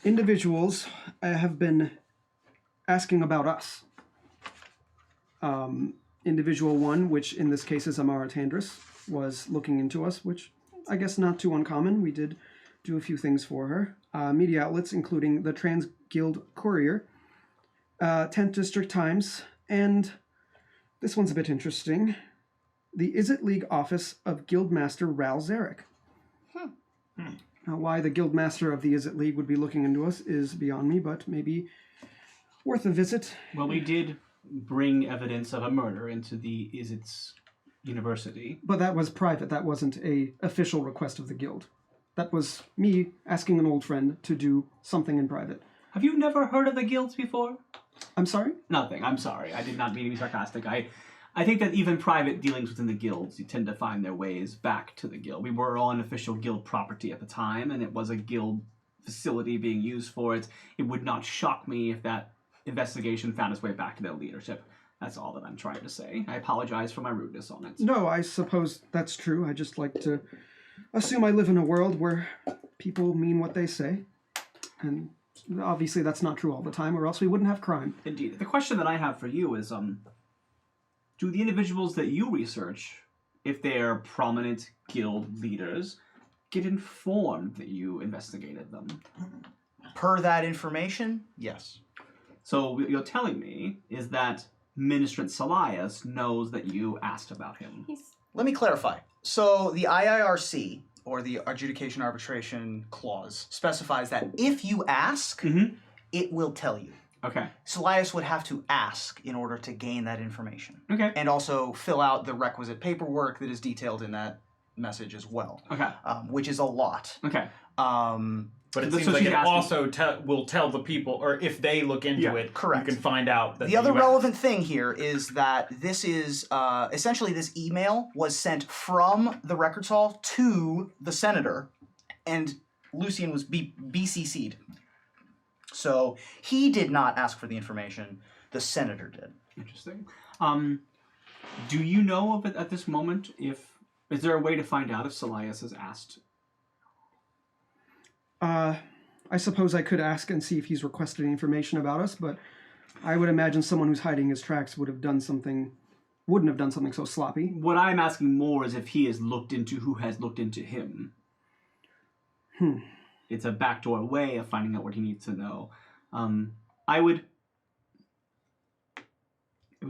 [SPEAKER 2] individuals have been asking about us. Individual one, which in this case is Amara Tandris, was looking into us, which I guess not too uncommon. We did do a few things for her. Media outlets, including the Trans Guild Courier, 10th District Times, and this one's a bit interesting. The Is It League office of Guildmaster Ral Zarek. Now, why the Guildmaster of the Is It League would be looking into us is beyond me, but maybe worth a visit.
[SPEAKER 5] Well, we did bring evidence of a murder into the Is-It's University.
[SPEAKER 2] But that was private. That wasn't a official request of the Guild. That was me asking an old friend to do something in private.
[SPEAKER 5] Have you never heard of the guilds before?
[SPEAKER 2] I'm sorry?
[SPEAKER 5] Nothing. I'm sorry. I did not mean to be sarcastic. I think that even private dealings within the guilds, you tend to find their ways back to the guild. We were on official guild property at the time, and it was a guild facility being used for it. It would not shock me if that investigation found its way back to their leadership. That's all that I'm trying to say. I apologize for my rudeness on it.
[SPEAKER 2] No, I suppose that's true. I just like to assume I live in a world where people mean what they say. And obviously that's not true all the time, or else we wouldn't have crime.
[SPEAKER 5] Indeed. The question that I have for you is, do the individuals that you research, if they're prominent guild leaders, get informed that you investigated them?
[SPEAKER 1] Per that information, yes.
[SPEAKER 5] So what you're telling me is that Ministrant Salias knows that you asked about him.
[SPEAKER 1] Let me clarify. So the IIRC, or the Adjudication Arbitration Clause, specifies that if you ask, it will tell you.
[SPEAKER 5] Okay.
[SPEAKER 1] Salias would have to ask in order to gain that information.
[SPEAKER 5] Okay.
[SPEAKER 1] And also fill out the requisite paperwork that is detailed in that message as well.
[SPEAKER 5] Okay.
[SPEAKER 1] Which is a lot.
[SPEAKER 5] Okay.
[SPEAKER 3] But it
[SPEAKER 5] So
[SPEAKER 3] seems like
[SPEAKER 5] she's
[SPEAKER 3] it
[SPEAKER 5] asking-
[SPEAKER 3] also will tell the people, or if they look into it,
[SPEAKER 1] correct.
[SPEAKER 3] you can find out that
[SPEAKER 1] The other
[SPEAKER 3] US
[SPEAKER 1] relevant thing here is that this is essentially this email was sent from the records hall to the senator, and Lucien was BCC'd. So he did not ask for the information; the senator did.
[SPEAKER 5] Interesting. Do you know of it at this moment? Is there a way to find out if Salias has asked?
[SPEAKER 2] I suppose I could ask and see if he's requested any information about us, but I would imagine someone who's hiding his tracks wouldn't have done something so sloppy.
[SPEAKER 5] What I'm asking more is if he has looked into who has looked into him. It's a backdoor way of finding out what he needs to know. I would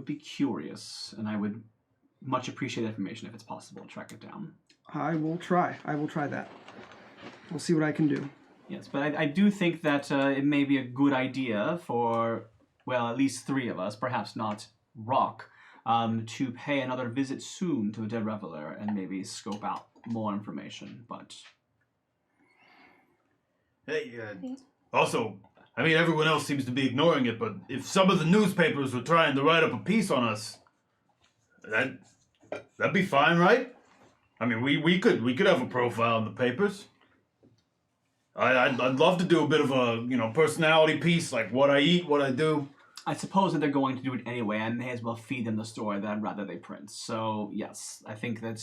[SPEAKER 5] be curious, and I would much appreciate information if it's possible to track it down.
[SPEAKER 2] I will try that. We'll see what I can do.
[SPEAKER 5] Yes, but I do think that it may be a good idea for, well, at least 3 of us, perhaps not Rock, to pay another visit soon to a dead reveler and maybe scope out more information, but...
[SPEAKER 6] Hey, also, I mean, everyone else seems to be ignoring it, but if some of the newspapers were trying to write up a piece on us, that'd be fine, right? I mean, we could have a profile in the papers. I'd love to do a bit of a personality piece, like what I eat, what I do.
[SPEAKER 5] I suppose that they're going to do it anyway. I may as well feed them the story that I'd rather they print. So yes, I think that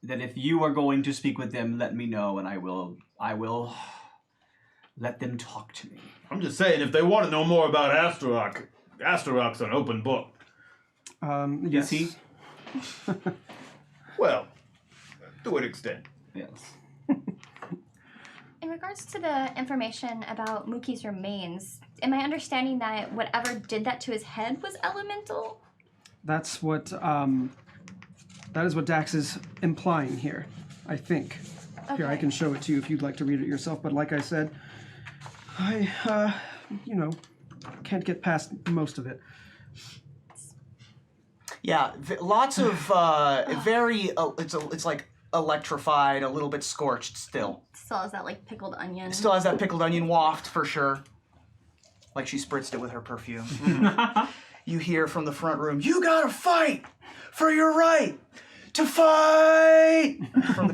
[SPEAKER 5] if you are going to speak with them, let me know, and I will let them talk to me.
[SPEAKER 6] I'm just saying, if they want to know more about Astrock's an open book.
[SPEAKER 2] Yes.
[SPEAKER 5] Is he?
[SPEAKER 6] Well, to an extent.
[SPEAKER 5] Yes.
[SPEAKER 4] In regards to the information about Mookie's remains, am I understanding that whatever did that to his head was elemental?
[SPEAKER 2] That's what that is what Dax is implying here, I think. Here, I
[SPEAKER 4] Okay.
[SPEAKER 2] can show it to you if you'd like to read it yourself, but like I said, I can't get past most of it.
[SPEAKER 1] Yeah, lots of very. It's like electrified, a little bit scorched still.
[SPEAKER 4] Still has that like pickled onion.
[SPEAKER 1] Still has that pickled onion waft for sure. Like she spritzed it with her perfume. You hear from the front room, "You gotta fight for your right to fight!"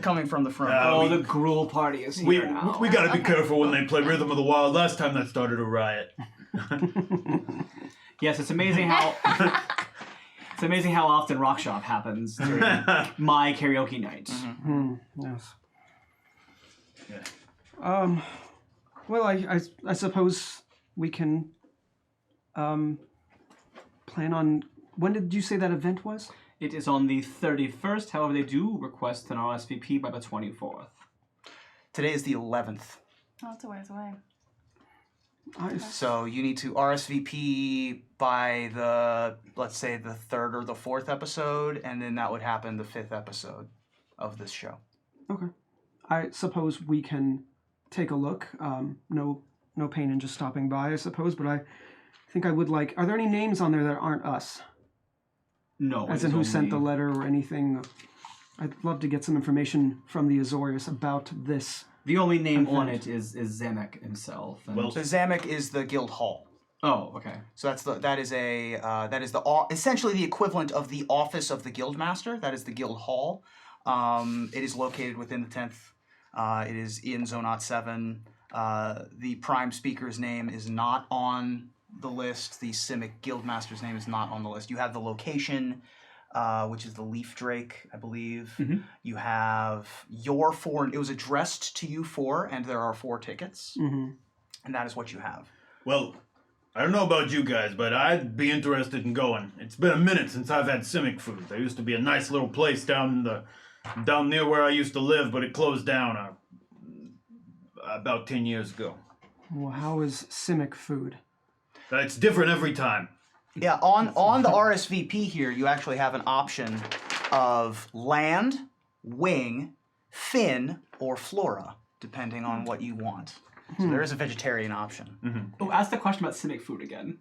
[SPEAKER 1] coming from the front room.
[SPEAKER 5] The gruel party is here now.
[SPEAKER 6] We gotta be
[SPEAKER 4] Okay.
[SPEAKER 6] careful when they play Rhythm of the Wild. Last time that started a riot.
[SPEAKER 5] Yes, it's amazing how it's amazing how often Rock Shop happens during my karaoke night.
[SPEAKER 2] Yes.
[SPEAKER 6] Yeah.
[SPEAKER 2] Well, I suppose we can plan on. When did you say that event was?
[SPEAKER 5] It is on the 31st. However, they do request an RSVP by the 24th.
[SPEAKER 1] Today is the 11th.
[SPEAKER 4] Oh, it's a ways away.
[SPEAKER 1] So you need to RSVP by the, let's say, the 3rd or the 4th episode, and then that would happen the 5th episode of this show.
[SPEAKER 2] Okay. I suppose we can take a look. No pain in just stopping by, I suppose, but I think I would like... Are there any names on there that aren't us?
[SPEAKER 5] No.
[SPEAKER 2] As
[SPEAKER 5] it
[SPEAKER 2] in who
[SPEAKER 5] is
[SPEAKER 2] sent the
[SPEAKER 5] only-
[SPEAKER 2] letter or anything? I'd love to get some information from the Azorius about this.
[SPEAKER 5] The only name on it is Zemek himself. And
[SPEAKER 6] Well-
[SPEAKER 1] So Zamek is the guild hall.
[SPEAKER 5] oh, okay.
[SPEAKER 1] So that is essentially the equivalent of the office of the guild master. That is the guild hall. It is located within the 10th. It is in Zonot 7. The prime speaker's name is not on the list. The Simic guildmaster's name is not on the list. You have the location, which is the Leaf Drake, I believe. You have your 4. It was addressed to you 4, and there are 4 tickets. And that is what you have.
[SPEAKER 6] Well, I don't know about you guys, but I'd be interested in going. It's been a minute since I've had Simic food. There used to be a nice little place down near where I used to live, but it closed down about 10 years ago.
[SPEAKER 2] Well, how is Simic food?
[SPEAKER 6] It's different every time.
[SPEAKER 1] Yeah, on the RSVP here, you actually have an option of land, wing, fin, or flora, depending on what you want. So there is a vegetarian option.
[SPEAKER 5] Oh, ask the question about Simic food again.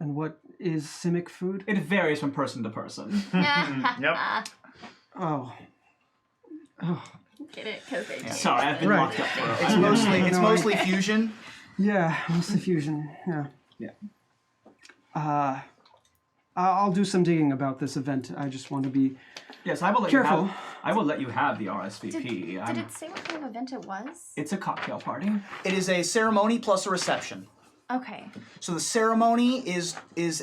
[SPEAKER 2] And what is Simic food?
[SPEAKER 5] It varies from person to person.
[SPEAKER 6] Yep.
[SPEAKER 2] Oh.
[SPEAKER 4] Get it? Because they changed
[SPEAKER 5] Sorry, I've been
[SPEAKER 2] Right.
[SPEAKER 5] locked up for a
[SPEAKER 1] It's
[SPEAKER 5] while.
[SPEAKER 1] mostly fusion.
[SPEAKER 2] Yeah, mostly fusion. Yeah.
[SPEAKER 5] Yeah.
[SPEAKER 2] I'll do some digging about this event. I just want to be...
[SPEAKER 5] Yes, I will let
[SPEAKER 2] Careful.
[SPEAKER 5] you have. I will let you have the RSVP.
[SPEAKER 4] Did it say what kind of event it was?
[SPEAKER 5] It's a cocktail party.
[SPEAKER 1] It is a ceremony plus a reception.
[SPEAKER 4] Okay.
[SPEAKER 1] So the ceremony is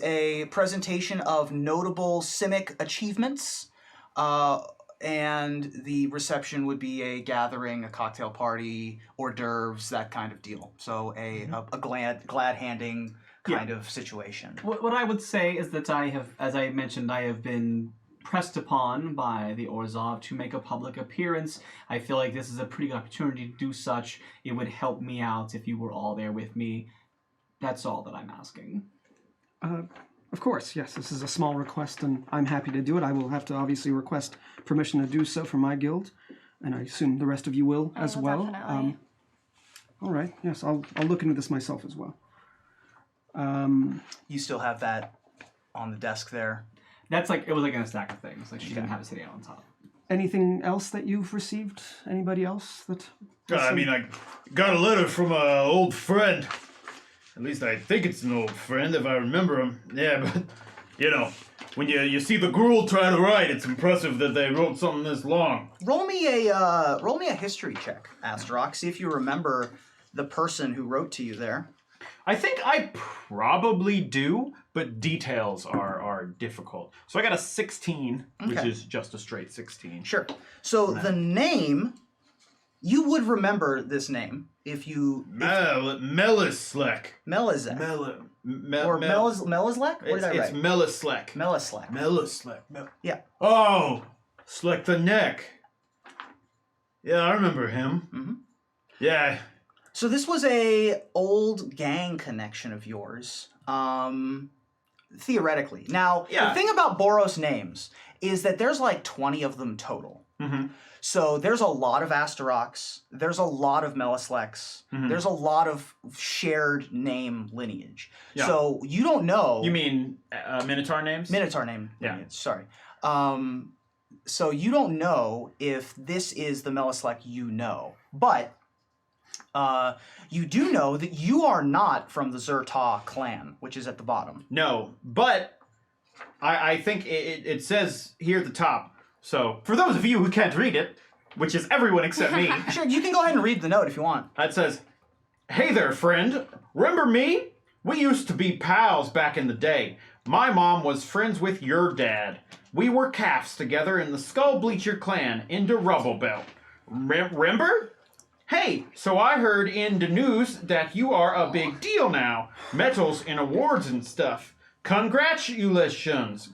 [SPEAKER 1] a presentation of notable Simic achievements, and the reception would be a gathering, a cocktail party, hors d'oeuvres, that kind of deal. So a glad handing kind of situation.
[SPEAKER 5] What I would say is that I have, as I mentioned, I have been pressed upon by the Orzhov to make a public appearance. I feel like this is a pretty good opportunity to do such. It would help me out if you were all there with me. That's all that I'm asking.
[SPEAKER 2] Of course, yes, this is a small request, and I'm happy to do it. I will have to obviously request permission to do so from my guild, and I assume the rest of you will as
[SPEAKER 4] will
[SPEAKER 2] well.
[SPEAKER 4] definitely.
[SPEAKER 2] All right, yes, I'll look into this myself as well.
[SPEAKER 1] You still have that on the desk there.
[SPEAKER 5] That's like, it was like in a stack of things. Like she didn't have it sitting on top.
[SPEAKER 2] Anything else that you've received? Anybody else that...
[SPEAKER 6] I mean, I got a letter from an old friend. At least I think it's an old friend, if I remember him. Yeah, but you know, when you see the Gruul try to write, it's impressive that they wrote something this long.
[SPEAKER 1] Roll me a history check, Astrock. See if you remember the person who wrote to you there.
[SPEAKER 3] I think I probably do, but details are difficult. So I got a 16, which
[SPEAKER 1] Okay.
[SPEAKER 3] is just a straight 16.
[SPEAKER 1] Sure. So the name, you would remember this name if you...
[SPEAKER 6] Melislek.
[SPEAKER 1] Melizek. Or Melizlek? What did I
[SPEAKER 6] It's
[SPEAKER 1] write?
[SPEAKER 6] Melislek.
[SPEAKER 1] Melislek.
[SPEAKER 6] Melislek.
[SPEAKER 1] Yeah.
[SPEAKER 6] Oh, Sleck the Neck. Yeah, I remember him.
[SPEAKER 1] Mhm.
[SPEAKER 6] Yeah.
[SPEAKER 1] So this was a old gang connection of yours, theoretically. Now,
[SPEAKER 3] Yeah.
[SPEAKER 1] the thing about Boros names is that there's like 20 of them total.
[SPEAKER 3] Mm-hmm.
[SPEAKER 1] So there's a lot of Astaroks, there's a lot of Melisleks, there's a lot of shared name lineage.
[SPEAKER 3] Yeah.
[SPEAKER 1] So you don't know...
[SPEAKER 3] You mean Minotaur names?
[SPEAKER 1] Minotaur name
[SPEAKER 3] Yeah.
[SPEAKER 1] lineage, sorry. So you don't know if this is the Melislek you know, but you do know that you are not from the Zerta clan, which is at the bottom.
[SPEAKER 3] No, but I think it says here at the top. So for those of you who can't read it, which is everyone except me,
[SPEAKER 1] Sure, you can go ahead and read the note if you want.
[SPEAKER 3] it says, "Hey there, friend. Remember me? We used to be pals back in the day. My mom was friends with your dad. We were calves together in the Skull Bleacher clan in the Rubble Belt. Remember? Hey, so I heard in the news that you are a big deal now. Medals and awards and stuff. Congratulations.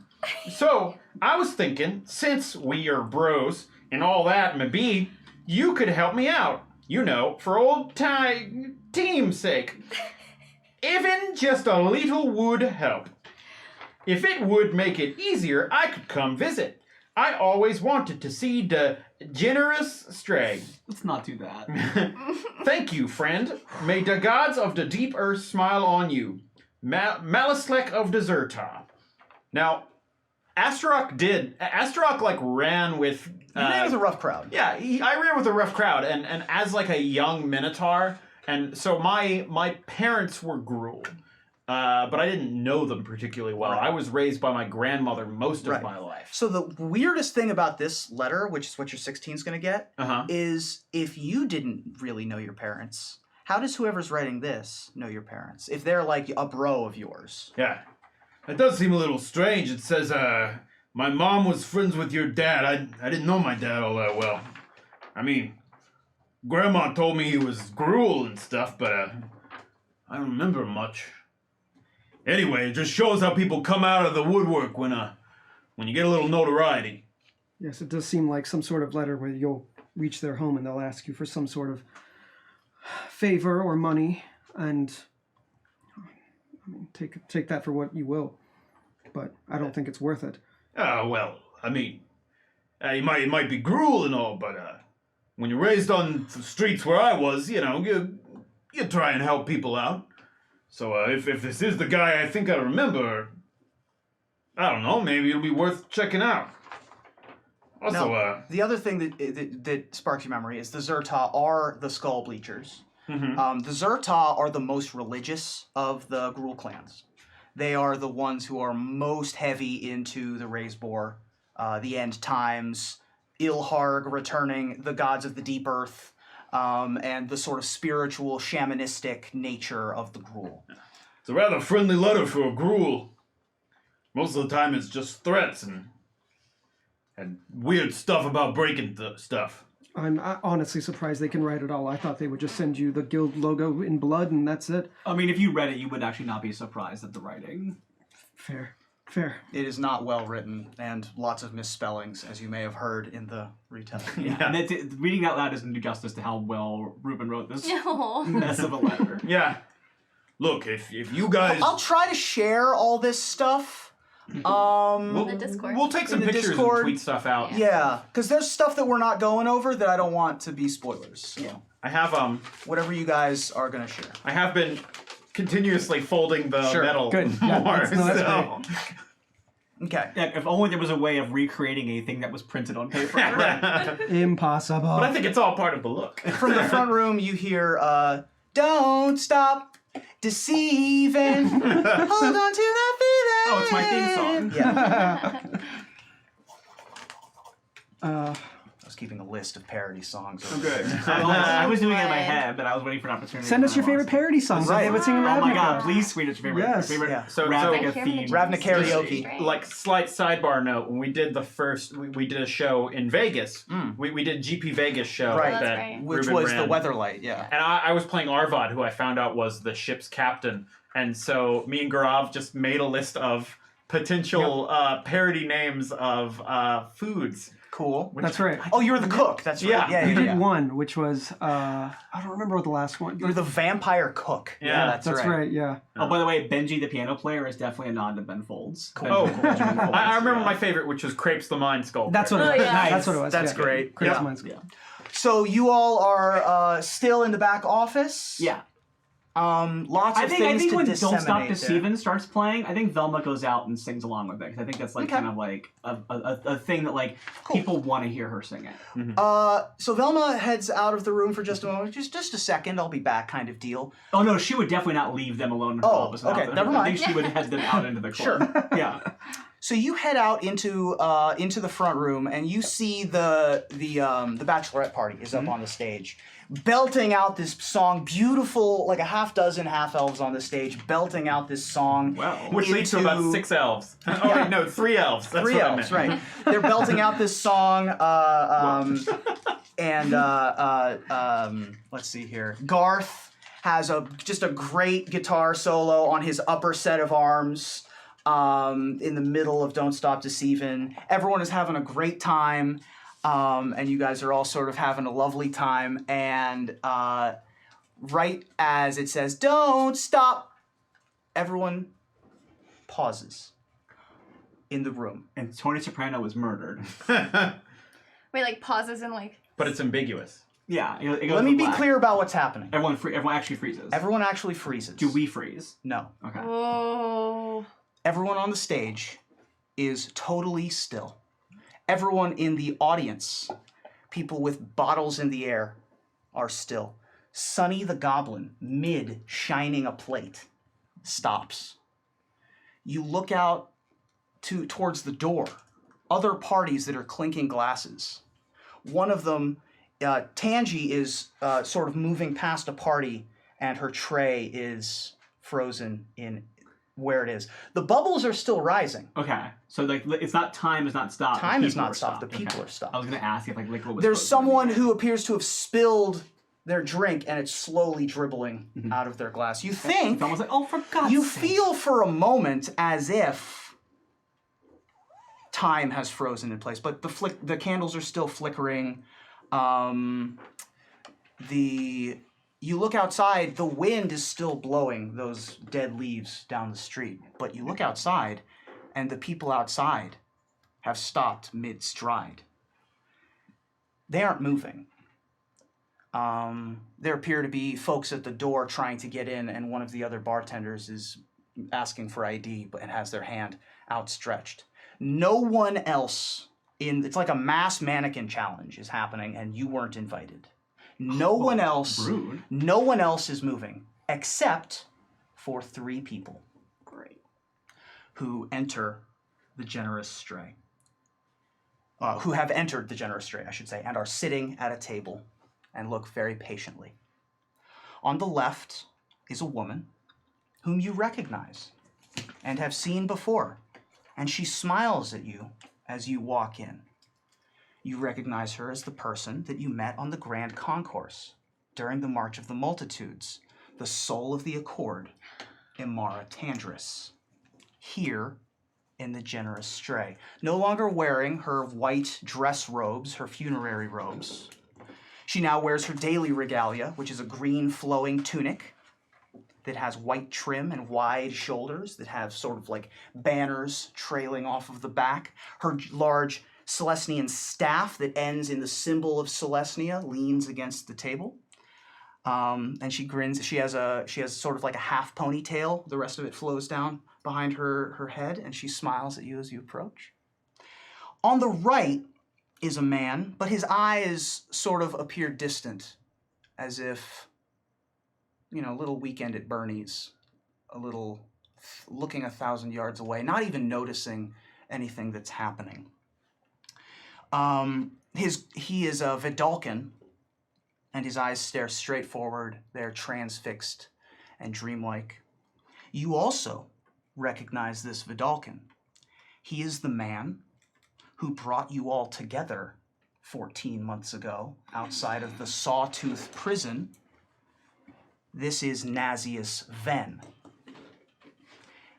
[SPEAKER 3] So, I was thinking, since we are bros and all that maybe, you could help me out. You know, for old team's sake. Even just a little would help. If it would make it easier, I could come visit. I always wanted to see the generous stray.
[SPEAKER 5] Let's not do that.
[SPEAKER 3] Thank you, friend. May the gods of the deep earth smile on you. Malislek of Deserta." Now, Astarock like ran with...
[SPEAKER 1] You ran with a rough crowd.
[SPEAKER 3] Yeah, I ran with a rough crowd, and as like a young Minotaur, and so my parents were Gruul, but I didn't know them particularly well.
[SPEAKER 1] Right.
[SPEAKER 3] I was raised by my grandmother most of
[SPEAKER 1] Right.
[SPEAKER 3] my life.
[SPEAKER 1] So the weirdest thing about this letter, which is what your 16 is going to get, is if you didn't really know your parents, how does whoever's writing this know your parents? If they're like a bro of yours.
[SPEAKER 6] Yeah. That does seem a little strange. It says, my mom was friends with your dad. I didn't know my dad all that well. I mean, Grandma told me he was Gruul and stuff, but I don't remember much. Anyway, it just shows how people come out of the woodwork when you get a little notoriety.
[SPEAKER 2] Yes, it does seem like some sort of letter where you'll reach their home and they'll ask you for some sort of favor or money, and I mean, take that for what you will. But I don't think it's worth it.
[SPEAKER 6] Well, I mean, it might be Gruul and all, but when you're raised on the streets where I was, you know, you try and help people out. So if this is the guy I think I remember, I don't know, maybe it'll be worth checking out. Also,
[SPEAKER 1] Now, the other thing that sparks your memory is the Zerta are the Skull Bleachers. The Zerta are the most religious of the Gruul clans. They are the ones who are most heavy into the Raised Boar, the end times, Ilharg returning, the gods of the deep earth, and the sort of spiritual, shamanistic nature of the Gruul.
[SPEAKER 6] it's a rather friendly letter for a Gruul. Most of the time it's just threats and weird stuff about breaking stuff.
[SPEAKER 2] I'm honestly surprised they can write it all. I thought they would just send you the guild logo in blood and that's it.
[SPEAKER 5] I mean, if you read it, you would actually not be surprised at the writing.
[SPEAKER 2] Fair.
[SPEAKER 1] It is not well written and lots of misspellings, as you may have heard in the retelling.
[SPEAKER 5] Yeah. And reading out loud doesn't do justice to how well Ruben wrote this
[SPEAKER 4] No.
[SPEAKER 5] mess of a letter.
[SPEAKER 3] Yeah.
[SPEAKER 6] Look, if you guys...
[SPEAKER 1] I'll try to share all this stuff.
[SPEAKER 4] In the Discord.
[SPEAKER 3] We'll take some
[SPEAKER 1] In the
[SPEAKER 3] pictures
[SPEAKER 1] Discord.
[SPEAKER 3] and tweet stuff out.
[SPEAKER 1] Yeah, because there's stuff that we're not going over that I don't want to be spoilers. So
[SPEAKER 3] I have
[SPEAKER 1] whatever you guys are gonna share.
[SPEAKER 3] I have been continuously folding the
[SPEAKER 1] Sure.
[SPEAKER 3] metal
[SPEAKER 2] Good.
[SPEAKER 3] more.
[SPEAKER 2] Yeah, that's
[SPEAKER 3] so.
[SPEAKER 1] Okay.
[SPEAKER 5] Yeah, if only there was a way of recreating anything that was printed on paper.
[SPEAKER 2] Impossible.
[SPEAKER 3] But I think it's all part of the look.
[SPEAKER 1] From the front room, you hear, "Don't stop deceiving. Hold on to that feeling.
[SPEAKER 5] Oh, it's my theme song.
[SPEAKER 1] Yeah.
[SPEAKER 2] Uh,
[SPEAKER 1] I was keeping a list of parody songs.
[SPEAKER 5] Oh, good. I was doing it in my head, but I was waiting for an opportunity.
[SPEAKER 2] send us your
[SPEAKER 5] and I
[SPEAKER 2] favorite
[SPEAKER 5] lost.
[SPEAKER 2] parody songs.
[SPEAKER 1] Right.
[SPEAKER 2] They would sing in
[SPEAKER 5] Oh my god,
[SPEAKER 2] Ravnica.
[SPEAKER 5] please tweet us your favorite,
[SPEAKER 2] Yes.
[SPEAKER 5] favorite
[SPEAKER 1] Yeah.
[SPEAKER 3] So-
[SPEAKER 5] Ravnica
[SPEAKER 4] so-
[SPEAKER 5] theme.
[SPEAKER 1] Ravnica karaoke.
[SPEAKER 3] Like slight sidebar note, when we did the first, we did a show in Vegas. We did GP Vegas show
[SPEAKER 1] Right.
[SPEAKER 4] Oh, that's
[SPEAKER 3] that
[SPEAKER 4] right.
[SPEAKER 1] Which
[SPEAKER 3] Ruben
[SPEAKER 1] was the
[SPEAKER 3] ran.
[SPEAKER 1] Weatherlight, yeah.
[SPEAKER 3] And I was playing Arvad, who I found out was the ship's captain. And so me and Garav just made a list of potential parody names of foods.
[SPEAKER 1] Cool.
[SPEAKER 2] That's right.
[SPEAKER 1] Oh, you were the cook. That's right.
[SPEAKER 3] Yeah.
[SPEAKER 1] Yeah,
[SPEAKER 2] You
[SPEAKER 1] yeah,
[SPEAKER 2] did
[SPEAKER 1] yeah.
[SPEAKER 2] one, which was I don't remember what the last one.
[SPEAKER 1] You were the vampire cook.
[SPEAKER 3] Yeah,
[SPEAKER 1] that's
[SPEAKER 2] That's right. Yeah.
[SPEAKER 5] Oh, by the way, Benji the piano player is definitely a nod to Ben Folds.
[SPEAKER 3] Oh,
[SPEAKER 5] Benjamin Folds,
[SPEAKER 3] I remember
[SPEAKER 5] yeah.
[SPEAKER 3] my favorite, which was Crepes the Mind Sculptor.
[SPEAKER 2] That's what it
[SPEAKER 4] Oh,
[SPEAKER 2] was.
[SPEAKER 4] yeah.
[SPEAKER 2] That's what it was.
[SPEAKER 1] That's
[SPEAKER 2] yeah.
[SPEAKER 1] great.
[SPEAKER 2] Chris
[SPEAKER 1] Yeah.
[SPEAKER 2] Mines.
[SPEAKER 5] Yeah.
[SPEAKER 1] So you all are still in the back office.
[SPEAKER 5] Yeah.
[SPEAKER 1] Lots
[SPEAKER 5] I
[SPEAKER 1] of
[SPEAKER 5] think
[SPEAKER 1] things to
[SPEAKER 5] when
[SPEAKER 1] disseminate
[SPEAKER 5] Don't Stop
[SPEAKER 1] there.
[SPEAKER 5] Deceiving starts playing, I think Velma goes out and sings along with it. 'Cause I think that's like
[SPEAKER 1] Okay.
[SPEAKER 5] kind of like a thing that like people want to hear her sing it.
[SPEAKER 1] So Velma heads out of the room for just a moment. Just a second, I'll be back kind of deal.
[SPEAKER 5] Oh no, she would definitely not leave them alone in her
[SPEAKER 1] Oh,
[SPEAKER 5] office.
[SPEAKER 1] okay, never
[SPEAKER 5] I
[SPEAKER 1] mind.
[SPEAKER 5] think she would head them out into the court. Yeah.
[SPEAKER 1] So you head out into the front room, and you see the bachelorette party is up on the stage, belting out this song. Beautiful, like a half dozen half elves on the stage, belting out this song.
[SPEAKER 5] Wow.
[SPEAKER 3] Which leads to about 6 elves. Oh, wait, no, 3 elves. That's
[SPEAKER 1] Three
[SPEAKER 3] what I
[SPEAKER 1] elves,
[SPEAKER 3] meant.
[SPEAKER 1] right? They're belting out this song, and let's see here. Garth has just a great guitar solo on his upper set of arms. In the middle of Don't Stop Deceiving. Everyone is having a great time, and you guys are all sort of having a lovely time. And right as it says, "Don't stop," everyone pauses in the room.
[SPEAKER 5] And Tony Soprano was murdered.
[SPEAKER 4] Wait, like pauses and like.
[SPEAKER 3] But it's ambiguous.
[SPEAKER 5] Yeah. It goes
[SPEAKER 1] Let me
[SPEAKER 5] to
[SPEAKER 1] be
[SPEAKER 5] black.
[SPEAKER 1] clear about what's happening.
[SPEAKER 5] Everyone actually freezes.
[SPEAKER 1] Everyone actually freezes.
[SPEAKER 5] Do we freeze?
[SPEAKER 1] No.
[SPEAKER 5] Okay.
[SPEAKER 4] Oh.
[SPEAKER 1] Everyone on the stage is totally still. Everyone in the audience, people with bottles in the air, are still. Sonny the Goblin, mid shining a plate, stops. You look out towards the door. Other parties that are clinking glasses. One of them, Tangi, is sort of moving past a party, and her tray is frozen in where it is. The bubbles are still rising.
[SPEAKER 5] Okay. So like it's not time is not stopped.
[SPEAKER 1] Time
[SPEAKER 5] the
[SPEAKER 1] is
[SPEAKER 5] people
[SPEAKER 1] not
[SPEAKER 5] are
[SPEAKER 1] stopped. The people
[SPEAKER 5] Okay.
[SPEAKER 1] are stopped.
[SPEAKER 5] I was gonna ask if like liquid was.
[SPEAKER 1] There's
[SPEAKER 5] frozen.
[SPEAKER 1] someone who appears to have spilled their drink, and it's slowly dribbling out of their glass. You think,
[SPEAKER 5] It's almost like, oh, for God's
[SPEAKER 1] you
[SPEAKER 5] sake.
[SPEAKER 1] feel for a moment as if time has frozen in place, but the candles are still flickering. You look outside, the wind is still blowing those dead leaves down the street. But you look outside, and the people outside have stopped mid-stride. They aren't moving. There appear to be folks at the door trying to get in, and one of the other bartenders is asking for ID and has their hand outstretched. No one else it's like a mass mannequin challenge is happening, and you weren't invited. No one else is moving except for 3 people.
[SPEAKER 5] Great.
[SPEAKER 1] Who enter the generous stray. Who have entered the generous stray, I should say, and are sitting at a table and look very patiently. On the left is a woman whom you recognize and have seen before, and she smiles at you as you walk in. You recognize her as the person that you met on the Grand Concourse during the March of the Multitudes, the soul of the Accord, Imara Tandris, here in the generous stray. No longer wearing her white dress robes, her funerary robes. She now wears her daily regalia, which is a green flowing tunic that has white trim and wide shoulders that have sort of like banners trailing off of the back. Her large Celestian staff that ends in the symbol of Celestia leans against the table. And she grins. She has sort of like a half ponytail. The rest of it flows down behind her head, and she smiles at you as you approach. On the right is a man, but his eyes sort of appear distant, as if, a little weekend at Bernie's, a little looking 1,000 yards away, not even noticing anything that's happening. He is a Vidalcan, and his eyes stare straight forward. They're transfixed and dreamlike. You also recognize this Vidalcan. He is the man who brought you all together 14 months ago outside of the Sawtooth prison. This is Nazius Ven.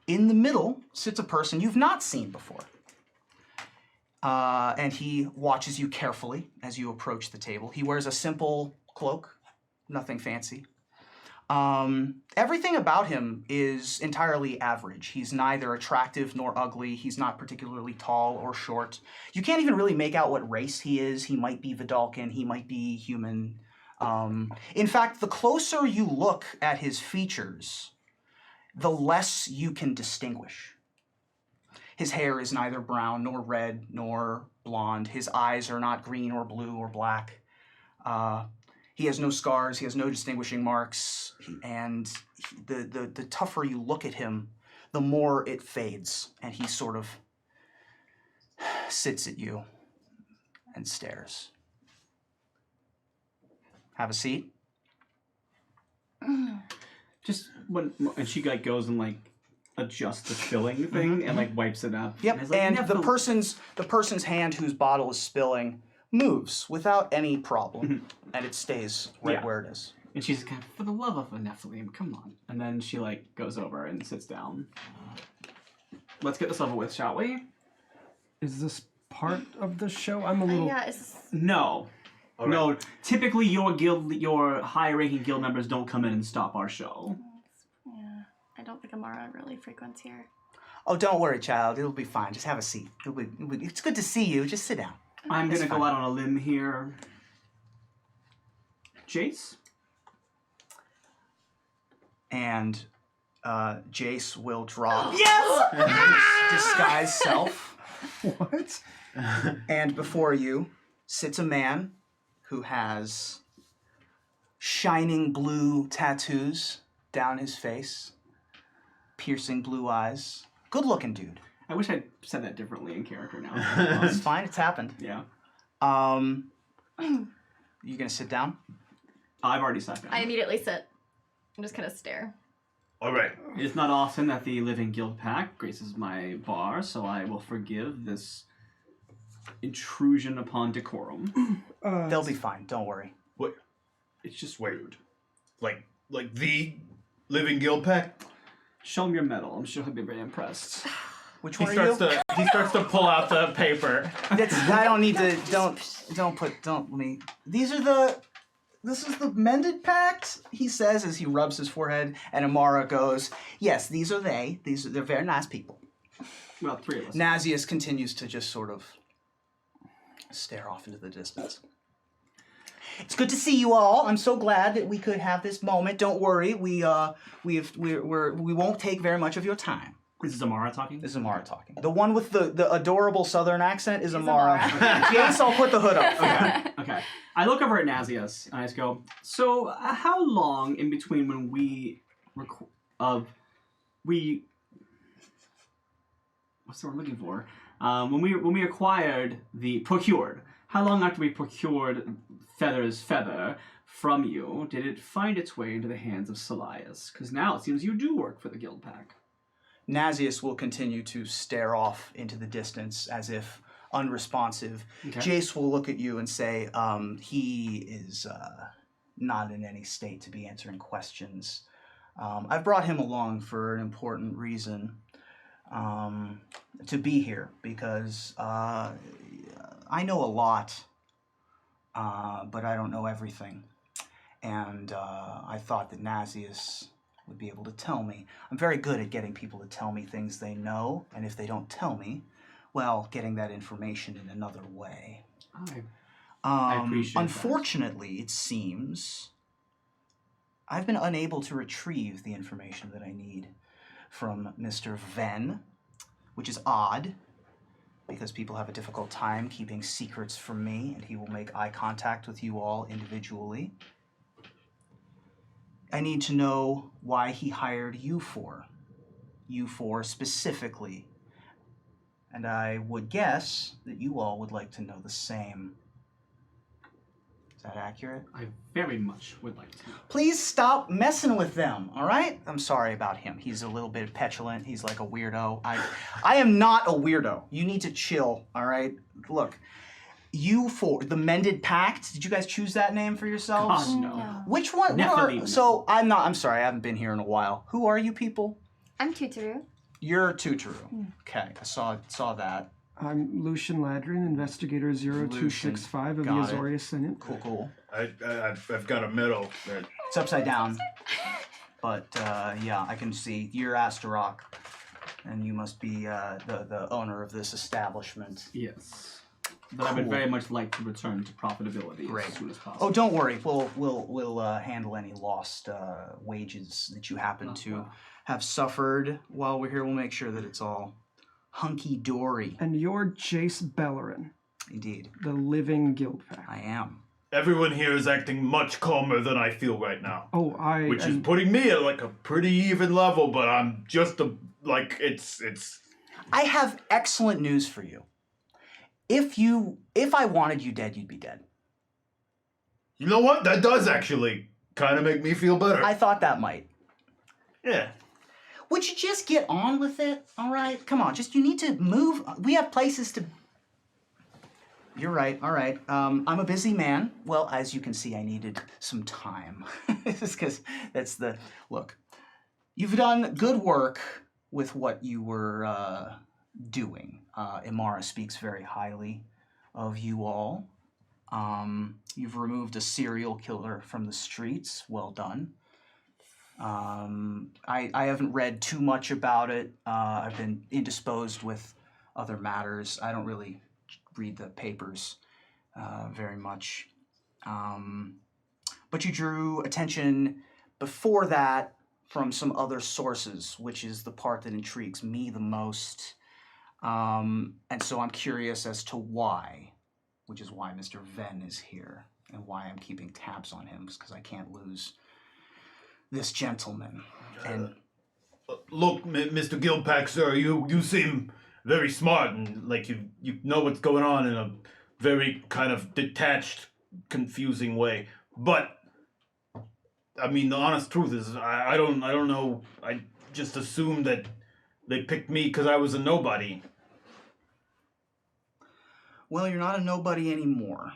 [SPEAKER 1] In the middle sits a person you've not seen before. And he watches you carefully as you approach the table. He wears a simple cloak, nothing fancy. Everything about him is entirely average. He's neither attractive nor ugly. He's not particularly tall or short. You can't even really make out what race he is. He might be Vidalcan, he might be human. In fact, the closer you look at his features, the less you can distinguish. His hair is neither brown nor red nor blonde. His eyes are not green or blue or black. He has no scars. He has no distinguishing marks. The tougher you look at him, the more it fades. And he sort of sits at you and stares. Have a seat.
[SPEAKER 5] Just when and she like goes and like adjusts the filling thing and like wipes it up.
[SPEAKER 1] Yep.
[SPEAKER 5] it's like,
[SPEAKER 1] And
[SPEAKER 5] "Never-"
[SPEAKER 1] the person's hand whose bottle is spilling moves without any problem, and it stays right where it is.
[SPEAKER 5] And she's kind of, for the love of a Nephilim, come on. And then she like goes over and sits down. Let's get this over with, shall we?
[SPEAKER 2] Is this part of the show? I'm a little.
[SPEAKER 4] Yeah, it's
[SPEAKER 5] No.
[SPEAKER 6] All right.
[SPEAKER 5] No, typically your high-ranking guild members don't come in and stop our show.
[SPEAKER 4] yeah. I don't think Amara really frequents here.
[SPEAKER 1] Oh, don't worry, child. It'll be fine. Just have a seat. It's good to see you. Just sit down.
[SPEAKER 5] I'm
[SPEAKER 1] It's
[SPEAKER 5] gonna go
[SPEAKER 1] fine.
[SPEAKER 5] out on a limb here. Jace?
[SPEAKER 1] And Jace will drop
[SPEAKER 5] Yes!
[SPEAKER 1] his disguised self.
[SPEAKER 2] What?
[SPEAKER 1] And before you sits a man who has shining blue tattoos down his face, piercing blue eyes. Good-looking dude.
[SPEAKER 5] I wish I'd said that differently in character now.
[SPEAKER 1] It's fine. It's happened.
[SPEAKER 5] Yeah.
[SPEAKER 1] You gonna sit down?
[SPEAKER 5] I've already sat down.
[SPEAKER 4] I immediately sit and just kind of stare.
[SPEAKER 6] All right.
[SPEAKER 5] It's not often that the Living Guild Pact graces my bar, so I will forgive this intrusion upon decorum.
[SPEAKER 1] They'll be fine. Don't worry.
[SPEAKER 6] What? It's just rude. Like the Living Guild Pact?
[SPEAKER 5] Show him your medal. I'm sure he'll be very impressed.
[SPEAKER 1] Which
[SPEAKER 3] He
[SPEAKER 1] one are you?
[SPEAKER 3] starts to pull out the paper.
[SPEAKER 1] I don't need to. Don't let me. This is the mended pact, he says as he rubs his forehead, and Amara goes, yes, these are they. They're very nice people.
[SPEAKER 5] Well, three of us.
[SPEAKER 1] Nazius continues to just sort of stare off into the distance. It's good to see you all. I'm so glad that we could have this moment. Don't worry, we won't take very much of your time.
[SPEAKER 5] This is Amara talking?
[SPEAKER 1] This is Amara talking. The one with the adorable southern accent is Amara. Jace, I'll put the hood up.
[SPEAKER 5] Okay. I look over at Nazius and I just go, so how long in between when we what's the word I'm looking for? When we acquired procured, how long after we procured Feather's feather from you did it find its way into the hands of Salias? Because now it seems you do work for the Guild Pack.
[SPEAKER 1] Nazius will continue to stare off into the distance as if unresponsive.
[SPEAKER 5] Okay.
[SPEAKER 1] Jace will look at you and say, he is not in any state to be answering questions. I've brought him along for an important reason, to be here, because I know a lot, but I don't know everything. And I thought that Nazius would be able to tell me. I'm very good at getting people to tell me things they know, and if they don't tell me, well, getting that information in another way.
[SPEAKER 5] I appreciate that.
[SPEAKER 1] Unfortunately, it seems I've been unable to retrieve the information that I need from Mr. Ven, which is odd, because people have a difficult time keeping secrets from me, and he will make eye contact with you all individually. I need to know why he hired you for. you four specifically. And I would guess that you all would like to know the same. Is that accurate?
[SPEAKER 5] I very much would like to.
[SPEAKER 1] Please stop messing with them, all right? I'm sorry about him. He's a little bit petulant. He's like a weirdo. I am not a weirdo. You need to chill, all right? Look, you four, the Mended Pact, did you guys choose that name for yourselves?
[SPEAKER 5] God, no.
[SPEAKER 1] Which one?
[SPEAKER 5] Nephilim.
[SPEAKER 1] So I'm sorry, I haven't been here in a while. Who are you people?
[SPEAKER 4] I'm Tutu.
[SPEAKER 1] You're Tutu. Okay, I saw that.
[SPEAKER 2] I'm Lucien Ladrin, investigator 0265 of the
[SPEAKER 1] Got it.
[SPEAKER 2] Azoria Senate.
[SPEAKER 1] Cool.
[SPEAKER 6] I've got a medal.
[SPEAKER 1] It's upside down. But yeah, I can see you're Astra, and you must be the owner of this establishment.
[SPEAKER 5] Yes. But I would
[SPEAKER 1] Cool.
[SPEAKER 5] very much like to return to profitability
[SPEAKER 1] Great.
[SPEAKER 5] as soon as possible.
[SPEAKER 1] Oh, don't worry. We'll handle any lost wages that you happen to have suffered while we're here. We'll make sure that it's all hunky dory.
[SPEAKER 2] And you're Jace Bellerin,
[SPEAKER 1] Indeed,
[SPEAKER 2] the living guild pack.
[SPEAKER 1] I am.
[SPEAKER 6] Everyone here is acting much calmer than I feel right now.
[SPEAKER 2] Oh,
[SPEAKER 6] Which is putting me at like a pretty even level, but I'm just it's
[SPEAKER 1] I have excellent news for you. If I wanted you dead, you'd be dead.
[SPEAKER 6] You know what? That does actually kind of make me feel better.
[SPEAKER 1] I thought that might.
[SPEAKER 6] Yeah.
[SPEAKER 1] Would you just get on with it? All right, come on. Just you need to move. We have places to. You're right. All right. I'm a busy man. Well, as you can see, I needed some time. Just because that's the look. You've done good work with what you were doing. Imara speaks very highly of you all. You've removed a serial killer from the streets. Well done. I haven't read too much about it. I've been indisposed with other matters. I don't really read the papers very much. But you drew attention before that from some other sources, which is the part that intrigues me the most. And so I'm curious as to why, which is why Mr. Venn is here and why I'm keeping tabs on him, because I can't lose this gentleman. And
[SPEAKER 6] Look, Mr. Gilpack, sir, you seem very smart and like you know what's going on in a very kind of detached, confusing way. But I mean, the honest truth is, I don't know. I just assumed that they picked me because I was a nobody.
[SPEAKER 1] well, you're not a nobody anymore.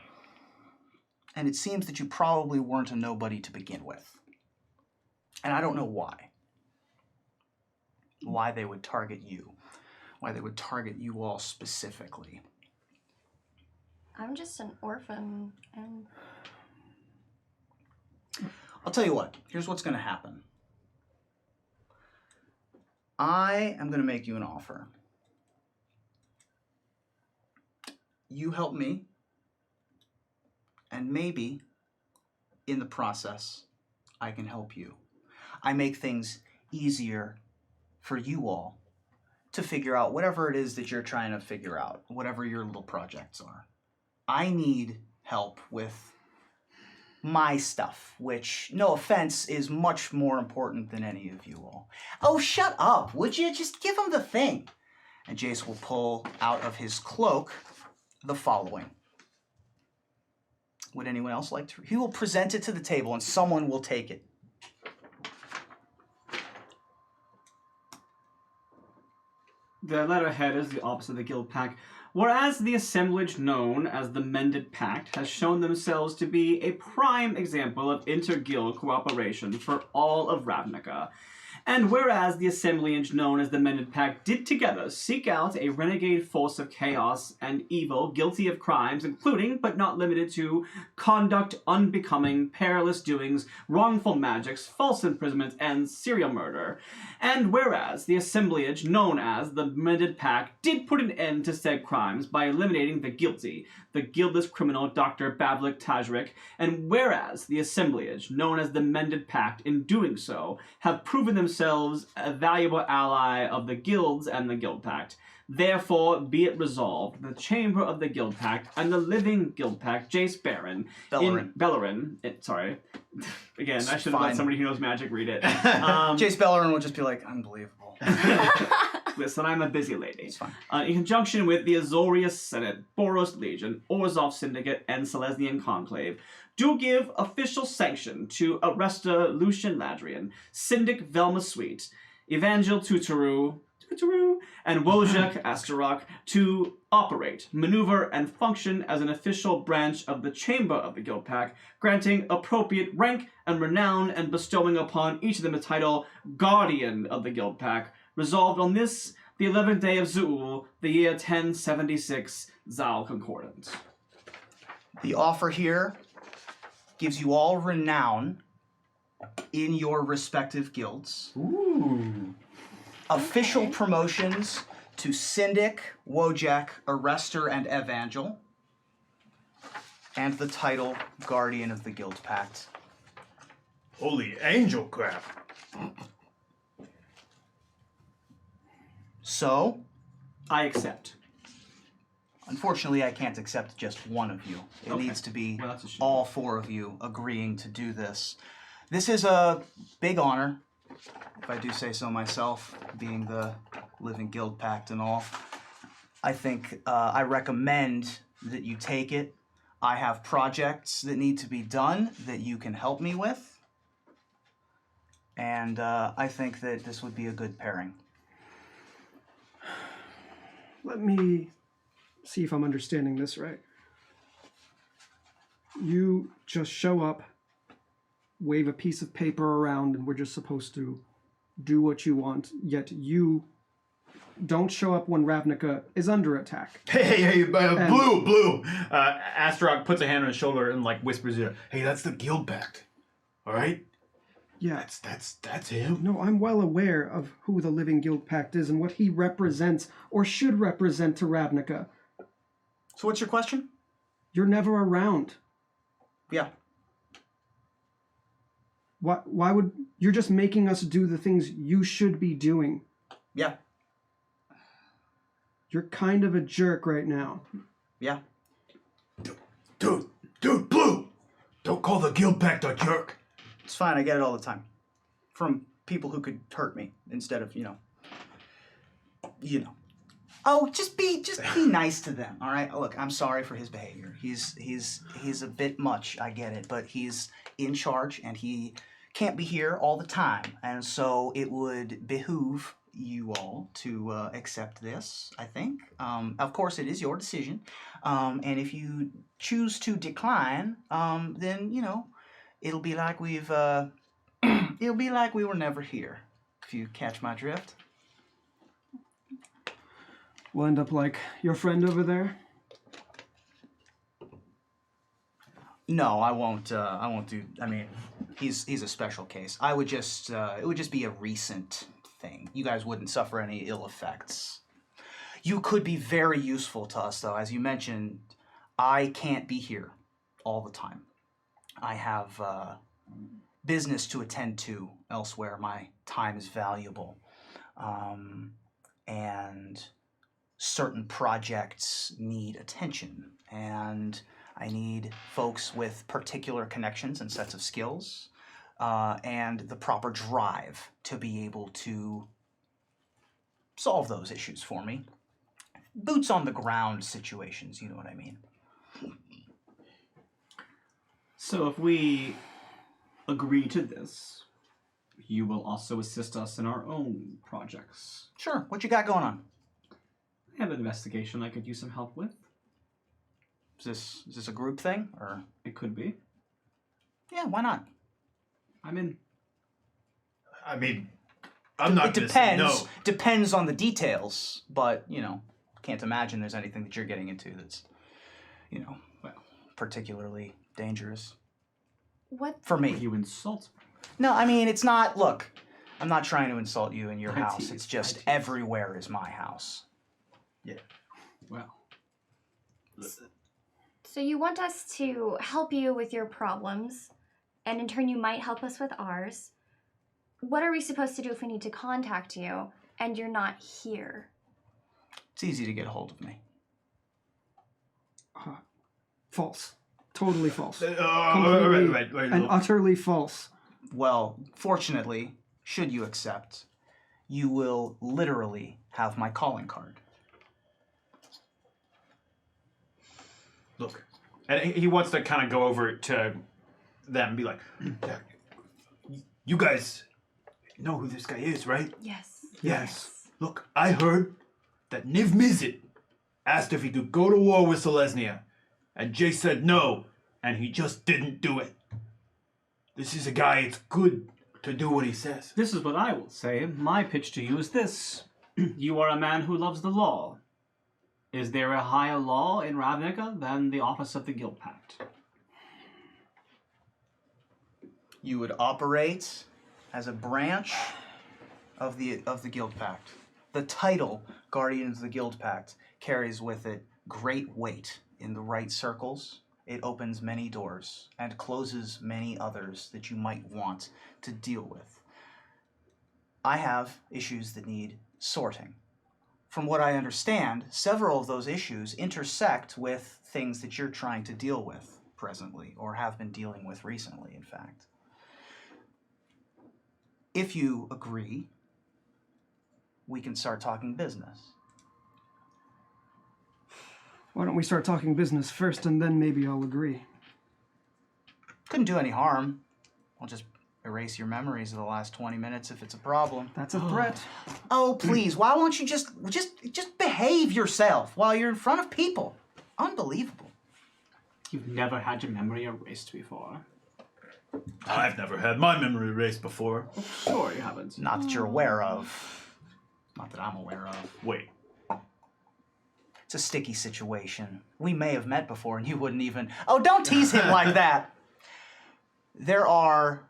[SPEAKER 1] And it seems that you probably weren't a nobody to begin with. And I don't know why. Why they would target you. Why they would target you all specifically.
[SPEAKER 4] I'm just an orphan, and
[SPEAKER 1] I'll tell you what. Here's what's going to happen. I am going to make you an offer. You help me. And maybe, in the process, I can help you. I make things easier for you all to figure out whatever it is that you're trying to figure out, whatever your little projects are. I need help with my stuff, which, no offense, is much more important than any of you all. Oh, shut up, would you? Just give him the thing. And Jace will pull out of his cloak the following. Would anyone else like to? He will present it to the table and someone will take it.
[SPEAKER 5] The letterhead is the opposite of the guild pack. Whereas the assemblage known as the Mended Pact has shown themselves to be a prime example of inter-guild cooperation for all of Ravnica. And whereas the assemblage known as the Mended Pact did together seek out a renegade force of chaos and evil guilty of crimes including, but not limited to, conduct unbecoming, perilous doings, wrongful magics, false imprisonment, and serial murder. And whereas the assemblage known as the Mended Pact did put an end to said crimes by eliminating the guilty, the guildless criminal Dr. Bavlik Tajrik, and whereas the assemblage known as the Mended Pact in doing so have proven themselves themselves a valuable ally of the guilds and the Guild Pact. Therefore, be it resolved, the Chamber of the Guild Pact and the Living Guild Pact, Jace Baron, Bellerin, sorry. Again, I should have let somebody who knows magic read it.
[SPEAKER 1] Jace Bellerin will just be like, unbelievable.
[SPEAKER 5] Listen, I'm a busy lady.
[SPEAKER 1] It's fine.
[SPEAKER 5] In conjunction with the Azorius Senate, Boros Legion, Orzhov Syndicate, and Silesian Conclave, do give official sanction to Arresta Lucien Ladrian, Syndic Velma Sweet, Evangel Tutu, and Wojak Astarok to operate, maneuver, and function as an official branch of the Chamber of the Guild Pact, granting appropriate rank and renown and bestowing upon each of them the title Guardian of the Guild Pact, resolved on this, the 11th day of Zuul, the year 1076, Zal Concordant.
[SPEAKER 1] The offer here gives you all renown in your respective guilds.
[SPEAKER 3] Ooh.
[SPEAKER 1] Official promotions to Syndic, Wojak, Arrester, and Evangel. And the title Guardian of the Guild Pact.
[SPEAKER 6] Holy angel crap.
[SPEAKER 1] So,
[SPEAKER 5] I accept.
[SPEAKER 1] unfortunately, I can't accept just one of you. It
[SPEAKER 5] Okay.
[SPEAKER 1] needs to be
[SPEAKER 5] Well, that's a shame.
[SPEAKER 1] all four of you agreeing to do this. This is a big honor, if I do say so myself, being the Living Guild Pact and all. I think I recommend that you take it. I have projects that need to be done that you can help me with. And I think that this would be a good pairing.
[SPEAKER 2] Let me see if I'm understanding this right. You just show up, wave a piece of paper around, and we're just supposed to do what you want, yet you don't show up when Ravnica is under attack.
[SPEAKER 6] Hey, Blue.
[SPEAKER 3] Astrok puts a hand on his shoulder and like whispers it.
[SPEAKER 6] Hey, that's the Guild Pact. All right?
[SPEAKER 2] Yeah.
[SPEAKER 6] That's him.
[SPEAKER 2] No, I'm well aware of who the Living Guild Pact is and what he represents or should represent to Ravnica.
[SPEAKER 1] So what's your question?
[SPEAKER 2] You're never around.
[SPEAKER 1] Yeah.
[SPEAKER 2] Why would... You're just making us do the things you should be doing.
[SPEAKER 1] Yeah.
[SPEAKER 2] You're kind of a jerk right now.
[SPEAKER 1] Yeah.
[SPEAKER 6] Dude, Blue! Don't call the Guild Pact a jerk.
[SPEAKER 1] It's fine, I get it all the time. From people who could hurt me instead of, you know. Oh, just be nice to them, all right? Look, I'm sorry for his behavior. He's a bit much, I get it, but he's in charge and he can't be here all the time. And so it would behoove you all to accept this, I think. Of course, it is your decision. And if you choose to decline, then, you know, it'll be like we were never here, if you catch my drift.
[SPEAKER 2] We'll end up like your friend over there.
[SPEAKER 1] No, I won't do. I mean, he's a special case. I would just. It would just be a recent thing. You guys wouldn't suffer any ill effects. You could be very useful to us, though. As you mentioned, I can't be here all the time. I have business to attend to elsewhere. My time is valuable. And certain projects need attention. And I need folks with particular connections and sets of skills and the proper drive to be able to solve those issues for me. Boots on the ground situations, you know what I mean.
[SPEAKER 5] So if we agree to this, you will also assist us in our own projects.
[SPEAKER 1] Sure, what you got going on?
[SPEAKER 5] I have an investigation I could use some help with.
[SPEAKER 1] Is this a group thing, or?
[SPEAKER 5] It could be.
[SPEAKER 1] Yeah, why not?
[SPEAKER 5] I'm in.
[SPEAKER 6] I mean, I'm not
[SPEAKER 1] It
[SPEAKER 6] gonna say
[SPEAKER 1] depends.
[SPEAKER 6] no.
[SPEAKER 1] Depends on the details, but you know, can't imagine there's anything that you're getting into that's, you know, well, particularly dangerous
[SPEAKER 4] What?
[SPEAKER 1] for me.
[SPEAKER 5] You insult me.
[SPEAKER 1] No, I mean it's not. Look, I'm not trying to insult you in your
[SPEAKER 5] I
[SPEAKER 1] house.
[SPEAKER 5] tease,
[SPEAKER 1] It's
[SPEAKER 5] I
[SPEAKER 1] just
[SPEAKER 5] tease.
[SPEAKER 1] everywhere is my house.
[SPEAKER 5] Well,
[SPEAKER 4] So you want us to help you with your problems, and in turn you might help us with ours. what are we supposed to do if we need to contact you and you're not here?
[SPEAKER 1] It's easy to get a hold of me.
[SPEAKER 2] False. Totally false.
[SPEAKER 6] Wait,
[SPEAKER 2] And
[SPEAKER 6] look.
[SPEAKER 2] utterly false.
[SPEAKER 1] Well, fortunately, should you accept, you will literally have my calling card.
[SPEAKER 3] Look. And he wants to kind of go over to them and be like,
[SPEAKER 6] You guys know who this guy is, right?
[SPEAKER 4] Yes.
[SPEAKER 6] Yes. Look, I heard that Niv Mizzet asked if he could go to war with Selesnya, and Jay said no, and he just didn't do it. This is a guy, it's good to do what he says.
[SPEAKER 5] This is what I will say. My pitch to you is this. You are a man who loves the law. Is there a higher law in Ravnica than the office of the Guild Pact?
[SPEAKER 1] You would operate as a branch of the Guild Pact. The title Guardians of the Guild Pact carries with it great weight in the right circles. It opens many doors and closes many others that you might want to deal with. I have issues that need sorting. From what I understand, several of those issues intersect with things that you're trying to deal with presently, or have been dealing with recently, in fact. If you agree, we can start talking business.
[SPEAKER 2] Why don't we start talking business first, and then maybe I'll agree.
[SPEAKER 1] Couldn't do any harm. I'll just erase your memories of the last 20 minutes if it's a problem.
[SPEAKER 2] That's a threat.
[SPEAKER 1] Oh, please, why won't you just behave yourself while you're in front of people? Unbelievable.
[SPEAKER 5] You've never had your memory erased before.
[SPEAKER 6] I've never had my memory erased before.
[SPEAKER 5] Sure you haven't.
[SPEAKER 1] Not that you're aware of. Not that I'm aware of.
[SPEAKER 6] Wait.
[SPEAKER 1] It's a sticky situation. We may have met before and you wouldn't even... Oh, don't tease him like that! There are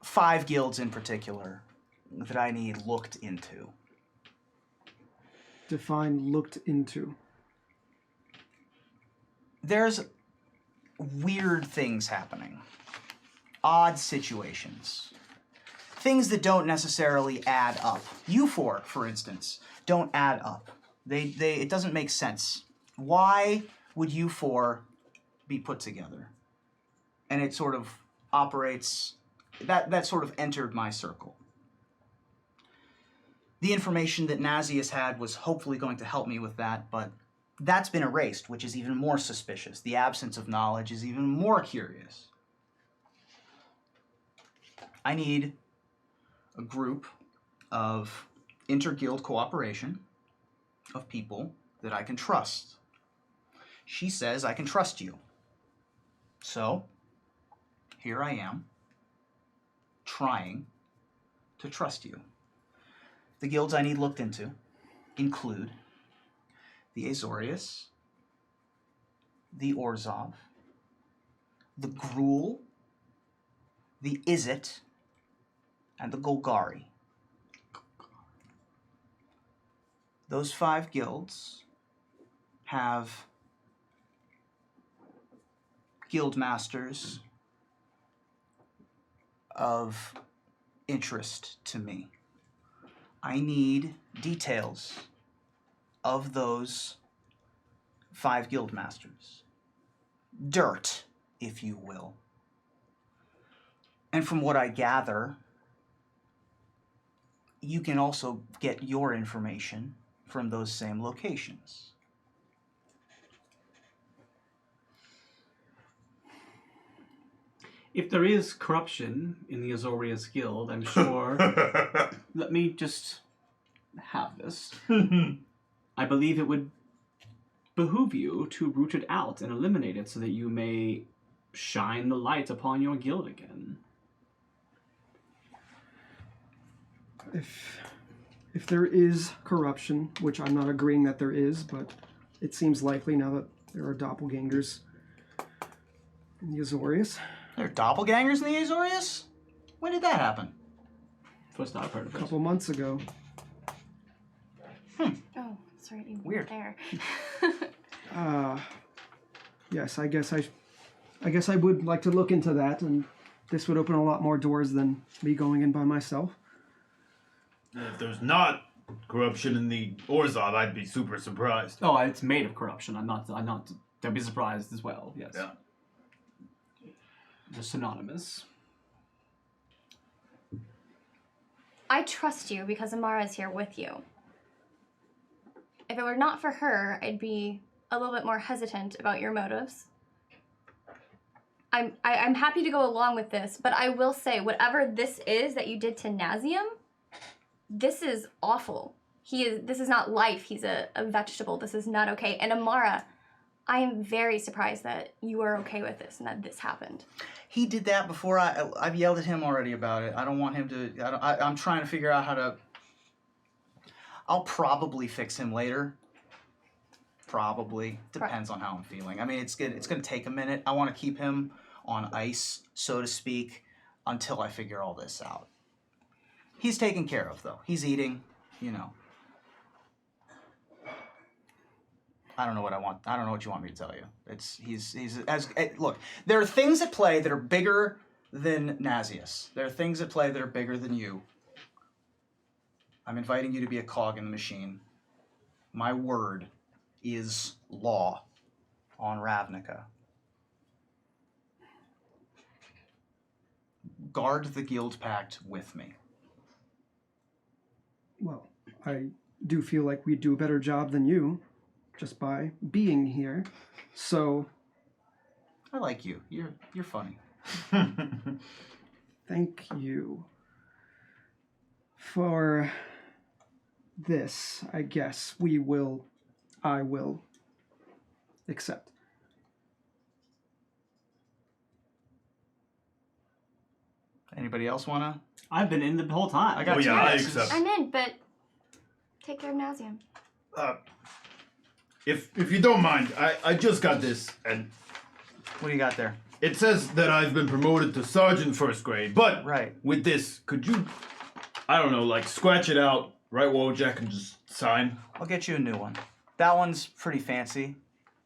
[SPEAKER 1] 5 guilds in particular that I need looked into.
[SPEAKER 2] Define looked into.
[SPEAKER 1] There's weird things happening. Odd situations. Things that don't necessarily add up. You four, for instance, don't add up. It doesn't make sense. Why would you four be put together? And it sort of operates... That sort of entered my circle. The information that Nazius had was hopefully going to help me with that, but that's been erased, which is even more suspicious. The absence of knowledge is even more curious. I need a group of inter-guild cooperation of people that I can trust. She says I can trust you. So, here I am, trying to trust you. The guilds I need looked into include the Azorius, the Orzhov, the Gruul, the Izzet, and the Golgari. Those 5 guilds have guild masters of interest to me. I need details of those 5 guild masters. Dirt, if you will. And from what I gather, you can also get your information from those same locations.
[SPEAKER 5] If there is corruption in the Azorius Guild, I'm sure... Let me just have this. I believe it would behoove you to root it out and eliminate it so that you may shine the light upon your guild again.
[SPEAKER 2] If there is corruption, which I'm not agreeing that there is, but it seems likely now that there are doppelgangers in the Azorius.
[SPEAKER 1] There are doppelgangers in the Azorius? When did that happen?
[SPEAKER 5] First I've heard of
[SPEAKER 2] A
[SPEAKER 5] it.
[SPEAKER 2] couple months ago.
[SPEAKER 4] Oh, sorry, you
[SPEAKER 1] Weird.
[SPEAKER 4] weren't
[SPEAKER 2] Yes, I guess I would like to look into that and This would open a lot more doors than me going in by myself.
[SPEAKER 6] If there's not corruption in the Orzhov, I'd be super surprised.
[SPEAKER 5] Oh, it's made of corruption. I'm not. Don't be surprised as well. Yes.
[SPEAKER 6] Yeah.
[SPEAKER 5] They're synonymous.
[SPEAKER 4] I trust you because Amara's here with you. If it were not for her, I'd be a little bit more hesitant about your motives. I'm happy to go along with this, but I will say, whatever this is that you did to Nazium, this is awful. This is not life. He's a vegetable. This is not okay. And Amara, I am very surprised that you are okay with this and that this happened.
[SPEAKER 1] He did that before. I've yelled at him already about it. I don't want him to. I'm trying to figure out how to. I'll probably fix him later. Probably depends on how I'm feeling. I mean, it's good. It's going to take a minute. I want to keep him on ice, so to speak, until I figure all this out. He's taken care of, though. He's eating. You know. I don't know what I want. I don't know what you want me to tell you. Look. There are things at play that are bigger than Nazius. There are things at play that are bigger than you. I'm inviting you to be a cog in the machine. My word is law on Ravnica. Guard the Guild Pact with me.
[SPEAKER 2] Well, I do feel like we do a better job than you just by being here. So
[SPEAKER 1] I like you. You're funny.
[SPEAKER 2] thank you for this. I guess I will accept.
[SPEAKER 1] Anybody else wanna?
[SPEAKER 5] I've been in the whole time.
[SPEAKER 1] I got
[SPEAKER 6] Oh
[SPEAKER 1] two
[SPEAKER 6] yeah, I
[SPEAKER 1] yeses.
[SPEAKER 6] accept.
[SPEAKER 4] I'm in, but take care of Nazium.
[SPEAKER 6] If you don't mind, I just got this, and
[SPEAKER 1] What do you got there?
[SPEAKER 6] it says that I've been promoted to sergeant first grade. But
[SPEAKER 1] Right.
[SPEAKER 6] with this, could you, I don't know, like scratch it out, write Wojak, and just sign?
[SPEAKER 1] I'll get you a new one. That one's pretty fancy.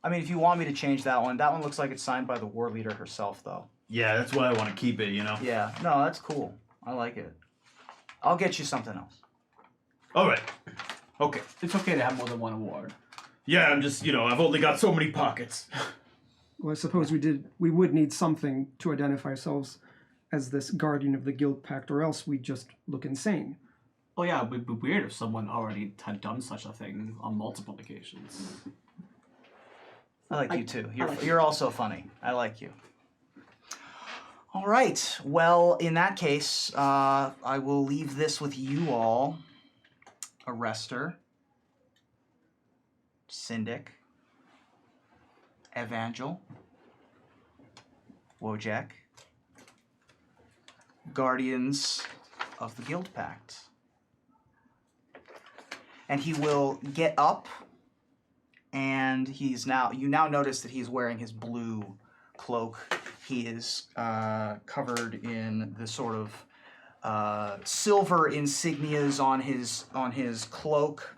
[SPEAKER 1] I mean, if you want me to change that one looks like it's signed by the war leader herself, though.
[SPEAKER 6] Yeah, that's why I want to keep it.
[SPEAKER 1] Yeah, no, that's cool. I like it. I'll get you something else.
[SPEAKER 6] All right. Okay.
[SPEAKER 5] It's okay to have more than one award.
[SPEAKER 6] Yeah, I'm just, I've only got so many pockets.
[SPEAKER 2] Well, I suppose we would need something to identify ourselves as this guardian of the Guild Pact, or else we'd just look insane.
[SPEAKER 5] Oh yeah, it would be weird if someone already had done such a thing on multiple occasions.
[SPEAKER 1] I like you too. You're,
[SPEAKER 5] like
[SPEAKER 1] you're also funny. I like you. All right. Well, in that case, I will leave this with you all. Arrestor, Syndic, Evangel, Wojak, Guardians of the Guild Pact. And he will get up, and you now notice that he's wearing his blue cloak. He is covered in the sort of silver insignias on his cloak.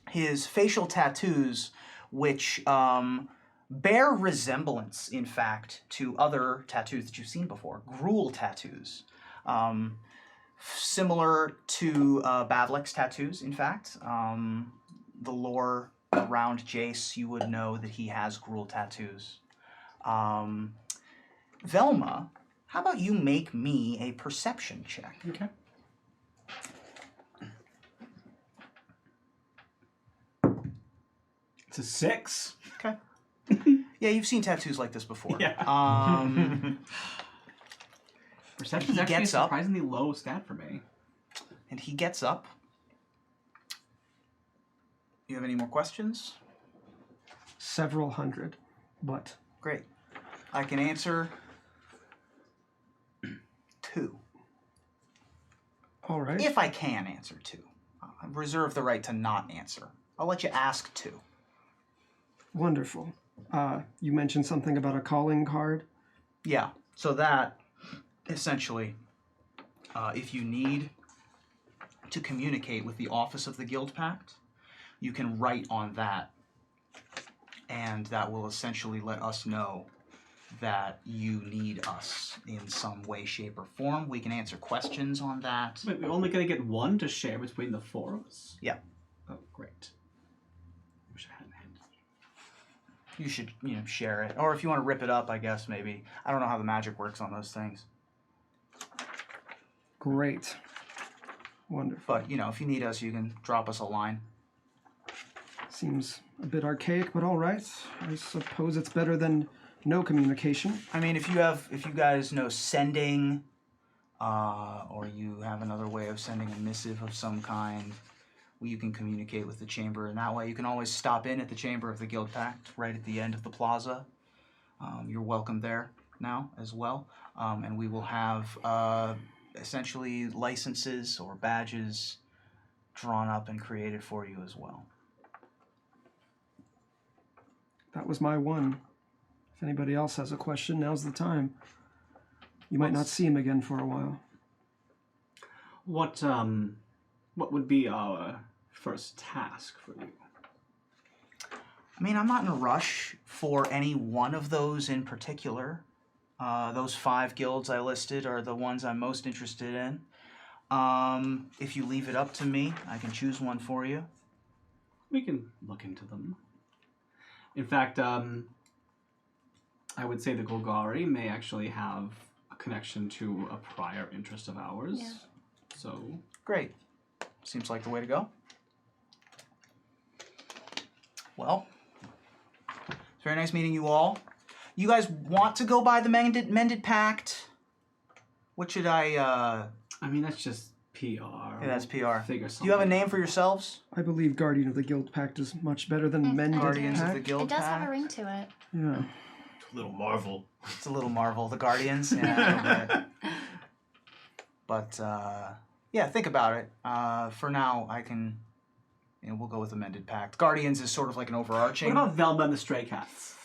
[SPEAKER 1] His facial tattoos, which bear resemblance, in fact, to other tattoos that you've seen before. Gruel tattoos. Similar to Bavlik's tattoos, in fact. The lore around Jace, you would know that he has Gruel tattoos. Velma, how about you make me a perception check?
[SPEAKER 5] Okay. It's a 6.
[SPEAKER 1] Okay. Yeah, you've seen tattoos like this before.
[SPEAKER 5] Yeah. Perception's
[SPEAKER 1] he
[SPEAKER 5] actually a
[SPEAKER 1] gets up.
[SPEAKER 5] surprisingly low stat for me.
[SPEAKER 1] And he gets up. You have any more questions?
[SPEAKER 2] Several hundred, but
[SPEAKER 1] Great. I can answer 2.
[SPEAKER 2] all right.
[SPEAKER 1] If I can answer 2. I reserve the right to not answer. I'll let you ask 2.
[SPEAKER 2] Wonderful. You mentioned something about a calling card.
[SPEAKER 1] Yeah. So that, essentially, if you need to communicate with the Office of the Guild Pact, you can write on that, and that will essentially let us know that you need us in some way, shape, or form, we can answer questions on that.
[SPEAKER 5] Wait, we're only gonna get one to share between the four of us?
[SPEAKER 1] Yeah.
[SPEAKER 5] Oh, great. Wish I had a hand.
[SPEAKER 1] You should, share it. Or if you want to rip it up, I guess, maybe. I don't know how the magic works on those things.
[SPEAKER 2] Great. Wonderful.
[SPEAKER 1] But, if you need us, you can drop us a line.
[SPEAKER 2] Seems a bit archaic, but all right. I suppose it's better than no communication.
[SPEAKER 1] I mean, if you guys know sending, or you have another way of sending a missive of some kind, you can communicate with the chamber in that way. You can always stop in at the chamber of the Guild Pact, right at the end of the plaza. You're welcome there now as well. And we will have essentially licenses or badges drawn up and created for you as well.
[SPEAKER 2] That was my one. If anybody else has a question, now's the time. You might not see him again for a while.
[SPEAKER 5] What would be our first task for you?
[SPEAKER 1] I mean, I'm not in a rush for any one of those in particular. Those 5 guilds I listed are the ones I'm most interested in. If you leave it up to me, I can choose one for you.
[SPEAKER 5] We can look into them. In fact, I would say the Golgari may actually have a connection to a prior interest of ours.
[SPEAKER 4] Yeah.
[SPEAKER 5] So
[SPEAKER 1] Great. Seems like the way to go. Well, it's very nice meeting you all. You guys want to go by the mended pact? What should I,
[SPEAKER 5] I mean, that's just PR.
[SPEAKER 1] Yeah, that's PR.
[SPEAKER 5] Figure
[SPEAKER 1] Do
[SPEAKER 5] something.
[SPEAKER 1] you have a name for yourselves?
[SPEAKER 2] I believe Guardian of the Guild Pact is much better than Mended
[SPEAKER 1] Guardians of
[SPEAKER 2] Pact.
[SPEAKER 1] the Guild
[SPEAKER 4] It does
[SPEAKER 1] Pact?
[SPEAKER 4] have a ring to it.
[SPEAKER 2] Yeah.
[SPEAKER 6] Little Marvel.
[SPEAKER 1] It's a little Marvel, the Guardians. Yeah, a little bit. But, yeah, think about it. For now, I can, we'll go with the mended pact. Guardians is sort of like an overarching.
[SPEAKER 5] What about Velma and the Stray Cats?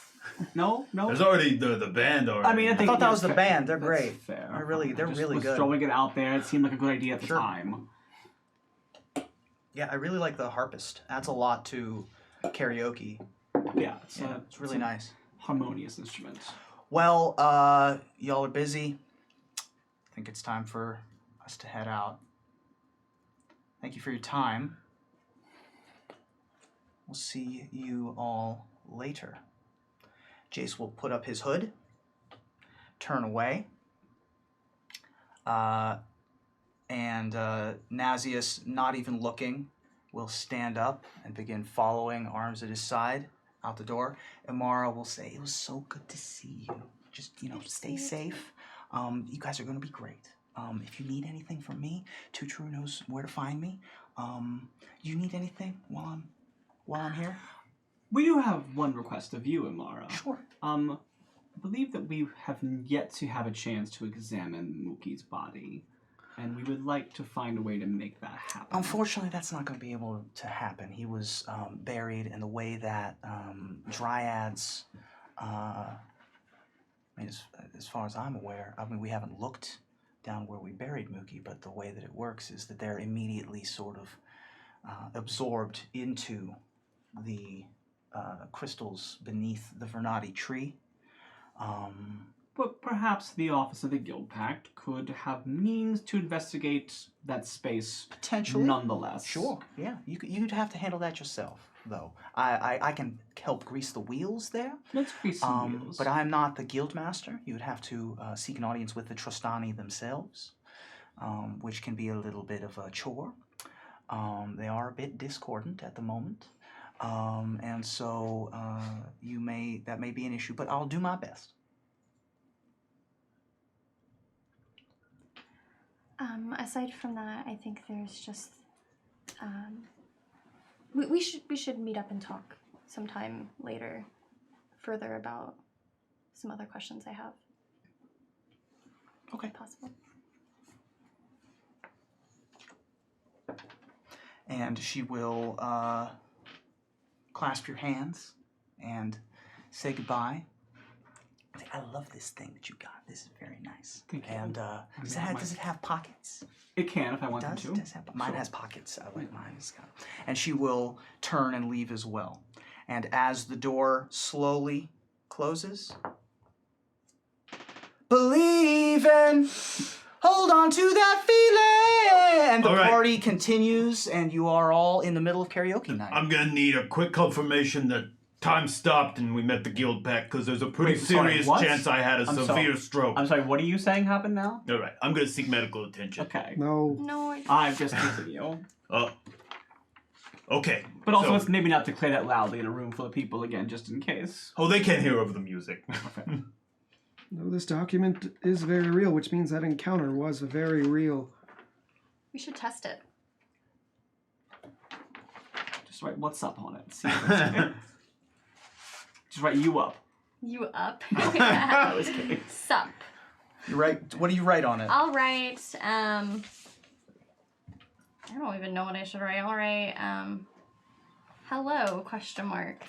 [SPEAKER 5] No?
[SPEAKER 6] There's already the band already.
[SPEAKER 5] I mean, I think
[SPEAKER 1] thought that was
[SPEAKER 5] that's
[SPEAKER 1] the
[SPEAKER 5] fair.
[SPEAKER 1] band. They're
[SPEAKER 5] That's
[SPEAKER 1] great.
[SPEAKER 5] Fair.
[SPEAKER 1] They're really
[SPEAKER 5] was
[SPEAKER 1] good.
[SPEAKER 5] Throwing it out there, it seemed like a good idea at the
[SPEAKER 1] Sure.
[SPEAKER 5] time.
[SPEAKER 1] Yeah, I really like the harpist. Adds a lot to karaoke.
[SPEAKER 5] Yeah,
[SPEAKER 1] It's really nice.
[SPEAKER 5] Harmonious instrument.
[SPEAKER 1] Well, y'all are busy. I think it's time for us to head out. Thank you for your time. We'll see you all later. Jace will put up his hood, turn away, and Nazius, not even looking, will stand up and begin following, arms at his side, out the door. Amara will say, "It was so good to see you. Just, stay safe. You guys are going to be great. If you need anything from me, Tutu knows where to find me. You need anything while I'm here?"
[SPEAKER 5] We do have one request of you, Amara.
[SPEAKER 1] Sure.
[SPEAKER 5] I believe that we have yet to have a chance to examine Mookie's body, and we would like to find a way to make that happen.
[SPEAKER 1] Unfortunately, that's not going to be able to happen. He was buried in the way that dryads, as far as I'm aware, we haven't looked down where we buried Mookie, but the way that it works is that they're immediately sort of absorbed into the crystals beneath the Vernati tree.
[SPEAKER 5] But perhaps the Office of the Guild Pact could have means to investigate that space
[SPEAKER 1] Potentially.
[SPEAKER 5] nonetheless.
[SPEAKER 1] Sure, yeah. You'd have to handle that yourself, though. I can help grease the wheels there.
[SPEAKER 5] Let's grease some wheels.
[SPEAKER 1] But I'm not the guild master. You would have to seek an audience with the Trostani themselves, which can be a little bit of a chore. They are a bit discordant at the moment. And so that may be an issue, but I'll do my best.
[SPEAKER 4] Aside from that, I think there's just we should meet up and talk sometime later, further about some other questions I have.
[SPEAKER 1] Okay.
[SPEAKER 4] If possible.
[SPEAKER 1] And she will clasp your hands and say goodbye. I love this thing that you got. This is very nice.
[SPEAKER 5] Thank you.
[SPEAKER 1] And does it have pockets?
[SPEAKER 5] It can if I want them to.
[SPEAKER 1] Mine has pockets. I like mine. And she will turn and leave as well. And as the door slowly closes, believing. Hold on to that feeling. And the
[SPEAKER 6] All right.
[SPEAKER 1] party continues, and you are all in the middle of karaoke night.
[SPEAKER 6] I'm gonna need a quick confirmation that time stopped and we met the guild pact, because there's a pretty
[SPEAKER 5] Wait, sorry,
[SPEAKER 6] serious
[SPEAKER 5] what?
[SPEAKER 6] chance I had a severe stroke.
[SPEAKER 5] I'm sorry, what are you saying happened now?
[SPEAKER 6] All right, I'm gonna seek medical attention.
[SPEAKER 5] Okay.
[SPEAKER 2] No.
[SPEAKER 4] No,
[SPEAKER 5] I'm just teasing you.
[SPEAKER 6] Okay.
[SPEAKER 5] But also,
[SPEAKER 6] so-
[SPEAKER 5] let's maybe not declare that loudly in a room full of people again, just in case.
[SPEAKER 6] Oh, they can't hear over the music.
[SPEAKER 5] Okay.
[SPEAKER 2] No, this document is very real, which means that encounter was very real.
[SPEAKER 4] we should test it.
[SPEAKER 5] Just write what's up on it. See if it's- just write you up.
[SPEAKER 4] You up?
[SPEAKER 5] I was kidding.
[SPEAKER 4] Sup.
[SPEAKER 1] You write. What do you write on it?
[SPEAKER 4] I'll write, I don't even know what I should write. I'll write, hello, question mark.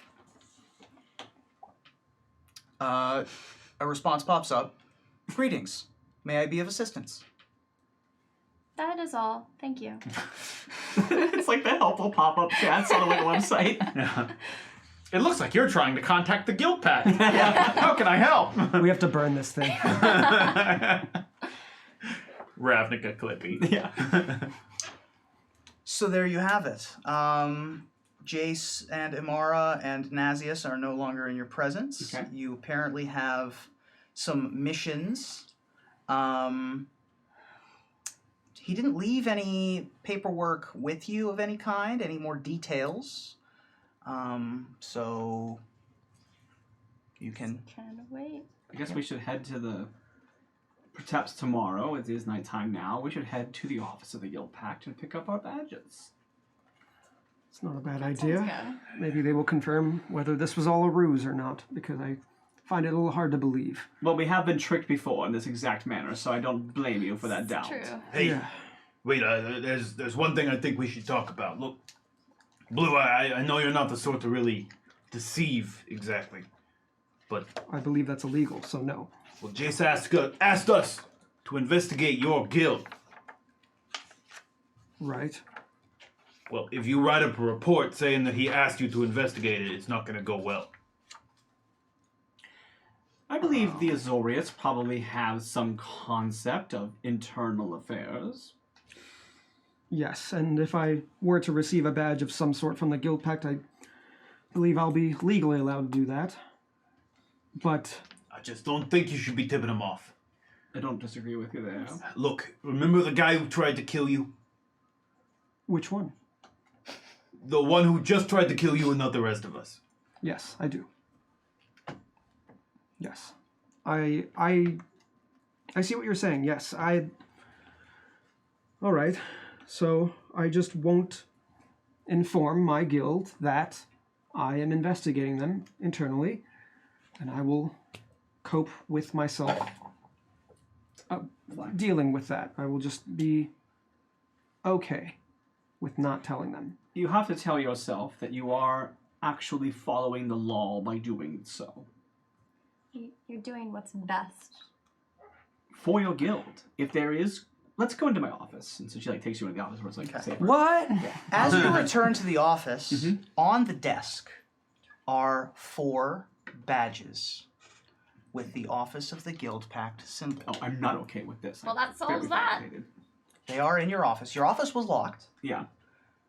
[SPEAKER 1] A response pops up. Greetings. May I be of assistance?
[SPEAKER 4] That is all. Thank you.
[SPEAKER 5] It's like the helpful pop-up chats on the website.
[SPEAKER 3] It looks like you're trying to contact the guild pact. How can I help?
[SPEAKER 2] We have to burn this thing.
[SPEAKER 3] Ravnica Clippy.
[SPEAKER 5] Yeah.
[SPEAKER 1] So there you have it. Jace and Imara and Nazius are no longer in your presence.
[SPEAKER 5] Okay.
[SPEAKER 1] You apparently have some missions. He didn't leave any paperwork with you of any kind, any more details. So you can...
[SPEAKER 4] Can't wait.
[SPEAKER 5] I guess we should head to the... Perhaps tomorrow, it is nighttime now, we should head to the office of the Guild Pact and pick up our badges.
[SPEAKER 2] It's not a bad
[SPEAKER 4] Sounds
[SPEAKER 2] idea.
[SPEAKER 4] good.
[SPEAKER 2] Maybe they will confirm whether this was all a ruse or not, because I find it a little hard to believe.
[SPEAKER 5] Well, we have been tricked before in this exact manner, so I don't blame you for that doubt.
[SPEAKER 4] True.
[SPEAKER 6] Hey,
[SPEAKER 2] Yeah.
[SPEAKER 6] wait, there's one thing I think we should talk about. Look, Blue, I know you're not the sort to really deceive exactly, but
[SPEAKER 2] I believe that's illegal, so no.
[SPEAKER 6] well, Jace asked us to investigate your guild.
[SPEAKER 2] Right.
[SPEAKER 6] Well, if you write up a report saying that he asked you to investigate it, it's not going to go well.
[SPEAKER 5] I believe the Azorius probably have some concept of internal affairs.
[SPEAKER 2] Yes, and if I were to receive a badge of some sort from the Guild Pact, I believe I'll be legally allowed to do that. But
[SPEAKER 6] I just don't think you should be tipping him off.
[SPEAKER 5] I don't disagree with you there.
[SPEAKER 6] Look, remember the guy who tried to kill you?
[SPEAKER 2] which one?
[SPEAKER 6] The one who just tried to kill you and not the rest of us.
[SPEAKER 2] Yes, I do. Yes. I see what you're saying. Yes, all right. So I just won't inform my guild that I am investigating them internally, and I will cope with myself dealing with that. I will just be okay with not telling them.
[SPEAKER 5] You have to tell yourself that you are actually following the law by doing so.
[SPEAKER 4] You're doing what's best.
[SPEAKER 5] For your guild. If there is... Let's go into my office. And so she takes you into the office where it's safer.
[SPEAKER 2] What?
[SPEAKER 1] As you return to the office, on the desk are 4 badges with the Office of the Guild Pact symbol.
[SPEAKER 5] Oh, I'm not okay with this.
[SPEAKER 4] Well,
[SPEAKER 5] I'm
[SPEAKER 4] that solves
[SPEAKER 5] very
[SPEAKER 4] that.
[SPEAKER 5] irritated.
[SPEAKER 1] They are in your office. Your office was locked.
[SPEAKER 5] Yeah.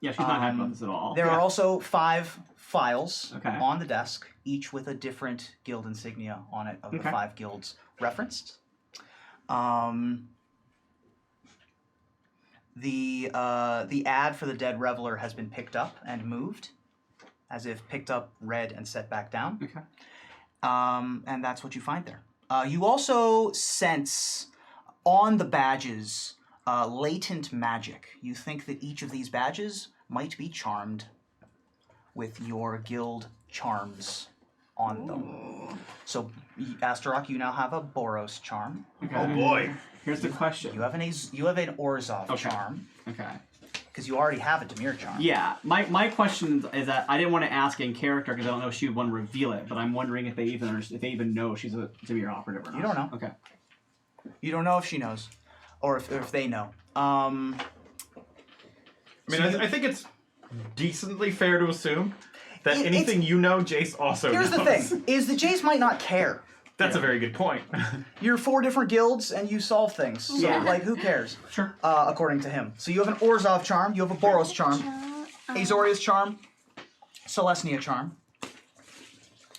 [SPEAKER 5] Yeah, she's not happy about this at all.
[SPEAKER 1] There are also 5 files
[SPEAKER 5] Okay.
[SPEAKER 1] on the desk, each with a different guild insignia on it of the 5 guilds referenced. The ad for the Dead Reveler has been picked up and moved, as if picked up, read, and set back down.
[SPEAKER 5] Okay.
[SPEAKER 1] And that's what you find there. You also sense on the badges latent magic. You think that each of these badges might be charmed with your guild charms on them. So, Astaroth, you now have a Boros charm.
[SPEAKER 5] Okay.
[SPEAKER 6] Oh boy.
[SPEAKER 5] Here's the question.
[SPEAKER 1] You have an Orzhov charm,
[SPEAKER 5] Okay.
[SPEAKER 1] because you already have a Demir charm.
[SPEAKER 5] Yeah, my question is that I didn't want to ask in character because I don't know if she would want to reveal it, but I'm wondering if they even know she's a Demir operative or not.
[SPEAKER 1] You don't know.
[SPEAKER 5] Okay.
[SPEAKER 1] You don't know if she knows, or if they know.
[SPEAKER 3] I mean, I think it's decently fair to assume that
[SPEAKER 1] It's-
[SPEAKER 3] anything you know, Jace also
[SPEAKER 1] Here's
[SPEAKER 3] knows.
[SPEAKER 1] the thing: is that Jace might not care.
[SPEAKER 3] That's a very good point.
[SPEAKER 1] You're 4 different guilds, and you solve things. So,
[SPEAKER 5] Yeah.
[SPEAKER 1] like, who cares?
[SPEAKER 5] Sure.
[SPEAKER 1] According to him. So you have an Orzhov charm, you have a Boros charm, Azorius charm, Celestia charm.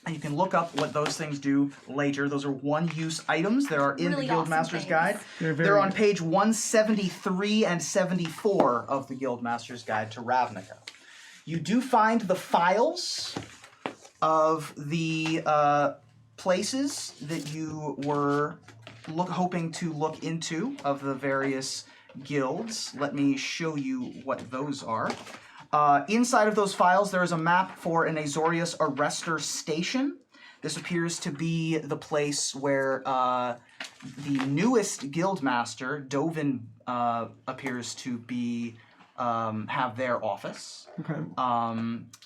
[SPEAKER 1] And you can look up what those things do later. Those are one-use items that are in
[SPEAKER 4] Really
[SPEAKER 1] the
[SPEAKER 4] awesome
[SPEAKER 1] Guildmaster's
[SPEAKER 4] things.
[SPEAKER 1] Guide. They're on page 173 and 74 of the Guildmaster's Guide to Ravnica. You do find the files of the places that you were hoping to look into of the various guilds. Let me show you what those are. Inside of those files, there is a map for an Azorius Arrestor Station. This appears to be the place where the newest guildmaster, Dovin, appears to be have their office.
[SPEAKER 2] Okay.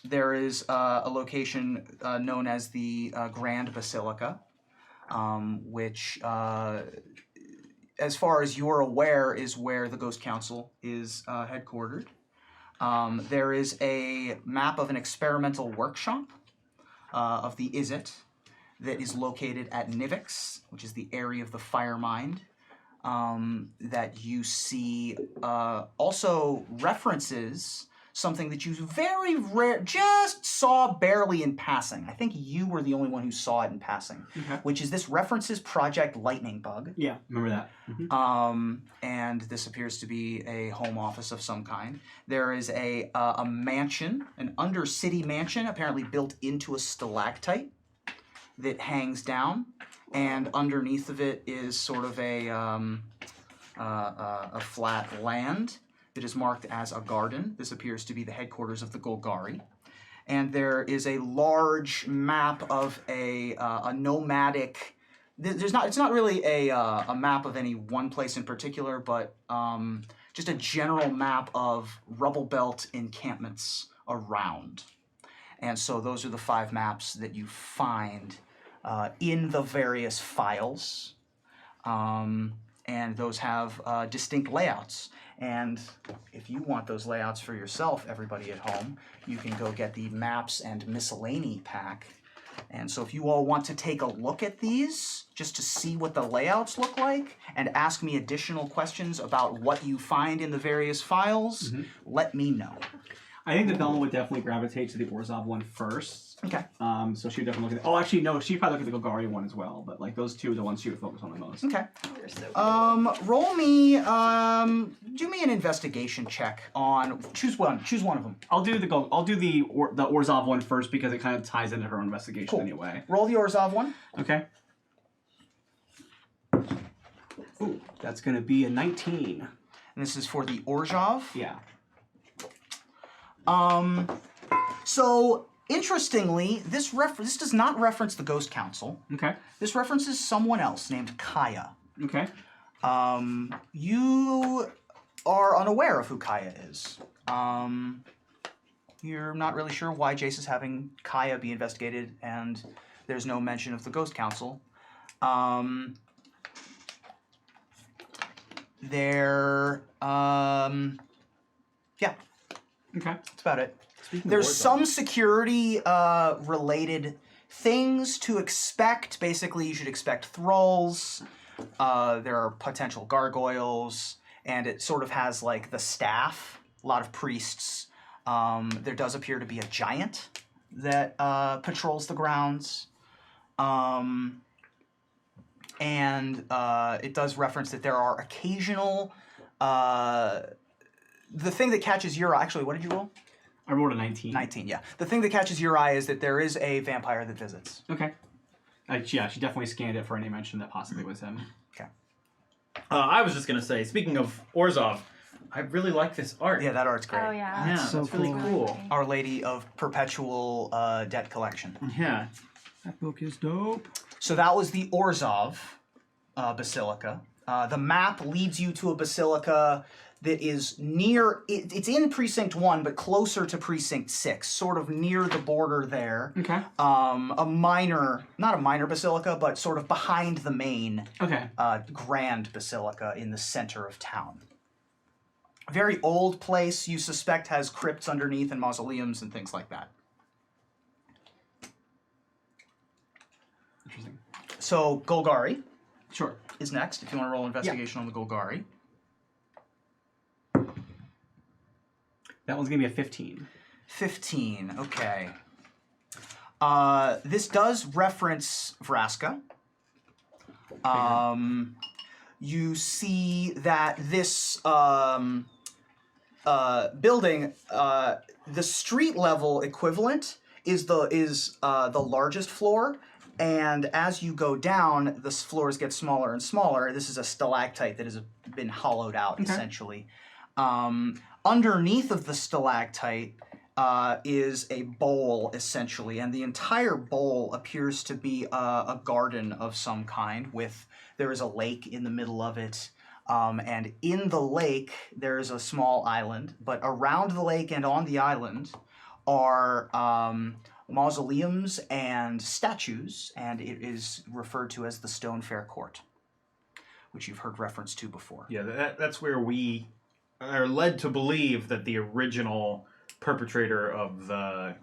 [SPEAKER 1] There is a location known as the Grand Basilica, which, as far as you're aware, is where the Ghost Council is headquartered. There is a map of an experimental workshop of the Izzet that is located at Nivix, which is the area of the Firemind, that you see also references something that you very just saw barely in passing. I think you were the only one who saw it in passing, which is this references Project Lightning Bug.
[SPEAKER 5] Yeah, remember that.
[SPEAKER 1] And this appears to be a home office of some kind. There is a mansion, an undercity mansion, apparently built into a stalactite that hangs down, and underneath of it is sort of a flat land that is marked as a garden. This appears to be the headquarters of the Golgari. And there is a large map of a nomadic. It's not really a map of any one place in particular, but just a general map of rubble belt encampments around. And so those are the 5 maps that you find in the various files. And those have distinct layouts. And if you want those layouts for yourself, everybody at home, you can go get the Maps and Miscellany pack. And so if you all want to take a look at these, just to see what the layouts look like, and ask me additional questions about what you find in the various files, let me know.
[SPEAKER 5] I think that Velma would definitely gravitate to the Orzhov one first.
[SPEAKER 1] Okay.
[SPEAKER 5] So she would definitely look at the... Oh, actually, no, she'd probably look at the Golgari one as well, but like those two are the ones she would focus on the most.
[SPEAKER 1] Okay.
[SPEAKER 7] You're so
[SPEAKER 1] Roll me, do me an investigation check on, choose one of them.
[SPEAKER 5] I'll do the Orzhov one first because it kind of ties into her investigation
[SPEAKER 1] Cool.
[SPEAKER 5] anyway.
[SPEAKER 1] Roll the Orzhov one.
[SPEAKER 5] Okay. Ooh, that's going to be a 19.
[SPEAKER 1] And this is for the Orzhov.
[SPEAKER 5] Yeah.
[SPEAKER 1] So, interestingly, this does not reference the Ghost Council.
[SPEAKER 5] Okay.
[SPEAKER 1] This references someone else named Kaya.
[SPEAKER 5] Okay.
[SPEAKER 1] You are unaware of who Kaya is. You're not really sure why Jace is having Kaya be investigated, and there's no mention of the Ghost Council. Yeah,
[SPEAKER 5] Okay.
[SPEAKER 1] that's about it. There's some security related things to expect. Basically, you should expect thralls. There are potential gargoyles, and it sort of has like the staff, a lot of priests. There does appear to be a giant that patrols the grounds. And it does reference that there are occasional... the thing that catches your eye... Actually, what did you roll?
[SPEAKER 5] I rolled a 19.
[SPEAKER 1] 19, yeah. The thing that catches your eye is that there is a vampire that visits.
[SPEAKER 5] Okay. Yeah, she definitely scanned it for any mention that possibly was him.
[SPEAKER 1] Okay.
[SPEAKER 3] I was just going to say, speaking of Orzhov, I really like this art.
[SPEAKER 1] Yeah, that art's great.
[SPEAKER 4] Oh yeah.
[SPEAKER 3] Yeah,
[SPEAKER 2] so
[SPEAKER 3] that's really
[SPEAKER 2] cool.
[SPEAKER 3] cool.
[SPEAKER 1] Our Lady of Perpetual Debt Collection.
[SPEAKER 3] Yeah.
[SPEAKER 2] That book is dope.
[SPEAKER 1] So that was the Orzhov Basilica. The map leads you to a basilica that is near, it's in Precinct 1, but closer to Precinct 6, sort of near the border there.
[SPEAKER 5] Okay.
[SPEAKER 1] Not a minor basilica, but sort of behind the main
[SPEAKER 5] Okay.
[SPEAKER 1] grand basilica in the center of town. Very old place, you suspect has crypts underneath and mausoleums and things like that.
[SPEAKER 5] Interesting.
[SPEAKER 1] So Golgari
[SPEAKER 5] Sure.
[SPEAKER 1] is next. If you want to roll investigation on the Golgari.
[SPEAKER 5] That one's gonna be a 15.
[SPEAKER 1] 15. Okay. This does reference Vraska. You see that this building, the street level equivalent is the largest floor, and as you go down, the floors get smaller and smaller. This is a stalactite that has been hollowed out, essentially. Underneath of the stalactite is a bowl, essentially, and the entire bowl appears to be a garden of some kind. There is a lake in the middle of it, and in the lake there is a small island. But around the lake and on the island are mausoleums and statues, and it is referred to as the Stone Fair Court, which you've heard reference to before.
[SPEAKER 3] Yeah, that's where we are led to believe that the original perpetrator of the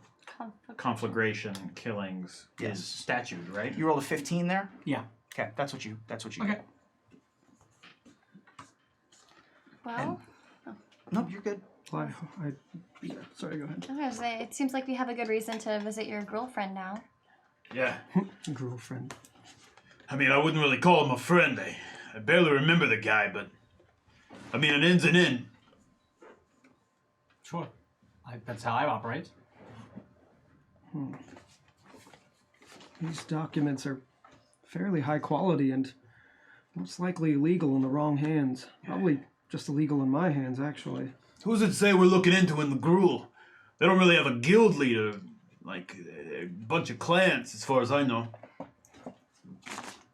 [SPEAKER 3] conflagration killings is statued, right?
[SPEAKER 1] You rolled a 15 there?
[SPEAKER 5] Yeah.
[SPEAKER 1] Okay, that's what you
[SPEAKER 5] Okay.
[SPEAKER 1] get.
[SPEAKER 4] Well,
[SPEAKER 1] Nope, you're good.
[SPEAKER 2] Sorry, go ahead.
[SPEAKER 4] I was gonna say, it seems like we have a good reason to visit your girlfriend now.
[SPEAKER 6] Yeah.
[SPEAKER 2] Girlfriend.
[SPEAKER 6] I mean, I wouldn't really call him a friend. I barely remember the guy, but I mean, an in's an in.
[SPEAKER 5] Sure. That's how I operate.
[SPEAKER 2] These documents are fairly high quality and most likely illegal in the wrong hands. Probably just illegal in my hands, actually.
[SPEAKER 6] Who's it say we're looking into in the Gruul? They don't really have a guild leader, like a bunch of clans, as far as I know.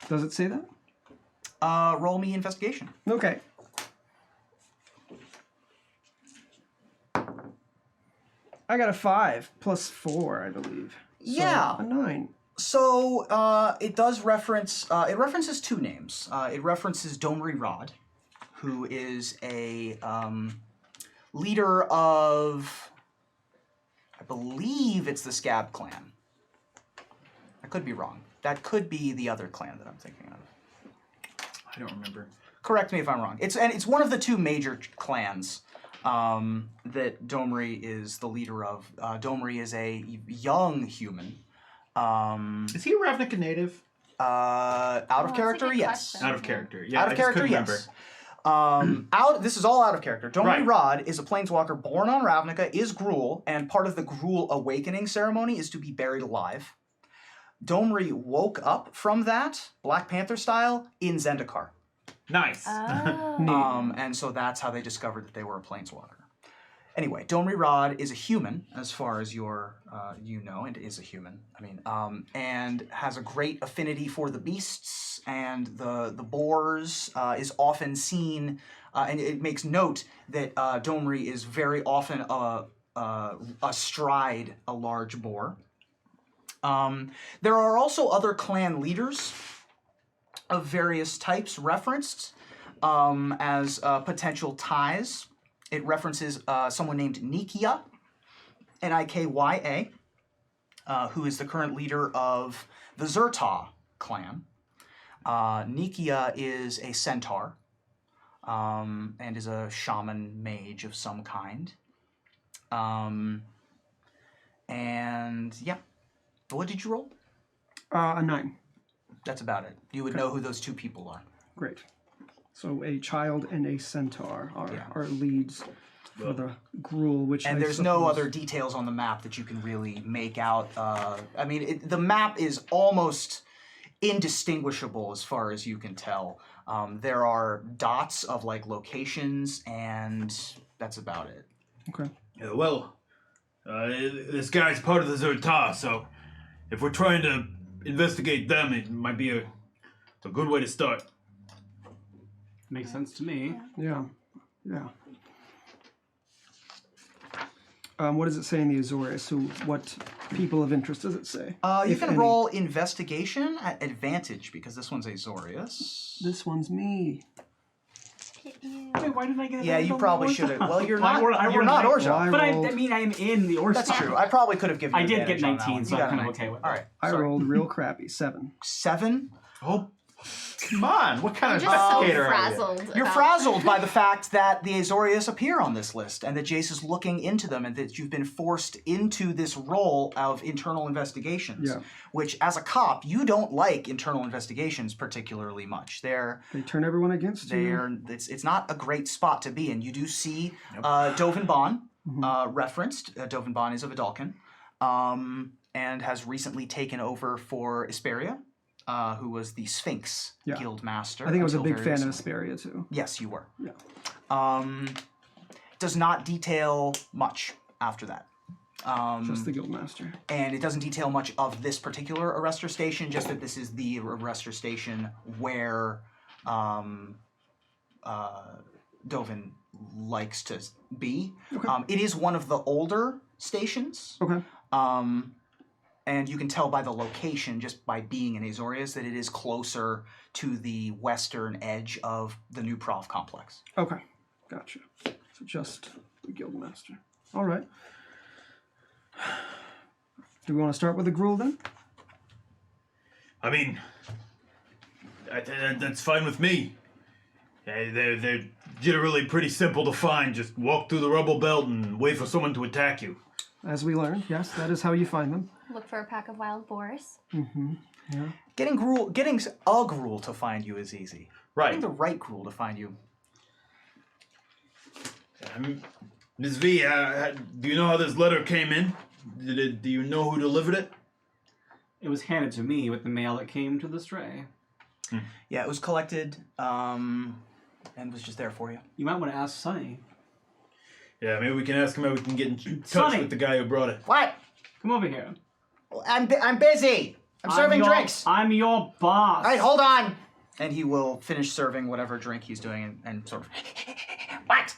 [SPEAKER 2] Does it say that?
[SPEAKER 1] Roll me investigation.
[SPEAKER 2] Okay. I got a 5 plus 4, I believe. So
[SPEAKER 1] Yeah.
[SPEAKER 2] a 9.
[SPEAKER 1] So it does reference. It references two names. It references Domri Rod, who is a leader of, I believe it's the Scab clan. I could be wrong. That could be the other clan that I'm thinking of.
[SPEAKER 3] I don't remember.
[SPEAKER 1] Correct me if I'm wrong. It's one of the two major clans that Domri is the leader of. Domri is a young human.
[SPEAKER 3] Is he a Ravnica native?
[SPEAKER 1] Out of
[SPEAKER 4] that's a
[SPEAKER 1] character,
[SPEAKER 4] good
[SPEAKER 1] yes.
[SPEAKER 4] question.
[SPEAKER 3] Out of character. Yeah,
[SPEAKER 1] Out
[SPEAKER 3] I
[SPEAKER 1] of
[SPEAKER 3] just
[SPEAKER 1] character,
[SPEAKER 3] couldn't
[SPEAKER 1] yes.
[SPEAKER 3] remember.
[SPEAKER 1] This is all out of character. Domri
[SPEAKER 3] Right.
[SPEAKER 1] Rod is a planeswalker born on Ravnica, is Gruul, and part of the Gruul awakening ceremony is to be buried alive. Domri woke up from that, Black Panther style, in Zendikar.
[SPEAKER 3] Nice.
[SPEAKER 4] Oh.
[SPEAKER 1] And so that's how they discovered that they were a planeswalker. Anyway, Domri Rod is a human, as far as you know, and is a human. I mean, and has a great affinity for the beasts and the boars. Is often seen, and it makes note that Domri is very often astride a large boar. There are also other clan leaders of various types referenced as potential ties. It references someone named Nikia, Nikya, who is the current leader of the Zerta clan. Nikia is a centaur and is a shaman mage of some kind. And yeah, what did you roll?
[SPEAKER 2] A 9.
[SPEAKER 1] That's about it. You would know who those two people are.
[SPEAKER 2] Great. So a child and a centaur are leads for the Gruul, which
[SPEAKER 1] And
[SPEAKER 2] I
[SPEAKER 1] there's no
[SPEAKER 2] suppose-
[SPEAKER 1] other details on the map that you can really make out. I mean, the map is almost indistinguishable as far as you can tell. There are dots of like locations, and that's about it.
[SPEAKER 2] Okay.
[SPEAKER 6] Yeah, well, this guy's part of the Zerta, so if we're trying to investigate them, it might be a good way to start.
[SPEAKER 5] Makes sense to me.
[SPEAKER 2] Yeah. Yeah. What does it say in the Azorius? So what people of interest does it say?
[SPEAKER 1] You
[SPEAKER 2] If
[SPEAKER 1] can
[SPEAKER 2] any?
[SPEAKER 1] roll investigation at advantage because this one's Azorius.
[SPEAKER 2] This one's me.
[SPEAKER 5] Wait, why didn't I get it?
[SPEAKER 1] Yeah, you probably should have. Well, you're
[SPEAKER 5] Well,
[SPEAKER 1] not.
[SPEAKER 5] I
[SPEAKER 1] You're
[SPEAKER 5] rolled
[SPEAKER 1] not
[SPEAKER 5] nine-
[SPEAKER 1] Orzhov.
[SPEAKER 5] But I
[SPEAKER 2] rolled-
[SPEAKER 5] mean, I am in the Orsa.
[SPEAKER 1] That's true. I probably could have given you
[SPEAKER 5] I did get
[SPEAKER 1] advantage on that
[SPEAKER 5] 19,
[SPEAKER 1] one.
[SPEAKER 5] so
[SPEAKER 1] You
[SPEAKER 5] I'm
[SPEAKER 1] got a
[SPEAKER 5] kind of okay
[SPEAKER 1] 19.
[SPEAKER 5] with
[SPEAKER 1] All
[SPEAKER 5] that.
[SPEAKER 1] right.
[SPEAKER 2] I
[SPEAKER 1] Sorry.
[SPEAKER 2] rolled real crappy. 7.
[SPEAKER 1] 7.
[SPEAKER 3] Oh, come on. What kind
[SPEAKER 4] I'm
[SPEAKER 3] of
[SPEAKER 4] just so
[SPEAKER 3] investigator are you?
[SPEAKER 4] frazzled.
[SPEAKER 1] You're
[SPEAKER 4] about-
[SPEAKER 1] frazzled by the fact that the Azorius appear on this list and that Jace is looking into them and that you've been forced into this role of internal investigations.
[SPEAKER 2] Yeah.
[SPEAKER 1] Which, as a cop, you don't like internal investigations particularly much.
[SPEAKER 2] They turn everyone against you.
[SPEAKER 1] It's not a great spot to be in. You do see Dovin Bond referenced. Dovin Bond is of Adalkin, and has recently taken over for Isperia, who was the Sphinx guild master.
[SPEAKER 2] I think I was a
[SPEAKER 1] until
[SPEAKER 2] big
[SPEAKER 1] very
[SPEAKER 2] fan of
[SPEAKER 1] recently.
[SPEAKER 2] Asperia too.
[SPEAKER 1] Yes, you were.
[SPEAKER 2] Yeah.
[SPEAKER 1] Does not detail much after that.
[SPEAKER 2] Just the guildmaster.
[SPEAKER 1] And it doesn't detail much of this particular arrestor station, just that this is the arrestor station where Dovin likes to be.
[SPEAKER 2] Okay.
[SPEAKER 1] It is one of the older stations.
[SPEAKER 2] Okay.
[SPEAKER 1] And you can tell by the location, just by being in Azorius, that it is closer to the western edge of the new Prof complex.
[SPEAKER 2] Okay. Gotcha. So just the guildmaster. All right. Do we want to start with the gruel then?
[SPEAKER 6] I mean, that's fine with me. They're generally pretty simple to find. Just walk through the rubble belt and wait for someone to attack you.
[SPEAKER 2] As we learned, yes, that is how you find them.
[SPEAKER 4] Look for a pack of wild boars.
[SPEAKER 1] Getting a gruel to find you is easy.
[SPEAKER 3] Right.
[SPEAKER 1] Getting the right gruel to find you.
[SPEAKER 6] Ms. V, do you know how this letter came in? Do you know who delivered it?
[SPEAKER 5] It was handed to me with the mail that came to the stray.
[SPEAKER 1] Yeah, it was collected, and was just there for you.
[SPEAKER 5] You might want to ask Sonny.
[SPEAKER 6] Yeah, maybe we can ask him how we can get in touch
[SPEAKER 5] Sonny!
[SPEAKER 6] with the guy who brought it.
[SPEAKER 1] What?
[SPEAKER 5] Come over here.
[SPEAKER 1] I'm busy. I'm serving drinks.
[SPEAKER 5] I'm your boss.
[SPEAKER 1] All right, hold on. And he will finish serving whatever drink he's doing and sort of. What?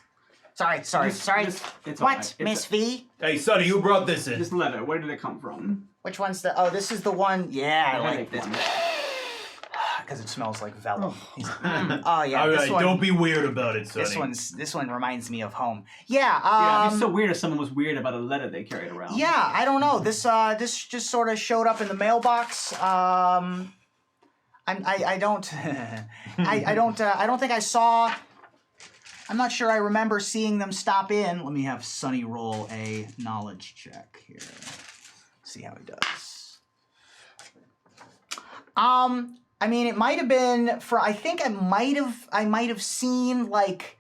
[SPEAKER 1] Sorry.
[SPEAKER 5] It's all
[SPEAKER 1] What,
[SPEAKER 5] right.
[SPEAKER 1] Miss V?
[SPEAKER 6] Hey, Sonny, who brought this in?
[SPEAKER 5] This letter, where did it come from?
[SPEAKER 1] Which one's the? Oh, this is the one. Yeah, I
[SPEAKER 5] The
[SPEAKER 1] like
[SPEAKER 5] headache
[SPEAKER 1] this
[SPEAKER 5] one.
[SPEAKER 1] because it smells like Velma. Oh yeah,
[SPEAKER 6] All
[SPEAKER 1] this
[SPEAKER 6] right,
[SPEAKER 1] one.
[SPEAKER 6] don't be weird about it, Sonny.
[SPEAKER 1] This one reminds me of home. Yeah.
[SPEAKER 5] Yeah, it'd be so weird if someone was weird about a letter they carried around.
[SPEAKER 1] Yeah, I don't know. This just sort of showed up in the mailbox. I don't I don't think I saw. I'm not sure I remember seeing them stop in. Let me have Sonny roll a knowledge check here. See how he does. I mean, it might have been for. I think I might have seen like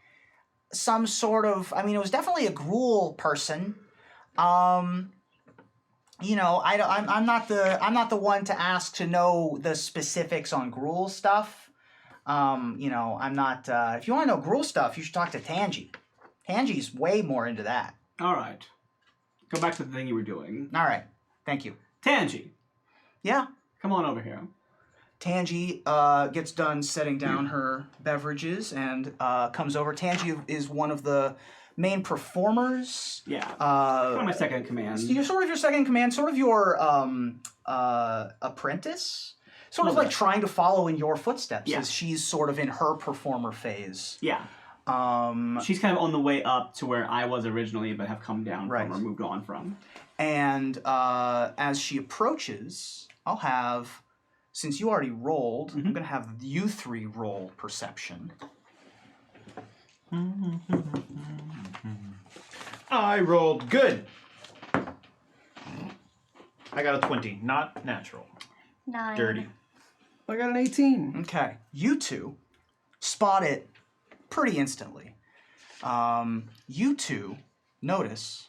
[SPEAKER 1] some sort of. I mean, it was definitely a gruel person. You know, I'm not the one to ask to know the specifics on gruel stuff. You know, I'm not. If you want to know gruel stuff, you should talk to Tangi. Tangi's way more into that.
[SPEAKER 5] All right. Go back to the thing you were doing.
[SPEAKER 1] All right, thank you.
[SPEAKER 5] Tangi,
[SPEAKER 1] Yeah.
[SPEAKER 5] come on over here.
[SPEAKER 1] Tangi gets done setting down her beverages and comes over. Tangi is one of the main performers.
[SPEAKER 5] Yeah. Kind of my second in command.
[SPEAKER 1] You're sort of your second in command, sort of your apprentice. Sort of like trying to follow in your footsteps as she's sort of in her performer phase.
[SPEAKER 5] Yeah. She's kind of on the way up to where I was originally, but have come down from or moved on from.
[SPEAKER 1] And as she approaches, I'll have, since you already rolled, I'm going to have you three roll perception.
[SPEAKER 3] I rolled good. I got a 20, not natural.
[SPEAKER 4] 9.
[SPEAKER 3] Dirty.
[SPEAKER 2] I got an 18.
[SPEAKER 1] Okay. You two spot it pretty instantly. You two notice.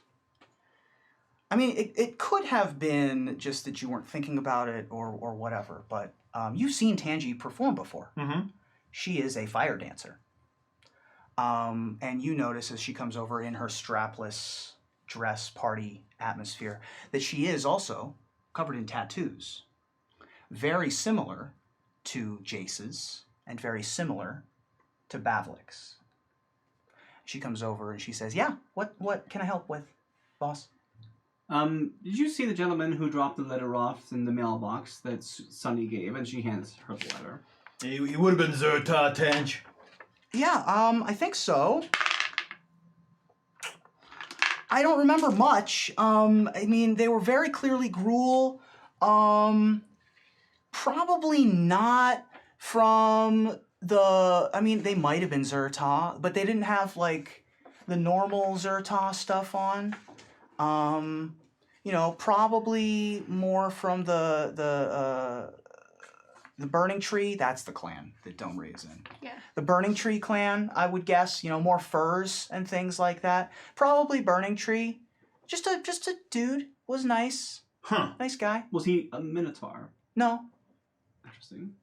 [SPEAKER 1] I mean, it could have been just that you weren't thinking about it or whatever, but you've seen Tangi perform before.
[SPEAKER 3] Mm-hmm.
[SPEAKER 1] She is a fire dancer. And you notice as she comes over in her strapless dress party atmosphere that she is also covered in tattoos. Very similar to Jace's and very similar to Bavlik's. She comes over and she says, yeah, what can I help with, boss?
[SPEAKER 5] Did you see the gentleman who dropped the letter off in the mailbox that Sunny gave? And she hands her the letter.
[SPEAKER 6] He would have been Zertar Tange.
[SPEAKER 1] Yeah, I think so. I don't remember much. I mean, they were very clearly gruel. Probably not from the. I mean, they might have been Zerta, but they didn't have like the normal Zerta stuff on. You know, probably more from the Burning Tree. That's the clan that Domri is in.
[SPEAKER 4] Yeah.
[SPEAKER 1] The Burning Tree clan, I would guess. You know, more furs and things like that. Probably Burning Tree. Just a dude. Was nice.
[SPEAKER 3] Huh.
[SPEAKER 1] Nice guy.
[SPEAKER 5] Was he a Minotaur?
[SPEAKER 1] No.
[SPEAKER 5] Interesting.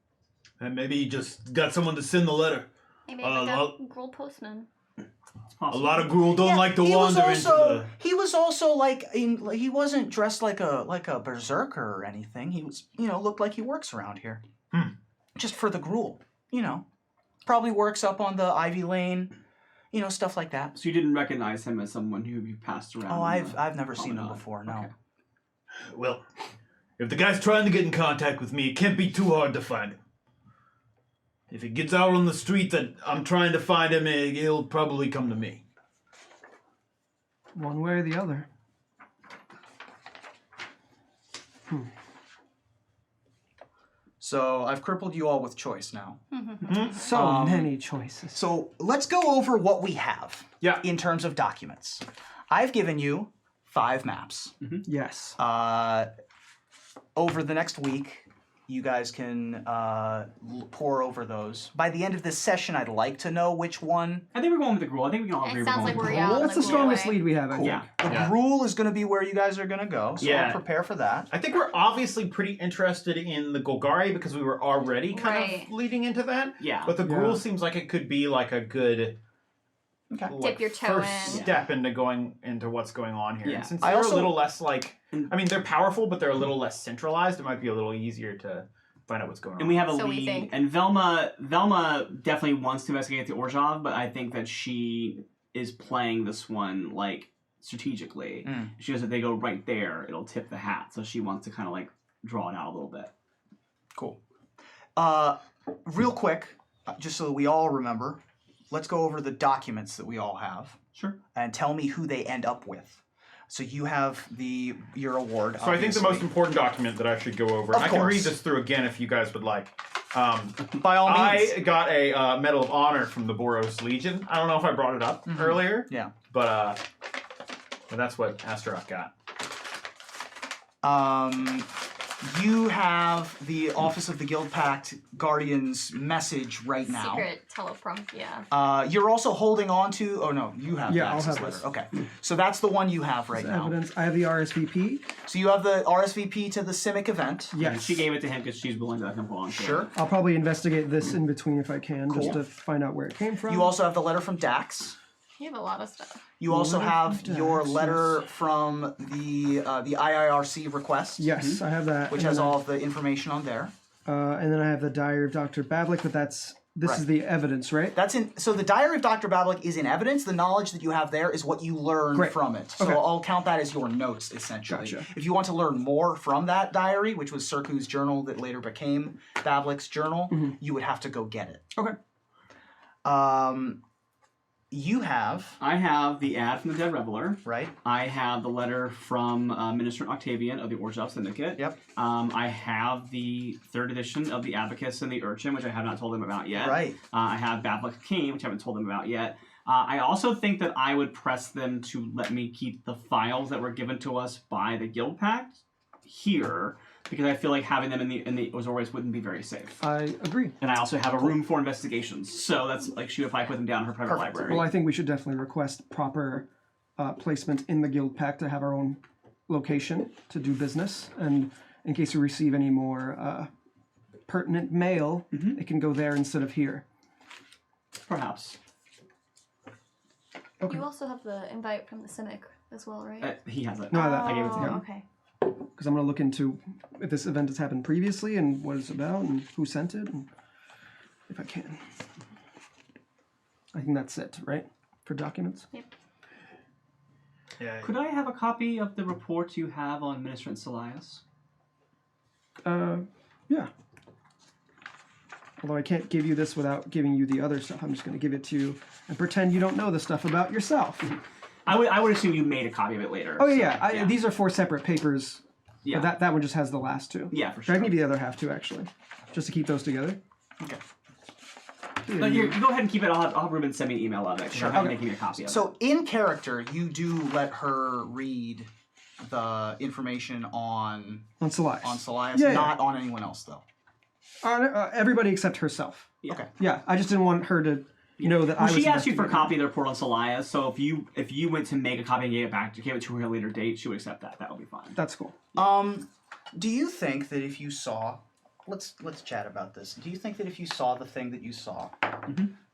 [SPEAKER 6] And maybe he just got someone to send the letter.
[SPEAKER 4] Maybe
[SPEAKER 6] Uh,
[SPEAKER 4] like
[SPEAKER 6] lo-
[SPEAKER 4] a gruel postman.
[SPEAKER 5] It's
[SPEAKER 6] A
[SPEAKER 5] possible.
[SPEAKER 6] lot of gruel don't like to
[SPEAKER 1] he was
[SPEAKER 6] wander
[SPEAKER 1] also
[SPEAKER 6] into
[SPEAKER 1] he was also like he wasn't dressed like a berserker or anything. He was looked like he works around here. Just for the gruel, probably works up on the Ivy Lane, stuff like that.
[SPEAKER 5] So you didn't recognize him as someone who you passed around?
[SPEAKER 1] Oh,
[SPEAKER 5] in the
[SPEAKER 1] I've never seen him
[SPEAKER 5] promenade?
[SPEAKER 1] before. No.
[SPEAKER 5] Okay.
[SPEAKER 6] the... Well, if the guy's trying to get in contact with me, it can't be too hard to find him. If he gets out on the street that I'm trying to find him, he'll probably come to me.
[SPEAKER 2] One way or the other.
[SPEAKER 1] So I've crippled you all with choice now.
[SPEAKER 2] So many choices.
[SPEAKER 1] So let's go over what we have.
[SPEAKER 3] Yeah.
[SPEAKER 1] In terms of documents, I've given you 5 maps.
[SPEAKER 2] Yes.
[SPEAKER 1] Over the next week, you guys can pore over those. By the end of this session, I'd like to know which one.
[SPEAKER 5] I think we're going with the gruel. I think we can all agree
[SPEAKER 4] It
[SPEAKER 5] we're
[SPEAKER 4] sounds
[SPEAKER 5] going
[SPEAKER 4] like
[SPEAKER 5] with
[SPEAKER 4] we're
[SPEAKER 5] the
[SPEAKER 4] out.
[SPEAKER 5] gruel.
[SPEAKER 2] That's the strongest lead we have, I think.
[SPEAKER 5] Yeah.
[SPEAKER 1] The
[SPEAKER 3] Yeah.
[SPEAKER 1] gruel is going to be where you guys are going to go, so
[SPEAKER 3] Yeah.
[SPEAKER 1] I'll prepare for that.
[SPEAKER 3] I think we're obviously pretty interested in the Golgari because we were already kind
[SPEAKER 4] Right.
[SPEAKER 3] of leading into that.
[SPEAKER 5] Yeah.
[SPEAKER 3] But the
[SPEAKER 2] Yeah.
[SPEAKER 3] gruel seems like it could be like a good
[SPEAKER 1] Okay.
[SPEAKER 3] like,
[SPEAKER 4] your toe
[SPEAKER 3] first
[SPEAKER 4] in.
[SPEAKER 3] step into going into what's going on here.
[SPEAKER 5] Yeah.
[SPEAKER 3] And since
[SPEAKER 1] I
[SPEAKER 3] they're
[SPEAKER 1] also-
[SPEAKER 3] a little less like, I mean, they're powerful, but they're a little less centralized. It might be a little easier to find out what's going on.
[SPEAKER 5] And we have a
[SPEAKER 4] So we
[SPEAKER 5] lead.
[SPEAKER 4] think.
[SPEAKER 5] And Velma definitely wants to investigate the Orzhov, but I think that she is playing this one like strategically. She knows that they go right there, it'll tip the hat. So she wants to kind of like draw it out a little bit.
[SPEAKER 1] Cool. Real quick, just so that we all remember, let's go over the documents that we all have
[SPEAKER 5] Sure.
[SPEAKER 1] and tell me who they end up with. So you have your award.
[SPEAKER 3] So I think the most important document that I should go over,
[SPEAKER 1] Of
[SPEAKER 3] I can read
[SPEAKER 1] course.
[SPEAKER 3] this through again if you guys would like.
[SPEAKER 1] By all means.
[SPEAKER 3] I got a Medal of Honor from the Boros Legion. I don't know if I brought it up earlier,
[SPEAKER 1] Yeah.
[SPEAKER 3] but that's what Astra got.
[SPEAKER 1] You have the Office of the Guild Pact Guardian's message right now.
[SPEAKER 4] Secret teleprompt, yeah.
[SPEAKER 1] You're also holding on to. Oh no, you have
[SPEAKER 2] Yeah,
[SPEAKER 1] the
[SPEAKER 2] I'll
[SPEAKER 1] access
[SPEAKER 2] have
[SPEAKER 1] letter.
[SPEAKER 2] this.
[SPEAKER 1] Okay, so that's the one you have right now.
[SPEAKER 2] Evidence. I have the RSVP.
[SPEAKER 1] So you have the RSVP to the Simic event.
[SPEAKER 2] Yes.
[SPEAKER 5] And she gave it to him because she's willing to let him hold on to it.
[SPEAKER 1] Sure.
[SPEAKER 2] I'll probably investigate this in between if I can, just to find out where it came from.
[SPEAKER 1] You also have the letter from Dax.
[SPEAKER 4] You have a lot of stuff.
[SPEAKER 1] You also
[SPEAKER 2] Letter
[SPEAKER 1] have
[SPEAKER 2] from
[SPEAKER 1] your
[SPEAKER 2] Dax,
[SPEAKER 1] letter from the IIRC request.
[SPEAKER 2] Yes, I have that.
[SPEAKER 1] Which
[SPEAKER 2] and
[SPEAKER 1] has
[SPEAKER 2] then
[SPEAKER 1] all of the information on there.
[SPEAKER 2] and then I have the Diary of Dr. Bablik, but this
[SPEAKER 1] Right.
[SPEAKER 2] is the evidence, right?
[SPEAKER 1] That's in. So the Diary of Dr. Bablik is in evidence. The knowledge that you have there is what you learn
[SPEAKER 2] Great.
[SPEAKER 1] from it. So
[SPEAKER 2] Okay.
[SPEAKER 1] I'll count that as your notes, essentially.
[SPEAKER 2] Gotcha.
[SPEAKER 1] If you want to learn more from that diary, which was Sirku's journal that later became Bablik's journal, you would have to go get it.
[SPEAKER 2] Okay.
[SPEAKER 1] You have,
[SPEAKER 5] I have the ad from the Dead Reveler.
[SPEAKER 1] right?
[SPEAKER 5] I have the letter from Minister Octavian of the Orzhov Syndicate.
[SPEAKER 1] Yep.
[SPEAKER 5] I have the 3rd edition of the Abacus and the Urchin, which I have not told them about yet.
[SPEAKER 1] Right.
[SPEAKER 5] I have Bablik King, which I haven't told them about yet. I also think that I would press them to let me keep the files that were given to us by the Guild Pact here, because I feel like having them in the Azores wouldn't be very safe.
[SPEAKER 2] I agree.
[SPEAKER 5] And I also have a room for investigations, so that's like she would probably put them down in her private
[SPEAKER 1] Perfect.
[SPEAKER 5] library.
[SPEAKER 2] Well, I think we should definitely request proper placement in the Guild Pact to have our own location to do business. And in case we receive any more pertinent mail, it can go there instead of here.
[SPEAKER 5] Perhaps.
[SPEAKER 2] Okay.
[SPEAKER 4] You also have the invite from the Simic as well, right?
[SPEAKER 5] He has it.
[SPEAKER 2] No,
[SPEAKER 5] I gave it to
[SPEAKER 4] Oh,
[SPEAKER 5] him.
[SPEAKER 4] okay.
[SPEAKER 2] Because I'm going to look into if this event has happened previously and what it's about and who sent it, and if I can. I think that's it, right? For documents?
[SPEAKER 6] Yeah.
[SPEAKER 5] Could I have a copy of the report you have on Ministrant Salias?
[SPEAKER 2] Yeah. Although I can't give you this without giving you the other stuff. I'm just going to give it to you and pretend you don't know the stuff about yourself.
[SPEAKER 5] I would assume you made a copy of it later.
[SPEAKER 2] Oh,
[SPEAKER 5] so,
[SPEAKER 2] yeah. These are 4 separate papers
[SPEAKER 5] Yeah.
[SPEAKER 2] But that one just has the last two.
[SPEAKER 5] Yeah, for
[SPEAKER 2] I
[SPEAKER 5] sure.
[SPEAKER 2] can give you the other half too, actually, just to keep those together.
[SPEAKER 1] Okay.
[SPEAKER 5] No, you go ahead and keep it. I'll have Ruben send me an email of it. Sure.
[SPEAKER 1] Okay.
[SPEAKER 5] Making me a copy of it.
[SPEAKER 1] So in character, you do let her read the information on
[SPEAKER 2] On Selias.
[SPEAKER 1] Selias,
[SPEAKER 2] Yeah, yeah.
[SPEAKER 1] not on anyone else though.
[SPEAKER 2] On everybody except herself.
[SPEAKER 5] Yeah.
[SPEAKER 1] Okay.
[SPEAKER 2] Yeah, I just didn't want her to know that I was.
[SPEAKER 5] She asked you for a
[SPEAKER 2] investigating.
[SPEAKER 5] copy of the report on Selias, so if you went to make a copy and gave it to her at a later date, she would accept that. That would be fine.
[SPEAKER 2] That's cool.
[SPEAKER 1] Do you think that if you saw, let's chat about this. Do you think that if you saw the thing that you saw,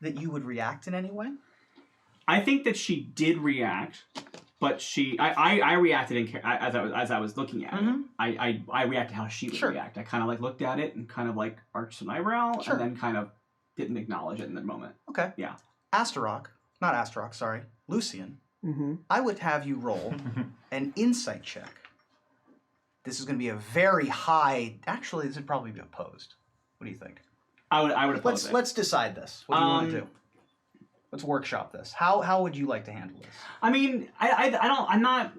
[SPEAKER 1] that you would react in any way?
[SPEAKER 5] I think that she did react, but I reacted as I was looking at it. I reacted how she would react. I kind of like looked at it and kind of like arched an eyebrow and then kind of didn't acknowledge it in the moment.
[SPEAKER 1] Okay.
[SPEAKER 5] Yeah.
[SPEAKER 1] Sorry. Lucien,
[SPEAKER 2] Mm-hmm.
[SPEAKER 1] I would have you roll an insight check. This is going to be a very high. Actually, this would probably be opposed. What do you think?
[SPEAKER 5] I would oppose it.
[SPEAKER 1] Let's decide this. What do you want to do? Let's workshop this. How would you like to handle this?
[SPEAKER 5] I mean, I'm not.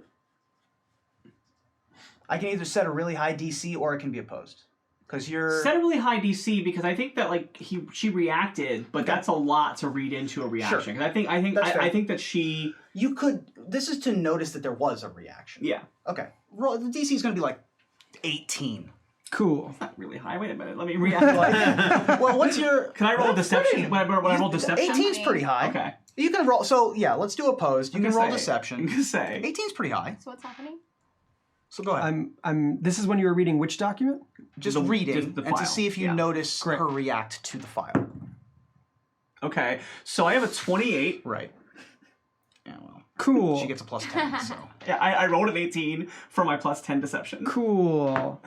[SPEAKER 1] I can either set a really high DC or it can be opposed. Because you're
[SPEAKER 5] Set a really high DC because I think that like she reacted, but that's a lot to read into a reaction. 'Cause I think that she.
[SPEAKER 1] You could. This is to notice that there was a reaction.
[SPEAKER 5] Yeah.
[SPEAKER 1] Okay. Roll. The DC is going to be like 18.
[SPEAKER 2] Cool.
[SPEAKER 5] Not really high. Wait a minute. Let me react.
[SPEAKER 1] Well, what's your?
[SPEAKER 5] Can I roll deception? When I roll deception?
[SPEAKER 1] 18's pretty high.
[SPEAKER 5] Okay.
[SPEAKER 1] You can roll. So yeah, let's do opposed. You
[SPEAKER 5] I'm
[SPEAKER 1] can
[SPEAKER 5] gonna
[SPEAKER 1] roll
[SPEAKER 5] say-
[SPEAKER 1] deception.
[SPEAKER 5] I'm gonna say.
[SPEAKER 1] 18's pretty high.
[SPEAKER 4] So what's happening?
[SPEAKER 1] So go ahead.
[SPEAKER 2] This is when you were reading which document?
[SPEAKER 1] Just reading
[SPEAKER 5] just the
[SPEAKER 1] and to
[SPEAKER 5] file.
[SPEAKER 1] see if you
[SPEAKER 5] Yeah.
[SPEAKER 1] notice
[SPEAKER 2] Great.
[SPEAKER 1] her react to the file.
[SPEAKER 5] Okay. So I have a 28.
[SPEAKER 1] Right. Yeah. Well,
[SPEAKER 2] Cool.
[SPEAKER 1] she gets a plus 10. So.
[SPEAKER 5] Yeah, I rolled an 18 for my plus 10 deception.
[SPEAKER 2] Cool.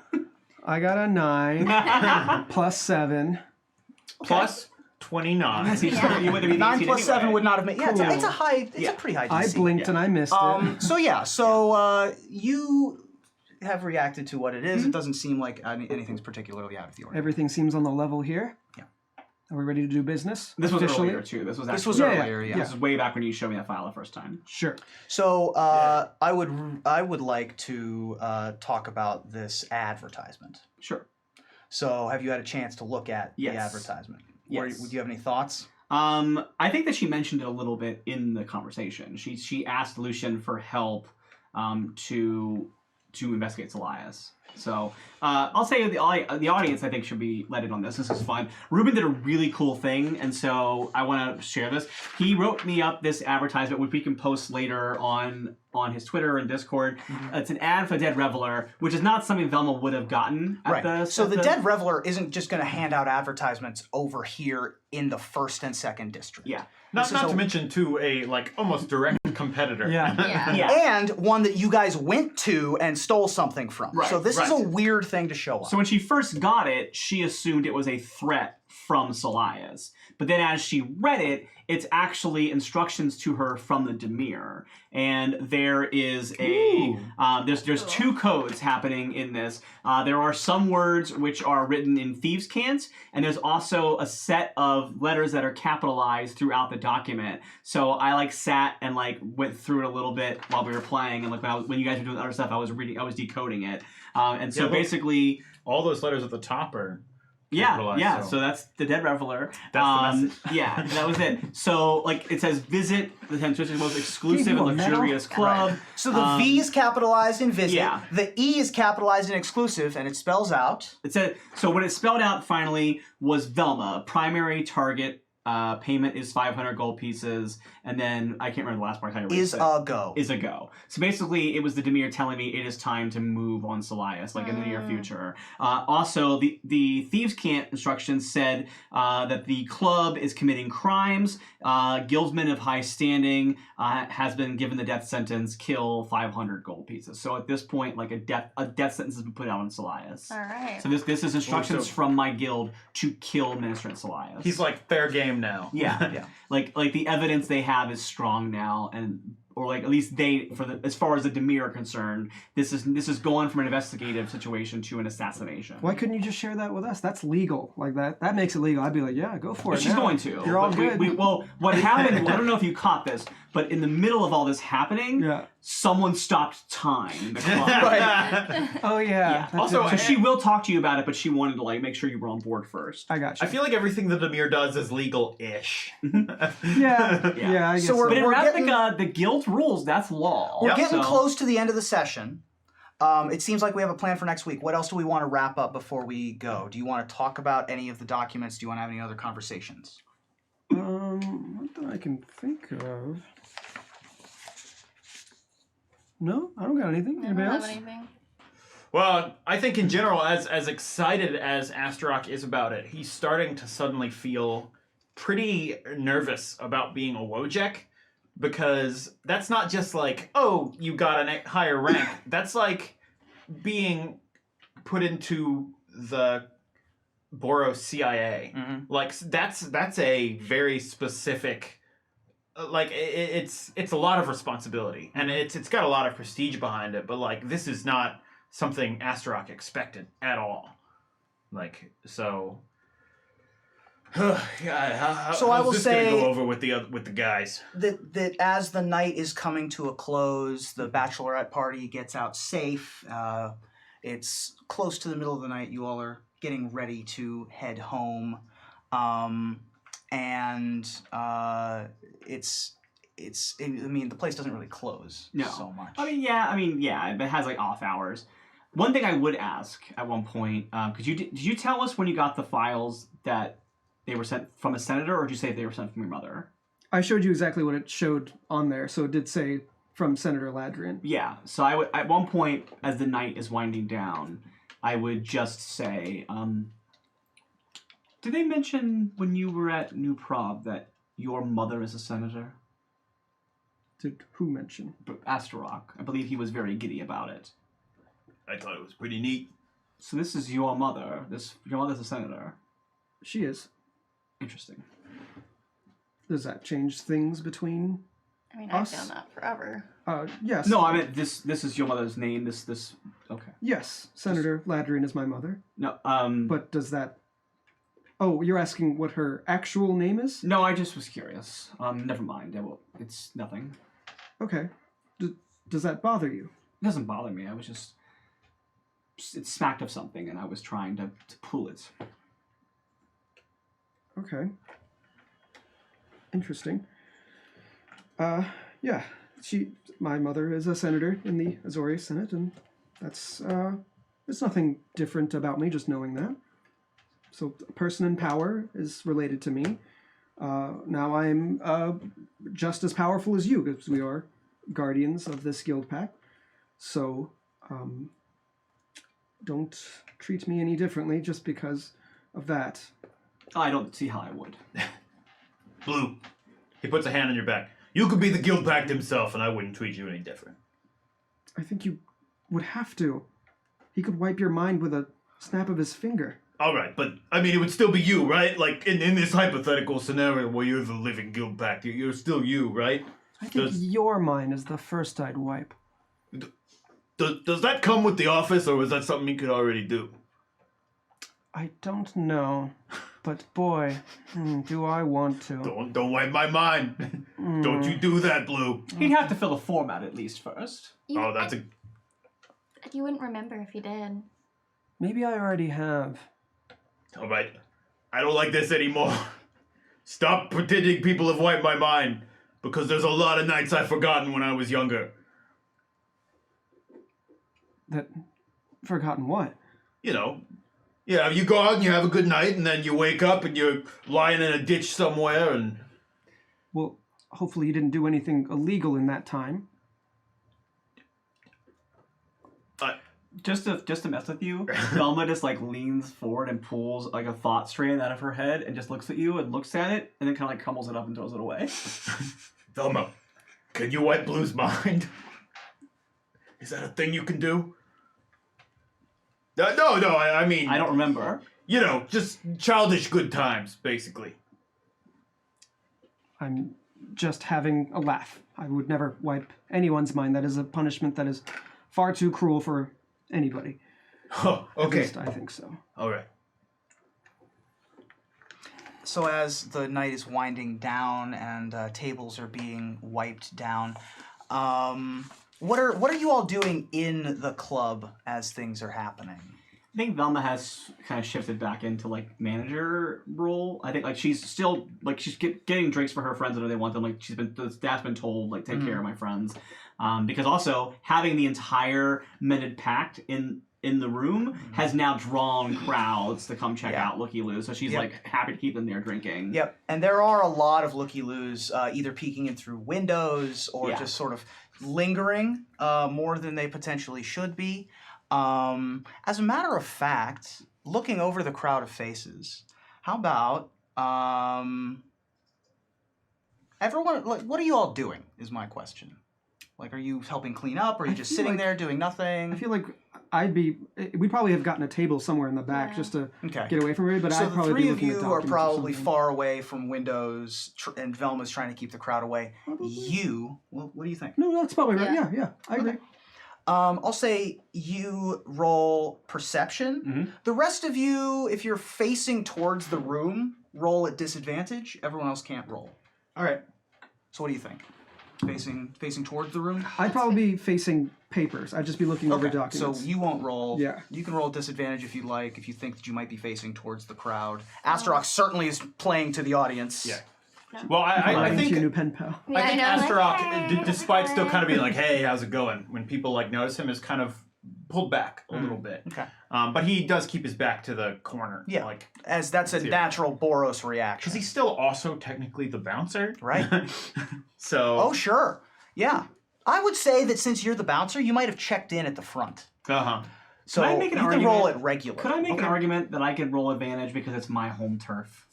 [SPEAKER 2] I got a 9 plus 7.
[SPEAKER 3] Plus 29.
[SPEAKER 5] So you would have been
[SPEAKER 1] 9
[SPEAKER 5] 18
[SPEAKER 1] plus 7
[SPEAKER 5] anyway.
[SPEAKER 1] would not have made. Yeah,
[SPEAKER 2] Cool.
[SPEAKER 1] it's a high. It's a pretty high DC.
[SPEAKER 2] I blinked and I missed it.
[SPEAKER 1] So you have reacted to what it is. It doesn't seem like anything's particularly out of the ordinary.
[SPEAKER 2] Everything seems on the level here.
[SPEAKER 1] Yeah.
[SPEAKER 2] Are we ready to do business?
[SPEAKER 5] This was
[SPEAKER 2] officially?
[SPEAKER 5] earlier too. This was
[SPEAKER 2] Yeah,
[SPEAKER 1] earlier. Yeah.
[SPEAKER 5] This was way back when you showed me that file the first time.
[SPEAKER 2] Sure.
[SPEAKER 1] So I would like to talk about this advertisement.
[SPEAKER 5] Sure.
[SPEAKER 1] So have you had a chance to look at
[SPEAKER 5] Yes.
[SPEAKER 1] the advertisement?
[SPEAKER 5] Yes.
[SPEAKER 1] Would you have any thoughts?
[SPEAKER 5] I think that she mentioned it a little bit in the conversation. She asked Lucien for help to investigate Selias. So I'll say the audience, I think, should be let in on this. This is fun. Ruben did a really cool thing, and so I want to share this. He wrote me up this advertisement, which we can post later on his Twitter and Discord. It's an ad for Dead Reveler, which is not something Velma would have gotten at
[SPEAKER 1] Right. So
[SPEAKER 5] at
[SPEAKER 1] the Dead Reveler isn't just going to hand out advertisements over here in the 1st and 2nd district.
[SPEAKER 5] Yeah.
[SPEAKER 3] Not
[SPEAKER 1] This is
[SPEAKER 3] to
[SPEAKER 1] a-
[SPEAKER 3] mention to a like almost direct competitor.
[SPEAKER 2] Yeah.
[SPEAKER 4] Yeah.
[SPEAKER 5] Yeah.
[SPEAKER 1] And one that you guys went to and stole something from.
[SPEAKER 5] Right,
[SPEAKER 1] So this is
[SPEAKER 5] right.
[SPEAKER 1] a weird thing to show off.
[SPEAKER 5] So when she first got it, she assumed it was a threat from Selias. But then as she read it, it's actually instructions to her from the Demir. And there is there's two codes happening in this. There are some words which are written in thieves' cant, and there's also a set of letters that are capitalized throughout the document. So I sat and went through it a little bit while we were playing, and when you guys were doing other stuff, I was decoding it. And so
[SPEAKER 3] Yeah, look.
[SPEAKER 5] basically.
[SPEAKER 3] All those letters at the top are
[SPEAKER 5] Yeah,
[SPEAKER 3] capitalized,
[SPEAKER 5] so that's the Dead Reveler.
[SPEAKER 3] That's the message.
[SPEAKER 5] Yeah, that was it. So, it says, visit the Temptation's most exclusive
[SPEAKER 2] Give
[SPEAKER 5] and
[SPEAKER 2] you a medal?
[SPEAKER 5] luxurious club.
[SPEAKER 1] So the V is capitalized in visit.
[SPEAKER 5] yeah.
[SPEAKER 1] The E is capitalized in exclusive, and it spells out.
[SPEAKER 5] It said, so what it spelled out finally was Velma. Primary target payment is 500 gold pieces, and then I can't remember the last part.
[SPEAKER 1] Is a go.
[SPEAKER 5] Is a go. So basically, it was the Demir telling me it is time to move on Selias, in the near future. Also, the Thieves' Cant instructions said that the club is committing crimes. Guildsman of high standing has been given the death sentence, kill 500 gold pieces. So at this point, a death sentence has been put out on Selias.
[SPEAKER 4] All right.
[SPEAKER 5] So this is instructions
[SPEAKER 3] so-
[SPEAKER 5] from my guild to kill Ministrant Selias.
[SPEAKER 3] He's like fair game now.
[SPEAKER 5] Yeah,
[SPEAKER 1] Yeah.
[SPEAKER 5] Like the evidence they have is strong now, or at least as far as the Demir are concerned, this is going from an investigative situation to an assassination.
[SPEAKER 2] Why couldn't you just share that with us? That's legal. That makes it legal. I'd be like, yeah, go for
[SPEAKER 5] But
[SPEAKER 2] it.
[SPEAKER 5] she's
[SPEAKER 2] now.
[SPEAKER 5] going to.
[SPEAKER 2] You're all
[SPEAKER 5] But
[SPEAKER 2] good.
[SPEAKER 5] well, what happened? I don't know if you caught this, But in the middle of all this happening, someone stopped time in the clock.
[SPEAKER 1] Right.
[SPEAKER 2] Oh yeah.
[SPEAKER 3] Also,
[SPEAKER 5] So she will talk to you about it, but she wanted to like make sure you were on board first.
[SPEAKER 2] I got you.
[SPEAKER 3] I feel like everything that Amir does is legal-ish.
[SPEAKER 2] yeah. I guess
[SPEAKER 1] So we're-
[SPEAKER 5] But in
[SPEAKER 1] We're
[SPEAKER 5] Ravnica, the guild rules. That's law.
[SPEAKER 1] We're getting
[SPEAKER 5] So-
[SPEAKER 1] close to the end of the session. It seems like we have a plan for next week. What else do we want to wrap up before we go? Do you want to talk about any of the documents? Do you want to have any other conversations?
[SPEAKER 2] What that I can think of. No, I don't got anything.
[SPEAKER 4] I
[SPEAKER 2] Anybody
[SPEAKER 4] don't
[SPEAKER 2] else?
[SPEAKER 4] have anything.
[SPEAKER 3] Well, I think in general, as excited as Astra is about it, he's starting to suddenly feel pretty nervous about being a Wojek, because that's not just like, oh, you got a higher rank. That's like being put into the Boros CIA. Like that's a very specific. Like it's a lot of responsibility, and it's got a lot of prestige behind it. But like this is not something Astra expected at all. Like so. Yeah,
[SPEAKER 1] So I will
[SPEAKER 3] just
[SPEAKER 1] say-
[SPEAKER 3] gonna go over with the guys.
[SPEAKER 1] That as the night is coming to a close, the bachelorette party gets out safe. It's close to the middle of the night. You all are getting ready to head home. I mean, the place doesn't really close so much.
[SPEAKER 5] I mean, yeah, it has like off hours. One thing I would ask at one point, did you tell us when you got the files that they were sent from a senator, or did you say they were sent from your mother?
[SPEAKER 2] I showed you exactly what it showed on there, so it did say from Senator Ladrian.
[SPEAKER 5] Yeah, so I would, at one point, as the night is winding down, I would just say, did they mention when you were at New Prov that your mother is a senator?
[SPEAKER 2] Did who mention?
[SPEAKER 5] Astaroth. I believe he was very giddy about it.
[SPEAKER 6] I thought it was pretty neat.
[SPEAKER 5] So this is your mother. Your mother's a senator.
[SPEAKER 2] She is.
[SPEAKER 5] Interesting.
[SPEAKER 2] Does that change things between?
[SPEAKER 4] I mean,
[SPEAKER 2] Us?
[SPEAKER 4] I've known that forever.
[SPEAKER 2] Yes.
[SPEAKER 5] No, I meant this is your mother's name. This. Okay.
[SPEAKER 2] Yes, Senator Ladrian is my mother.
[SPEAKER 5] No.
[SPEAKER 2] But does that? Oh, you're asking what her actual name is?
[SPEAKER 5] No, I just was curious. Never mind. It's nothing.
[SPEAKER 2] Okay. Does that bother you?
[SPEAKER 5] It doesn't bother me. I was just. It smacked of something, and I was trying to pull it.
[SPEAKER 2] Okay. Interesting. Yeah. My mother is a senator in the Azorius Senate, and that's, there's nothing different about me, just knowing that. So, a person in power is related to me. Now I'm, just as powerful as you, because we are guardians of this guild pact. So, don't treat me any differently just because of that.
[SPEAKER 5] I don't see how I would.
[SPEAKER 6] Blue, he puts a hand on your back. You could be the Guild Pact himself, and I wouldn't treat you any different.
[SPEAKER 2] I think you would have to. He could wipe your mind with a snap of his finger.
[SPEAKER 6] All right, but I mean, it would still be you, right? Like in this hypothetical scenario where you're the living Guild Pact, you're still you, right?
[SPEAKER 2] I think your mind is the first I'd wipe.
[SPEAKER 6] Does that come with the office, or was that something you could already do?
[SPEAKER 2] I don't know, but boy, do I want to.
[SPEAKER 6] Don't wipe my mind. Don't you do that, Blue.
[SPEAKER 5] He'd have to fill a form out at least first.
[SPEAKER 6] Oh, that's a...
[SPEAKER 4] You wouldn't remember if you did.
[SPEAKER 2] Maybe I already have.
[SPEAKER 6] All right. I don't like this anymore. Stop pretending people have wiped my mind, because there's a lot of nights I've forgotten when I was younger.
[SPEAKER 2] Forgotten what?
[SPEAKER 6] You know, yeah, you go out and you have a good night, and then you wake up and you're lying in a ditch somewhere, and...
[SPEAKER 2] Well, hopefully you didn't do anything illegal in that time.
[SPEAKER 5] Just to mess with you, Velma just like leans forward and pulls like a thought strand out of her head and just looks at you and looks at it and then kind of like crumbles it up and throws it away.
[SPEAKER 6] Velma, can you wipe Blue's mind? Is that a thing you can do? No, I mean...
[SPEAKER 5] I don't remember.
[SPEAKER 6] You know, just childish good times, basically.
[SPEAKER 2] I'm just having a laugh. I would never wipe anyone's mind. That is a punishment that is far too cruel for anybody.
[SPEAKER 6] Oh,
[SPEAKER 2] At
[SPEAKER 6] okay.
[SPEAKER 2] least I think so.
[SPEAKER 6] All right.
[SPEAKER 1] So as the night is winding down and tables are being wiped down, what are you all doing in the club as things are happening?
[SPEAKER 5] I think Velma has kind of shifted back into like manager role. I think like she's still like she's getting drinks for her friends whenever they want them. Like the staff's been told like take care of my friends, because also having the entire mended pact in the room has now drawn crowds to come check out Looky Loo. So she's like happy to keep them there drinking.
[SPEAKER 1] Yep, and there are a lot of Looky Loos either peeking in through windows or just sort of lingering more than they potentially should be. As a matter of fact, looking over the crowd of faces, how about everyone? Like, what are you all doing? Is my question. Like, are you helping clean up? Or are you just sitting there doing nothing?
[SPEAKER 2] I feel like we'd probably have gotten a table somewhere in the back just to get away from everybody, but
[SPEAKER 1] so
[SPEAKER 2] I'd probably
[SPEAKER 1] the three
[SPEAKER 2] be
[SPEAKER 1] of
[SPEAKER 2] looking at
[SPEAKER 1] you are
[SPEAKER 2] documents or
[SPEAKER 1] probably
[SPEAKER 2] something.
[SPEAKER 1] far away from windows, and Velma's trying to keep the crowd away. What do you think?
[SPEAKER 2] No, that's probably right. Yeah, I agree.
[SPEAKER 1] I'll say you roll perception. The rest of you, if you're facing towards the room, roll at disadvantage. Everyone else can't roll.
[SPEAKER 3] All right.
[SPEAKER 1] So what do you think? Facing towards the room?
[SPEAKER 2] I'd probably be facing papers. I'd just be looking over
[SPEAKER 1] So
[SPEAKER 2] documents.
[SPEAKER 1] you won't roll.
[SPEAKER 2] Yeah.
[SPEAKER 1] You can roll at disadvantage if you like, if you think that you might be facing towards the crowd. Astaroth certainly is playing to the audience.
[SPEAKER 3] Yeah. Well, I think
[SPEAKER 2] your new pen pal.
[SPEAKER 3] I think Astaroth,
[SPEAKER 4] Hey.
[SPEAKER 3] despite still kind of being like, "Hey, how's it going?" when people like notice him, is kind of pulled back a little bit.
[SPEAKER 1] Okay.
[SPEAKER 3] But he does keep his back to the corner.
[SPEAKER 1] Yeah.
[SPEAKER 3] Like,
[SPEAKER 1] As that's a natural Boros reaction.
[SPEAKER 3] because he's still also technically the bouncer,
[SPEAKER 1] right?
[SPEAKER 3] So.
[SPEAKER 1] Oh, sure. Yeah. I would say that since you're the bouncer, you might have checked in at the front. So
[SPEAKER 5] Could I make an
[SPEAKER 1] you can
[SPEAKER 5] argument?
[SPEAKER 1] roll it regular.
[SPEAKER 5] Could I make an argument that I could roll advantage because it's my home turf?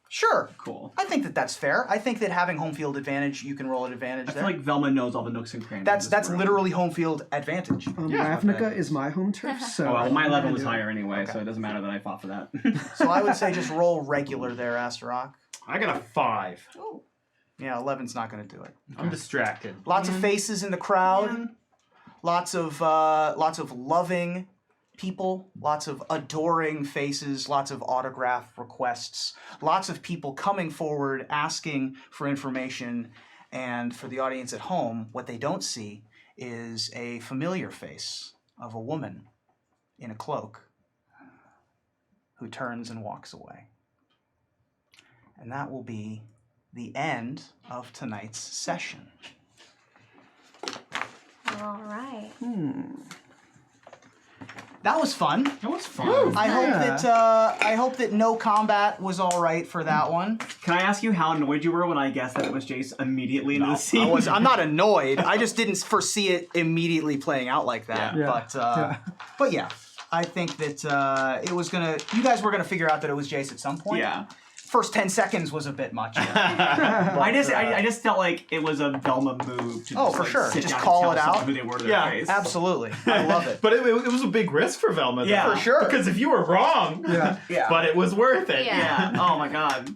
[SPEAKER 1] Sure.
[SPEAKER 5] Cool.
[SPEAKER 1] I think that that's fair. I think that having home field advantage, you can roll at advantage
[SPEAKER 5] I
[SPEAKER 1] there.
[SPEAKER 5] feel like Velma knows all the nooks and crannies.
[SPEAKER 1] That's literally home field advantage.
[SPEAKER 2] Ravnica is my home turf, so...
[SPEAKER 5] Oh, well, my
[SPEAKER 2] I'm
[SPEAKER 5] level
[SPEAKER 2] gonna
[SPEAKER 5] was
[SPEAKER 2] do it.
[SPEAKER 5] higher anyway, so it doesn't matter that I fought for that.
[SPEAKER 1] So I would say just roll regular there, Astaroth.
[SPEAKER 3] I got a 5.
[SPEAKER 1] Yeah, 11's not going to do it.
[SPEAKER 3] I'm distracted.
[SPEAKER 1] Lots of faces in the crowd. Lots of loving people, lots of adoring faces, lots of autograph requests, lots of people coming forward asking for information. And for the audience at home, what they don't see is a familiar face of a woman in a cloak who turns and walks away. And that will be the end of tonight's session.
[SPEAKER 4] All right.
[SPEAKER 1] That was fun.
[SPEAKER 5] That was fun.
[SPEAKER 1] I hope that no combat was all right for that one.
[SPEAKER 5] Can I ask you how annoyed you were when I guessed that it was Jace immediately into the scene?
[SPEAKER 1] I'm not annoyed. I just didn't foresee it immediately playing out like that.
[SPEAKER 2] Yeah.
[SPEAKER 1] But yeah, I think that it was gonna. You guys were gonna figure out that it was Jace at some point.
[SPEAKER 5] Yeah.
[SPEAKER 1] First 10 seconds was a bit much.
[SPEAKER 5] I just felt like it was a Velma move to
[SPEAKER 1] for sure.
[SPEAKER 5] sit
[SPEAKER 1] Just
[SPEAKER 5] down
[SPEAKER 1] call
[SPEAKER 5] and
[SPEAKER 1] it
[SPEAKER 5] tell
[SPEAKER 1] out.
[SPEAKER 5] someone who they were to their face.
[SPEAKER 1] Absolutely. I love it.
[SPEAKER 3] But it was a big risk for Velma, though.
[SPEAKER 5] Yeah.
[SPEAKER 1] For sure.
[SPEAKER 3] Because if you were wrong,
[SPEAKER 1] Yeah.
[SPEAKER 3] but it was worth it.
[SPEAKER 4] Yeah.
[SPEAKER 5] Oh my god.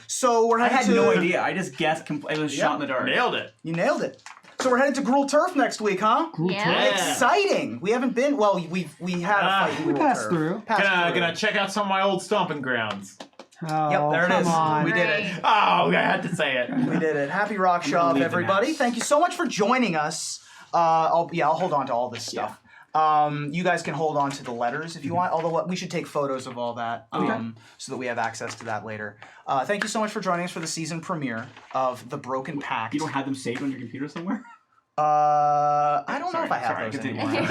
[SPEAKER 1] So we're
[SPEAKER 5] I
[SPEAKER 1] headed
[SPEAKER 5] had
[SPEAKER 1] to.
[SPEAKER 5] no idea. I just guessed. It was shot in the dark.
[SPEAKER 3] Nailed it.
[SPEAKER 1] You nailed it. So we're headed to Gruel Turf next week, huh?
[SPEAKER 4] Yeah.
[SPEAKER 1] Exciting. We haven't been. Well, we had a fight in
[SPEAKER 2] We
[SPEAKER 1] Gruel
[SPEAKER 2] passed
[SPEAKER 1] Turf.
[SPEAKER 2] through.
[SPEAKER 3] Gonna check out some of my old stomping grounds.
[SPEAKER 2] Oh,
[SPEAKER 1] Yep, there it
[SPEAKER 2] come
[SPEAKER 1] is.
[SPEAKER 2] on.
[SPEAKER 1] We did it.
[SPEAKER 3] Oh, I had to say it.
[SPEAKER 1] We did it. Happy Rock Shop,
[SPEAKER 5] leave the
[SPEAKER 1] everybody.
[SPEAKER 5] mouse.
[SPEAKER 1] Thank you so much for joining us. I'll hold on to all this stuff. You guys can hold on to the letters if you want, although we should take photos of all that so that we have access to that later. Thank you so much for joining us for the season premiere of The Broken Pact.
[SPEAKER 5] You don't have them saved on your computer somewhere?
[SPEAKER 1] I don't know if I have those
[SPEAKER 5] continue.
[SPEAKER 1] anymore.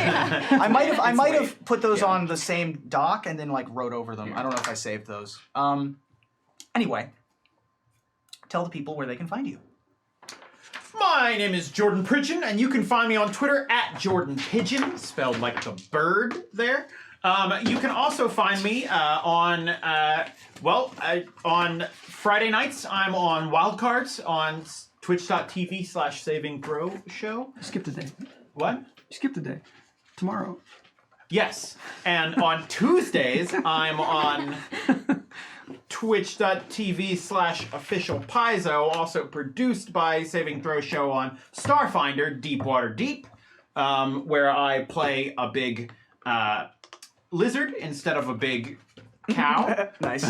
[SPEAKER 1] I might have put those on the same doc and then like wrote over them. I don't know if I saved those. Anyway, tell the people where they can find you.
[SPEAKER 3] My name is Jordan Pridgeon, and you can find me on Twitter at Jordan Pigeon, spelled like the bird there. You can also find me on Friday nights. I'm on Wildcards on twitch.tv/savingthrow show.
[SPEAKER 2] Skipped a day.
[SPEAKER 3] What?
[SPEAKER 2] Skipped a day. Tomorrow.
[SPEAKER 3] Yes. And on Tuesdays, I'm on twitch.tv/officialpaizo, also produced by Saving Throw Show on Starfinder Deepwater Deep, where I play a big lizard instead of a big cow.
[SPEAKER 1] Nice.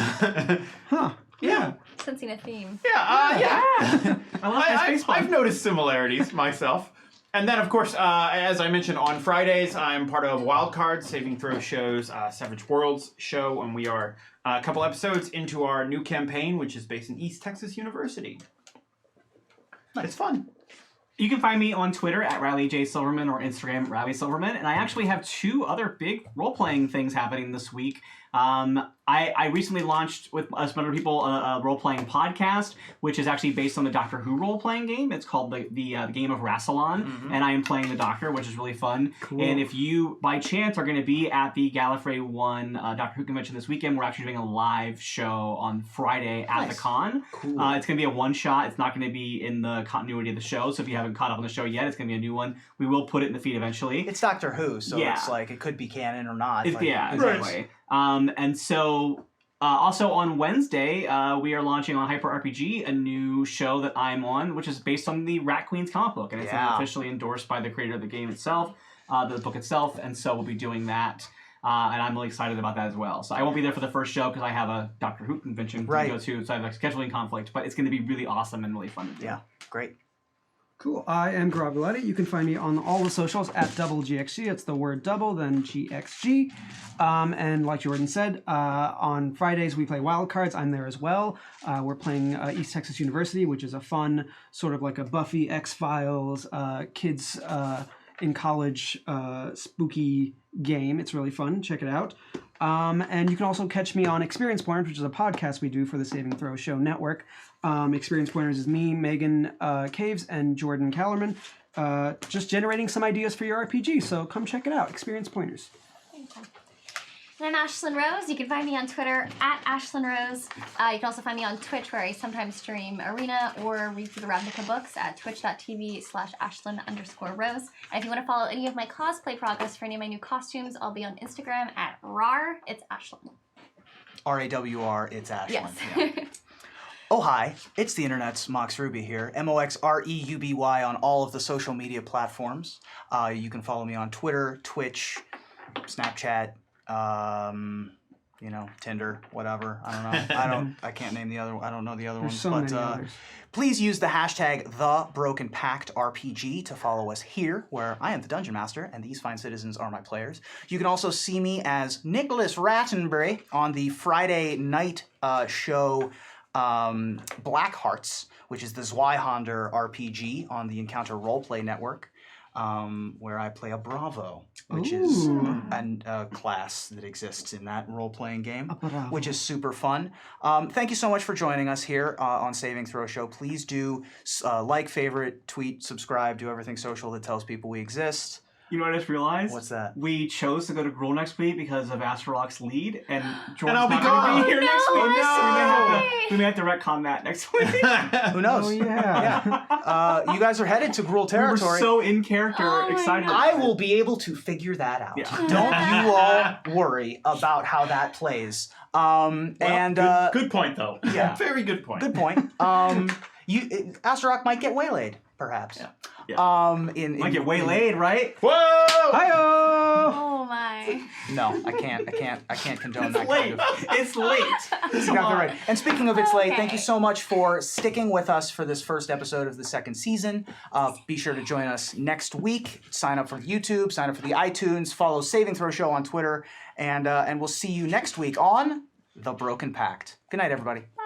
[SPEAKER 2] Yeah.
[SPEAKER 4] Sensing a theme.
[SPEAKER 3] I love
[SPEAKER 5] baseball.
[SPEAKER 3] I've noticed similarities myself. And then, of course, as I mentioned, on Fridays, I'm part of Wildcard, Saving Throw Show's Savage Worlds show, and we are a couple episodes into our new campaign, which is based in East Texas University. It's fun.
[SPEAKER 5] You can find me on Twitter at Riley J. Silverman or Instagram Riley Silverman, and I actually have 2 other big role-playing things happening this week. I recently launched with some other people a role-playing podcast, which is actually based on the Doctor Who role-playing game. It's called the Game of Rassilon, and I am playing the Doctor, which is really fun.
[SPEAKER 2] Cool.
[SPEAKER 5] And if you, by chance, are going to be at the Gallifrey 1 Doctor Who convention this weekend, we're actually doing a live show on Friday at the con.
[SPEAKER 2] Cool.
[SPEAKER 5] It's going to be a one-shot. It's not going to be in the continuity of the show, so if you haven't caught up on the show yet, it's going to be a new one. We will put it in the feed eventually.
[SPEAKER 1] It's Doctor Who, so
[SPEAKER 5] Yeah.
[SPEAKER 1] it's like it could be canon or not.
[SPEAKER 5] It's,
[SPEAKER 1] like,
[SPEAKER 5] yeah,
[SPEAKER 3] Right.
[SPEAKER 5] exactly. And so, also on Wednesday, we are launching on Hyper RPG a new show that I'm on, which is based on the Rat Queens comic book, and it's officially endorsed by the creator of the game itself, the book itself, and so we'll be doing that. And I'm really excited about that as well. So I won't be there for the first show because I have a Doctor Who convention to go to, so I have a scheduling conflict, but it's going to be really awesome and really fun to do.
[SPEAKER 1] Yeah, great.
[SPEAKER 2] Cool. I am Groguletti. You can find me on all the socials at double GXG. It's the word double, then GXG. And like Jordan said, on Fridays we play wild cards. I'm there as well. We're playing East Texas University, which is a fun sort of like a Buffy, X-Files, kids in college spooky game. It's really fun. Check it out. And you can also catch me on Experience Pointers, which is a podcast we do for the Saving Throw Show Network. Experience Pointers is me, Megan Caves, and Jordan Callerman, just generating some ideas for your RPG. So come check it out. Experience Pointers.
[SPEAKER 4] And I'm Ashlyn Rose. You can find me on Twitter at Ashlyn Rose. You can also find me on Twitch, where I sometimes stream Arena or read through the Ravnica books at twitch.tv/Ashlyn_Rose. And if you want to follow any of my cosplay progress for any of my new costumes, I'll be on Instagram at RAR. It's Ashlyn.
[SPEAKER 1] RAWR, it's Ashlyn.
[SPEAKER 4] Yes.
[SPEAKER 1] Yeah. Oh, hi. It's the internet's Mox Ruby here. MOXREUBY on all of the social media platforms. You can follow me on Twitter, Twitch, Snapchat, Tinder, whatever. I don't know. I can't name the other. I don't know the other
[SPEAKER 2] There's
[SPEAKER 1] ones.
[SPEAKER 2] so
[SPEAKER 1] but
[SPEAKER 2] many others.
[SPEAKER 1] please use the hashtag #TheBrokenPactRPG to follow us here, where I am the Dungeon Master and these fine citizens are my players. You can also see me as Nicholas Rattenbury on the Friday night show Black Hearts, which is the Zweihander RPG on the Encounter Roleplay Network, where I play a Bravo, which is a class that exists in that role-playing game, which is super fun. Thank you so much for joining us here on Saving Throw Show. Please do like, favorite, tweet, subscribe, do everything social that tells people we exist.
[SPEAKER 5] You know what I just realized?
[SPEAKER 1] What's that?
[SPEAKER 5] We chose to go to Gruel next week because of Astro's lead, and Jordan's
[SPEAKER 3] I'll be
[SPEAKER 5] not going to
[SPEAKER 3] gone.
[SPEAKER 5] be here next
[SPEAKER 4] No,
[SPEAKER 5] week.
[SPEAKER 4] I'm
[SPEAKER 5] We may have to retcon that next week.
[SPEAKER 1] Who knows?
[SPEAKER 2] Oh, yeah.
[SPEAKER 1] You guys are headed to Gruel
[SPEAKER 5] We were
[SPEAKER 1] territory.
[SPEAKER 5] so in character,
[SPEAKER 4] Oh my
[SPEAKER 5] excited.
[SPEAKER 4] God.
[SPEAKER 1] I will be able to figure that out.
[SPEAKER 5] Yeah.
[SPEAKER 1] Don't you all worry about how that plays.
[SPEAKER 3] Good point, though.
[SPEAKER 1] Yeah.
[SPEAKER 3] Very good point.
[SPEAKER 1] Good point. Astra might get waylaid, perhaps.
[SPEAKER 5] Yeah. Might get waylaid, right?
[SPEAKER 3] Whoa!
[SPEAKER 2] Hi-oh!
[SPEAKER 4] Oh my.
[SPEAKER 1] No, I can't condone that
[SPEAKER 5] It's late.
[SPEAKER 1] kind of.
[SPEAKER 5] It's late.
[SPEAKER 1] That's exactly right. And speaking of it's late, thank you
[SPEAKER 4] Okay.
[SPEAKER 1] so much for sticking with us for this first episode of the second season. Be sure to join us next week. Sign up for YouTube, sign up for the iTunes, follow Saving Throw Show on Twitter, and we'll see you next week on The Broken Pact. Good night, everybody.
[SPEAKER 4] Bye.